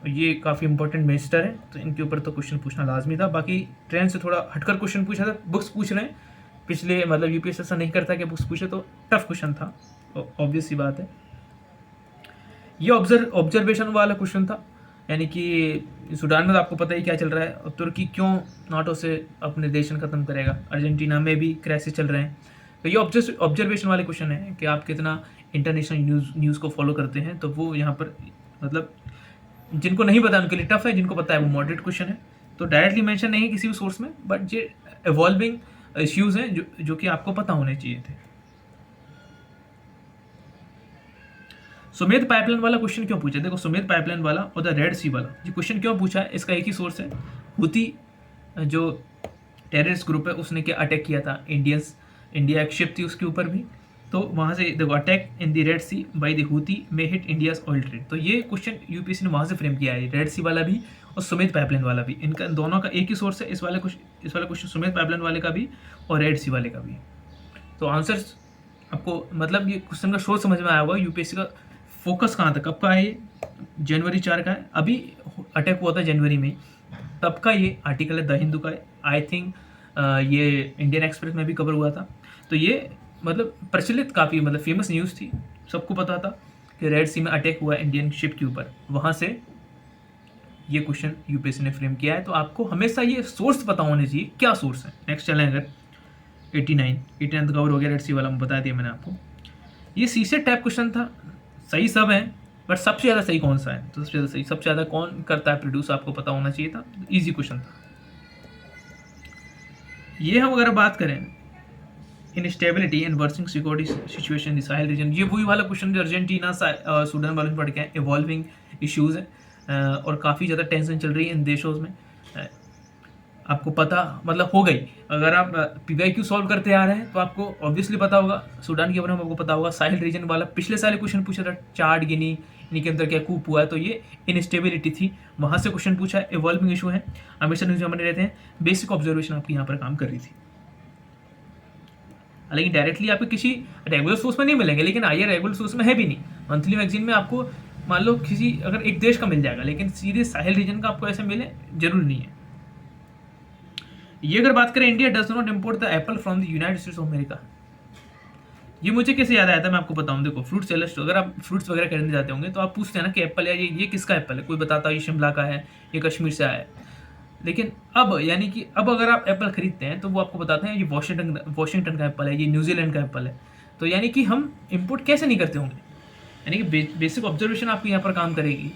ये काफ़ी इंपॉर्टेंट मिनिस्टर है, तो इनके ऊपर तो क्वेश्चन पूछना लाजमी था। बाकी ट्रेंड से थोड़ा हटकर क्वेश्चन पूछा था, बुक्स पूछ रहे हैं, पिछले मतलब यूपीएससी ऐसा नहीं करता कि बुक्स पूछे, तो टफ क्वेश्चन था, ऑब्वियस सी बात है। ये ऑब्जर्वेशन वाला क्वेश्चन था, यानी कि सूडान में तो आपको पता ही क्या चल रहा है, और तुर्की क्यों नाटो से अपने देशन ख़त्म करेगा, अर्जेंटीना में भी क्राइसिस चल रहे हैं, तो ये ऑब्जर्वेशन वाले क्वेश्चन है कि आप कितना इंटरनेशनल न्यूज़ को फॉलो करते हैं। तो वो यहाँ पर मतलब जिनको नहीं पता उनके लिए टफ है, जिनको पता है वो मॉडरेट क्वेश्चन है। तो डायरेक्टली मेंशन नहीं है किसी भी सोर्स में, बट ये इवॉल्विंग इश्यूज हैं जो कि आपको पता होने चाहिए थे। सुमेध पाइपलाइन वाला क्वेश्चन क्यों पूछा? देखो, सुमेध पाइपलाइन वाला और द रेड सी वाला ये क्वेश्चन क्यों पूछा है, इसका एक ही सोर्स है। हुती जो टेररिस्ट ग्रुप है उसने क्या अटैक किया था इंडिया एक शिप थी उसके ऊपर भी, तो वहाँ से देखो attack in the Red Sea by the Houthi may hit India's oil trade. तो ये क्वेश्चन यूपीएससी ने वहाँ से फ्रेम किया है, रेड सी वाला भी और सुमेध पाइपलाइन वाला भी। इनका दोनों का एक ही सोर्स है, इस वाले क्वेश्चन सुमेध पाइपलाइन वाले का भी और रेड सी वाले का भी। तो आंसर आपको मतलब ये क्वेश्चन का सोर्स समझ में आया होगा। यूपीएससी का फोकस कहाँ था, कब का है ये? जनवरी 4 का है, अभी अटैक हुआ था जनवरी में, तब का ये आर्टिकल है द हिंदू का है। आई थिंक ये इंडियन एक्सप्रेस में भी कवर हुआ था। तो ये मतलब प्रचलित काफ़ी मतलब फेमस न्यूज़ थी, सबको पता था कि रेड सी में अटैक हुआ इंडियन शिप के ऊपर, वहाँ से ये क्वेश्चन यूपीएससी ने फ्रेम किया है। तो आपको हमेशा ये सोर्स पता होने चाहिए, क्या सोर्स है। नेक्स्ट चलें अगर 89 कवर हो गया, रेड सी वाला मैं बता दिया मैंने आपको। ये सीसे टाइप क्वेश्चन था, सही सब है बट सबसे ज़्यादा सही कौन सा है? तो सबसे ज़्यादा कौन करता है प्रोड्यूस, आपको पता होना चाहिए था। इजी क्वेश्चन था ये। हम अगर बात करें instability and worsening security situation in the Sahel region, ये वही वाला क्वेश्चन जो अर्जेंटीना सूडान वालों में पढ़ के हैं। इवॉल्विंग इश्यूज़ हैं और काफ़ी ज़्यादा टेंशन चल रही है इन देशों में। आपको पता मतलब हो गई, अगर आप PYQ सॉल्व करते आ रहे हैं तो आपको ऑब्वियसली पता होगा। सूडान के बारे में आपको पता होगा। साहिल रीजन वाला पिछले साल क्वेश्चन पूछा था, चार्ड गिनी इनके अंदर क्या कूप हुआ है, तो ये इनस्टेबिलिटी थी, वहाँ से क्वेश्चन पूछा है। इवॉल्विंग इशू है, हमेशा न्यूज़ में बने रहते हैं। बेसिक ऑब्जर्वेशन आपकी यहाँ पर काम कर रही थी, लेकिन डायरेक्टली आपको किसी रेगुलर सोर्स में नहीं मिलेंगे। लेकिन आइए रेगुलर सोर्स में है भी नहीं, मंथली मैगजीन में आपको मान लो किसी अगर एक देश का मिल जाएगा, लेकिन सीधे साहिल रीजन का आपको ऐसे मिले जरूरी नहीं है। ये अगर बात करें, India does not import the Apple from the United States of America, ये मुझे कैसे याद आया था मैं आपको बताऊं। देखो, फ्रूट सेलर अगर आप फ्रूट्स वगैरह खरीदने जाते होंगे तो आप पूछते हैं ना कि एप्पल है ये किसका एप्पल है, कोई बताता है ये शिमला का है, ये कश्मीर से आया है। लेकिन अब यानी कि अब अगर आप एप्पल खरीदते हैं तो वो आपको बताते हैं ये वॉशिंगटन का एप्पल है, ये न्यूजीलैंड का एप्पल है। तो यानी कि हम इम्पोर्ट कैसे नहीं करते होंगे, यानी कि बेसिक ऑब्जर्वेशन आपकी यहाँ पर काम करेगी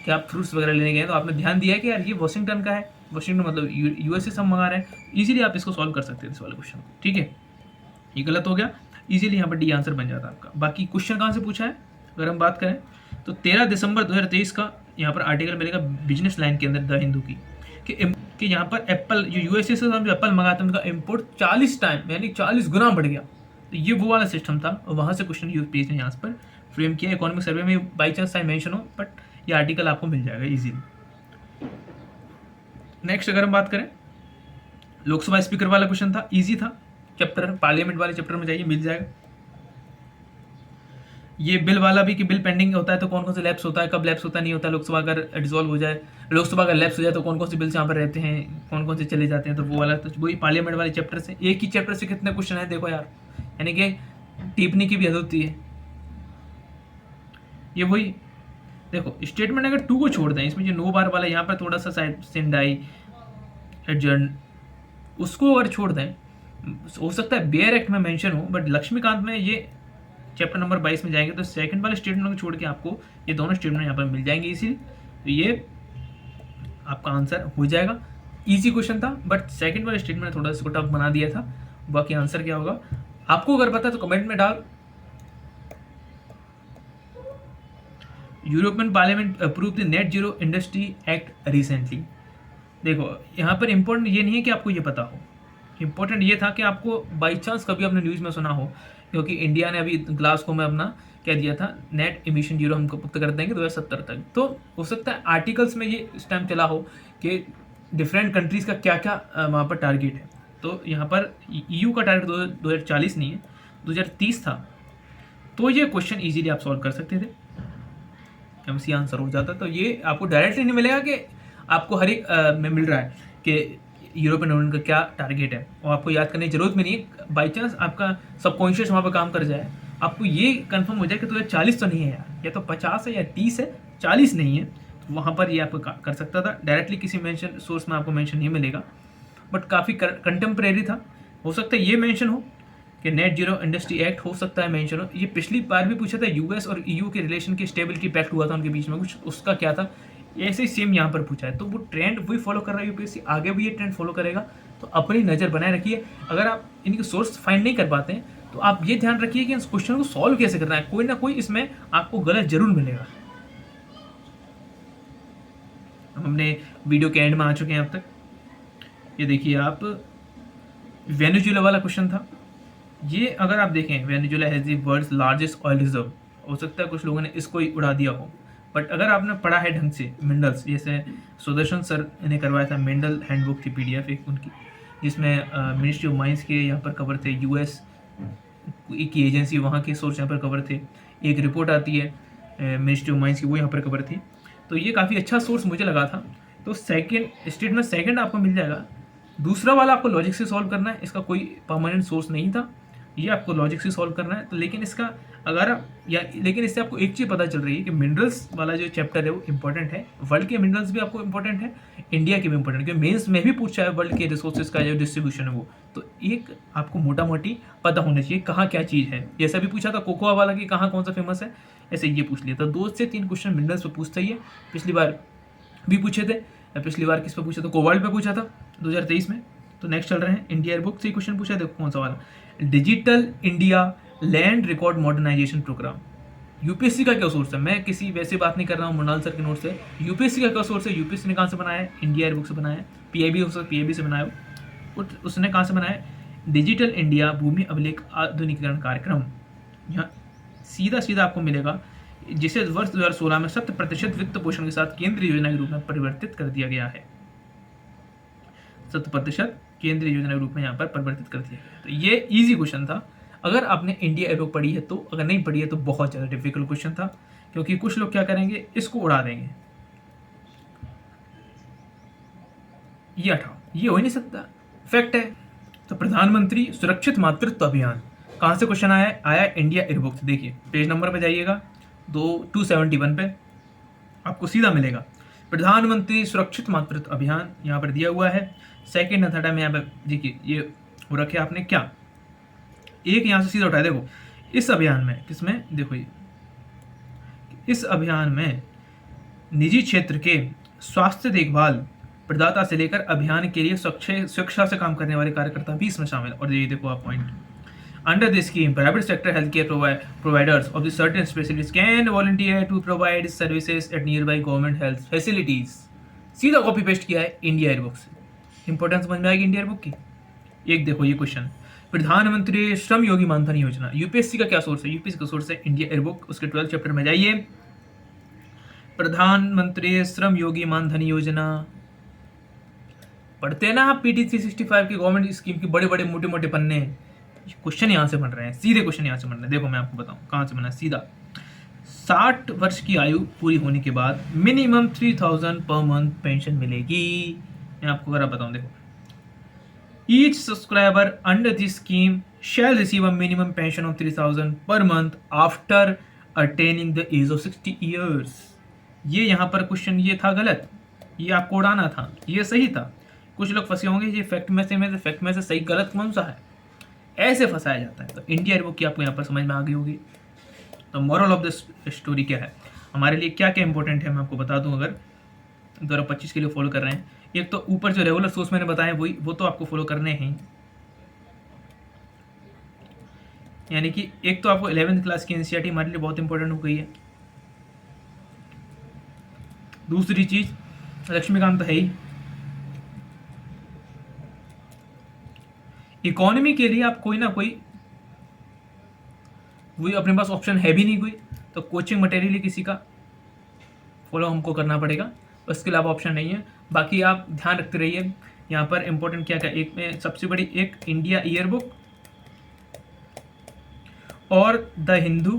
कि आप फ्रूट्स वगैरह लेने गए तो आपने ध्यान दिया है कि यार ये वॉशिंगटन का है, वॉशिंगटन मतलब यूएसए से हम मंगा रहे हैं। इजीली आप इसको सॉल्व कर सकते हैं इस वाले क्वेश्चन को, ठीक है। ये गलत हो गया, इजीली यहाँ पर डी आंसर बन जाता है आपका। बाकी क्वेश्चन कहाँ से पूछा है अगर हम बात करें तो 13 दिसंबर 2023 का यहाँ पर आर्टिकल मिलेगा बिजनेस लाइन के अंदर द हिंदू की कि यहाँ पर एप्पल जो यूएसए से हम जो एप्पल मंगाते हैं उनका इम्पोर्ट 40 टाइम यानी 40 गुना बढ़ गया। तो ये वो वाला सिस्टम था और वहाँ से क्वेश्चन यूपीएससी ने यहाँ पर फ्रेम किया। इकोनॉमिक सर्वे में बाई चांस टाइम मेंशन हो, बट ये आर्टिकल आपको मिल जाएगा इजीली। नेक्स्ट अगर हम बात करें, लोकसभा स्पीकर वाला क्वेश्चन था, इजी था, चैप्टर पार्लियामेंट वाले चैप्टर में जाइए मिल जाएगा। ये बिल वाला भी कि बिल पेंडिंग होता है तो कौन कौन से लैप्स होता है, कब लैप्स होता नहीं होता, लोकसभा अगर डिसॉल्व हो जाए, लोकसभा अगर लैप्स हो जाए तो कौन कौन से बिल्स यहाँ पर रहते हैं, कौन कौन से चले जाते हैं, तो वो वाला तो वही पार्लियामेंट वाले चैप्टर से। एक ही चैप्टर से कितने क्वेश्चन है देखो यार, यानी कि टिप्पणी की भी हद होती है। ये वही देखो स्टेटमेंट अगर 2 को छोड़ दें, इसमें जो 9 बार वाला यहाँ पर थोड़ा सा साइड सेंडाई एडजर्न उसको अगर छोड़ दें, हो सकता है बेयर एक्ट में मेंशन हो, बट लक्ष्मीकांत में ये चैप्टर नंबर 22 में जाएंगे तो सेकंड वाले स्टेटमेंट को छोड़ के आपको ये दोनों स्टेटमेंट यहाँ पर मिल जाएंगे इसी। तो ये आपका आंसर हो जाएगा। इजी क्वेश्चन था बट सेकंड वाले स्टेटमेंट थोड़ा सा टफ बना दिया था। बाकी आंसर क्या होगा आपको अगर पता है तो कमेंट में डाल। European parliament approve the net zero industry act recently. देखो यहाँ पर इंपॉर्टेंट ये नहीं है कि आपको ये पता हो, इंपॉर्टेंट ये था कि आपको बाई चांस कभी आपने न्यूज़ में सुना हो, क्योंकि इंडिया ने अभी ग्लासगो में अपना क्या दिया था, नेट एमिशन जीरो हमको पुख्त कर देंगे 2070 तक। तो हो सकता है आर्टिकल्स में ये इस टाइम चला हो कि डिफरेंट कंट्रीज़ का क्या क्या वहाँ पर टारगेट है। तो यहाँ पर EU का टारगेट 2040 नहीं है 2030 था। तो ये क्वेश्चन ईजिली आप सॉल्व कर सकते थे, MC आंसर हो जाता। तो ये आपको डायरेक्टली नहीं मिलेगा कि आपको हर एक में मिल रहा है कि यूरोपियन यूनियन का क्या टारगेट है और आपको याद करने की जरूरत भी नहीं है। बाई चांस आपका सबकॉन्शियस वहाँ पर काम कर जाए, आपको ये कंफर्म हो जाए कि 2040 तो नहीं है यार, या तो 50 है या 30 है, 40 नहीं है, तो वहाँ पर ये आपको कर सकता था। डायरेक्टली किसी मेंशन सोर्स में आपको मेंशन नहीं मिलेगा, बट काफ़ी कंटेम्प्रेरी था। हो सकता है ये मेंशन हो कि नेट जीरो इंडस्ट्री एक्ट हो सकता है मेंशन हो। ये पिछली बार भी पूछा था, यूएस और ईयू के रिलेशन के स्टेबिलिटी पैक्ट हुआ था उनके बीच में, कुछ उसका क्या था, ऐसे ही सेम यहाँ पर पूछा है। तो वो ट्रेंड वही फॉलो कर रहा है यूपीएससी, आगे भी ये ट्रेंड फॉलो करेगा। तो अपनी नज़र बनाए रखिए। अगर आप इनके सोर्स फाइंड नहीं कर पाते हैं तो आप ये ध्यान रखिए कि इस क्वेश्चन को सॉल्व कैसे करना है, कोई ना कोई इसमें आपको गलत जरूर मिलेगा। हमने वीडियो के एंड में आ चुके हैं अब तक। ये देखिए आप, वेनेजुएला वाला क्वेश्चन था ये। अगर आप देखें, Venezuela has the world's largest oil reserve. हो सकता है कुछ लोगों ने इसको ही उड़ा दिया हो, बट अगर आपने पढ़ा है ढंग से मिनरल्स, जैसे सुदर्शन सर ने करवाया था, मिनरल हैंडबुक थी पीडीएफ एक उनकी, जिसमें मिनिस्ट्री ऑफ माइंस के यहाँ पर कवर थे, यूएस की एजेंसी वहाँ के सोर्स यहाँ पर कवर थे, एक रिपोर्ट आती है मिनिस्ट्री ऑफ माइंस की, वो यहाँ पर कवर थी। तो ये काफ़ी अच्छा सोर्स मुझे लगा था। तो सेकेंड स्टेट में सेकेंड आपको मिल जाएगा। दूसरा वाला आपको लॉजिक से सॉल्व करना है, इसका कोई परमानेंट सोर्स नहीं था, ये आपको लॉजिक से सॉल्व करना है। तो लेकिन इसका अगर आप लेकिन इससे आपको एक चीज़ पता चल रही है कि मिनरल्स वाला जो चैप्टर है वो इंपॉर्टेंट है, वर्ल्ड के मिनरल्स भी आपको इंपॉर्टेंट है, इंडिया के भी इंपॉर्टेंट, क्योंकि मेंस में भी पूछा है वर्ल्ड के रिसोर्सेज का जो डिस्ट्रीब्यूशन है वो। तो एक आपको मोटा मोटी पता होना चाहिए कहाँ क्या चीज़ है। जैसा भी पूछा था कोकोआ वाला कि कहाँ कौन सा फेमस है, ऐसे ये पूछ लिया था। 2 से 3 क्वेश्चन मिनरल्स पे पूछता ही है, पिछली बार भी पूछे थे। पिछली बार किस पे पूछा था, कोबाल्ट पे पूछा था 2023 में। तो नेक्स्ट चल रहे हैं, इंडिया एयरबुक से क्वेश्चन पूछा है, देखो कौन सा वाला, digital India land record modernisation programme. UPSC का क्या सोर्स है, मैं किसी वैसे बात नहीं कर रहा हूँ मृणाल सर के नोट से। यूपीएससी का क्या सोर्स है, यूपीएससी ने कहाँ से बनाया है, इंडिया एयरबुक से बनाया है। पीआईबी हो सकता है पीआईबी से बनाया हो, उसने कहाँ से बनाया है, डिजिटल इंडिया भूमि अभिलेख आधुनिकीकरण कार्यक्रम। यहाँ सीधा सीधा आपको मिलेगा, जिसे वर्ष 2016 में 100% वित्त पोषण के साथ केंद्रीय योजना के रूप में परिवर्तित कर दिया गया है। 100% केंद्रीय योजना के रूप में यहाँ पर परिवर्तित कर दिया गया। तो ये इजी क्वेश्चन था। अगर आपने इंडिया एयरबुक पढ़ी है तो, अगर नहीं पढ़ी है तो बहुत ज़्यादा डिफिकल्ट क्वेश्चन था, क्योंकि कुछ लोग क्या करेंगे, इसको उड़ा देंगे। ये हटाओ, ये हो ही नहीं सकता, फैक्ट है। तो प्रधानमंत्री सुरक्षित मातृत्व अभियान कहाँ से क्वेश्चन आया इंडिया एयरबुक से। देखिए पेज नंबर पे जाइएगा, 271 पे आपको सीधा मिलेगा प्रधानमंत्री सुरक्षित मातृत्व अभियान, यहाँ पर दिया हुआ है। सेकेंड और थर्ड में यहाँ पर देखिए ये वो रखे आपने क्या, एक यहाँ से सीधा उठाया। देखो इस अभियान में, किसमें, देखो ये इस अभियान में निजी क्षेत्र के स्वास्थ्य देखभाल प्रदाता से लेकर अभियान के लिए सुरक्षा से काम करने वाले कार्यकर्ता भी इसमें शामिल। और ये देखो आप point, under this scheme private sector health care providers of the certain specialties can volunteer to provide services at nearby government health facilities। सीधा कॉपी पेस्ट किया है इंडिया एयरबुक से, इंपॉर्टेंस समझ में आएगी इंडिया एयरबुक की। एक देखो ये क्वेश्चन, प्रधानमंत्री श्रम योगी मानधन योजना, यूपीएससी का क्या सोर्स है, यूपीएससी का सोर्स है इंडिया एयरबुक। उसके 12 चैप्टर में जाइए, प्रधानमंत्री श्रम योगी मानधन योजना पढ़ते हैं ना आप, पीटी 365 की गवर्नमेंट स्कीम के बड़े बड़े मोटे मोटे पन्ने। क्वेश्चन यहाँ से बन रहे हैं, सीधे क्वेश्चन यहाँ से बन रहे हैं। देखो मैं आपको बताऊँ कहाँ से बना है, सीधा 60 वर्ष की आयु पूरी होने के बाद मिनिमम 3000 पर मंथ पेंशन मिलेगी। मैं आपको अगर बताऊँ, देखो each subscriber under this scheme shall receive a minimum pension of 3000 per month after attaining the age of 60 years. ये यहाँ पर क्वेश्चन ये था गलत, ये आपको उड़ाना था, ये सही था। कुछ लोग फंसे होंगे ये फैक्ट में से सही गलत कौन सा है, ऐसे फंसाया जाता है। तो इंडिया एयरबुक की आपको यहाँ पर समझ में आ गई होगी। तो मॉरल ऑफ द स्टोरी क्या है, हमारे लिए क्या क्या इंपॉर्टेंट है मैं आपको बता दूं। अगर 2025 के लिए फॉलो कर रहे हैं, एक तो ऊपर जो रेगुलर सोर्स मैंने बताया वो तो आपको फॉलो करने हैं, यानी कि एक तो आपको 11th क्लास की एनसीईआरटी हमारे लिए बहुत इंपॉर्टेंट हो गई है। दूसरी चीज लक्ष्मीकांत है ही, इकोनॉमी के लिए आप कोई ना कोई, वही अपने पास ऑप्शन है भी नहीं कोई, तो कोचिंग मटेरियल किसी का फॉलो हमको करना पड़ेगा, उसके अलावा ऑप्शन नहीं है। बाकी आप ध्यान रखते रहिए, यहाँ पर इंपॉर्टेंट क्या क्या, एक में सबसे बड़ी एक इंडिया ईयरबुक और the Hindu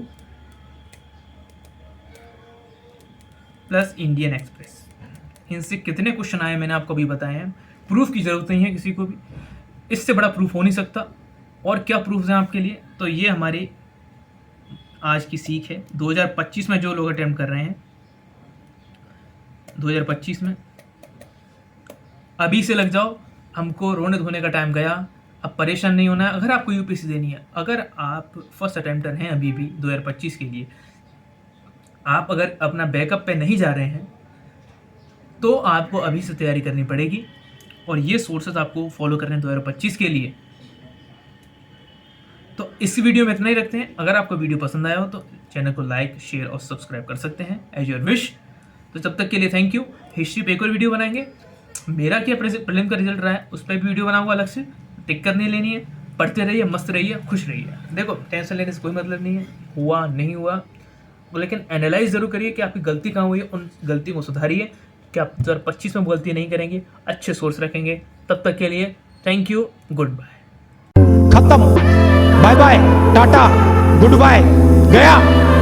plus Indian express, इनसे कितने क्वेश्चन आए मैंने आपको अभी बताए हैं। प्रूफ की जरूरत नहीं है किसी को भी, इससे बड़ा प्रूफ हो नहीं सकता। और क्या प्रूफ हैं आपके लिए, तो ये हमारी आज की सीख है। 2025 में जो लोग अटेम्प्ट कर रहे हैं, 2025 में अभी से लग जाओ, हमको रोने धोने का टाइम गया, अब परेशान नहीं होना है। अगर आपको यूपीएससी देनी है, अगर आप फर्स्ट अटेम्प्टर हैं अभी भी 2025 के लिए, आप अगर अपना बैकअप पे नहीं जा रहे हैं तो आपको अभी से तैयारी करनी पड़ेगी और ये सोर्सेज आपको फॉलो करने हैं 2025 के लिए। तो इस वीडियो में इतना ही रखते हैं। अगर आपको वीडियो पसंद आया हो तो चैनल को लाइक, शेयर और सब्सक्राइब कर सकते हैं एज योर विश। तो तब तक के लिए थैंक यू। हिस्ट्री पे एक और वीडियो बनाएंगे। मेरा क्या प्रीलिम का रिजल्ट रहा है उस पर भी वीडियो बनाऊंगा अलग से। टिक नहीं लेनी है, पढ़ते रहिए, मस्त रहिए, खुश रहिए। देखो टेंशन लेने से कोई मतलब नहीं है, हुआ नहीं हुआ, लेकिन एनालाइज जरूर करिए कि आपकी गलती कहाँ हुई है, उन गलती को सुधारिए कि आप 2025 में गलती नहीं करेंगे, अच्छे सोर्स रखेंगे। तब तक के लिए थैंक यू, गुड बाय। खत्म, bye bye, tata, goodbye, गया।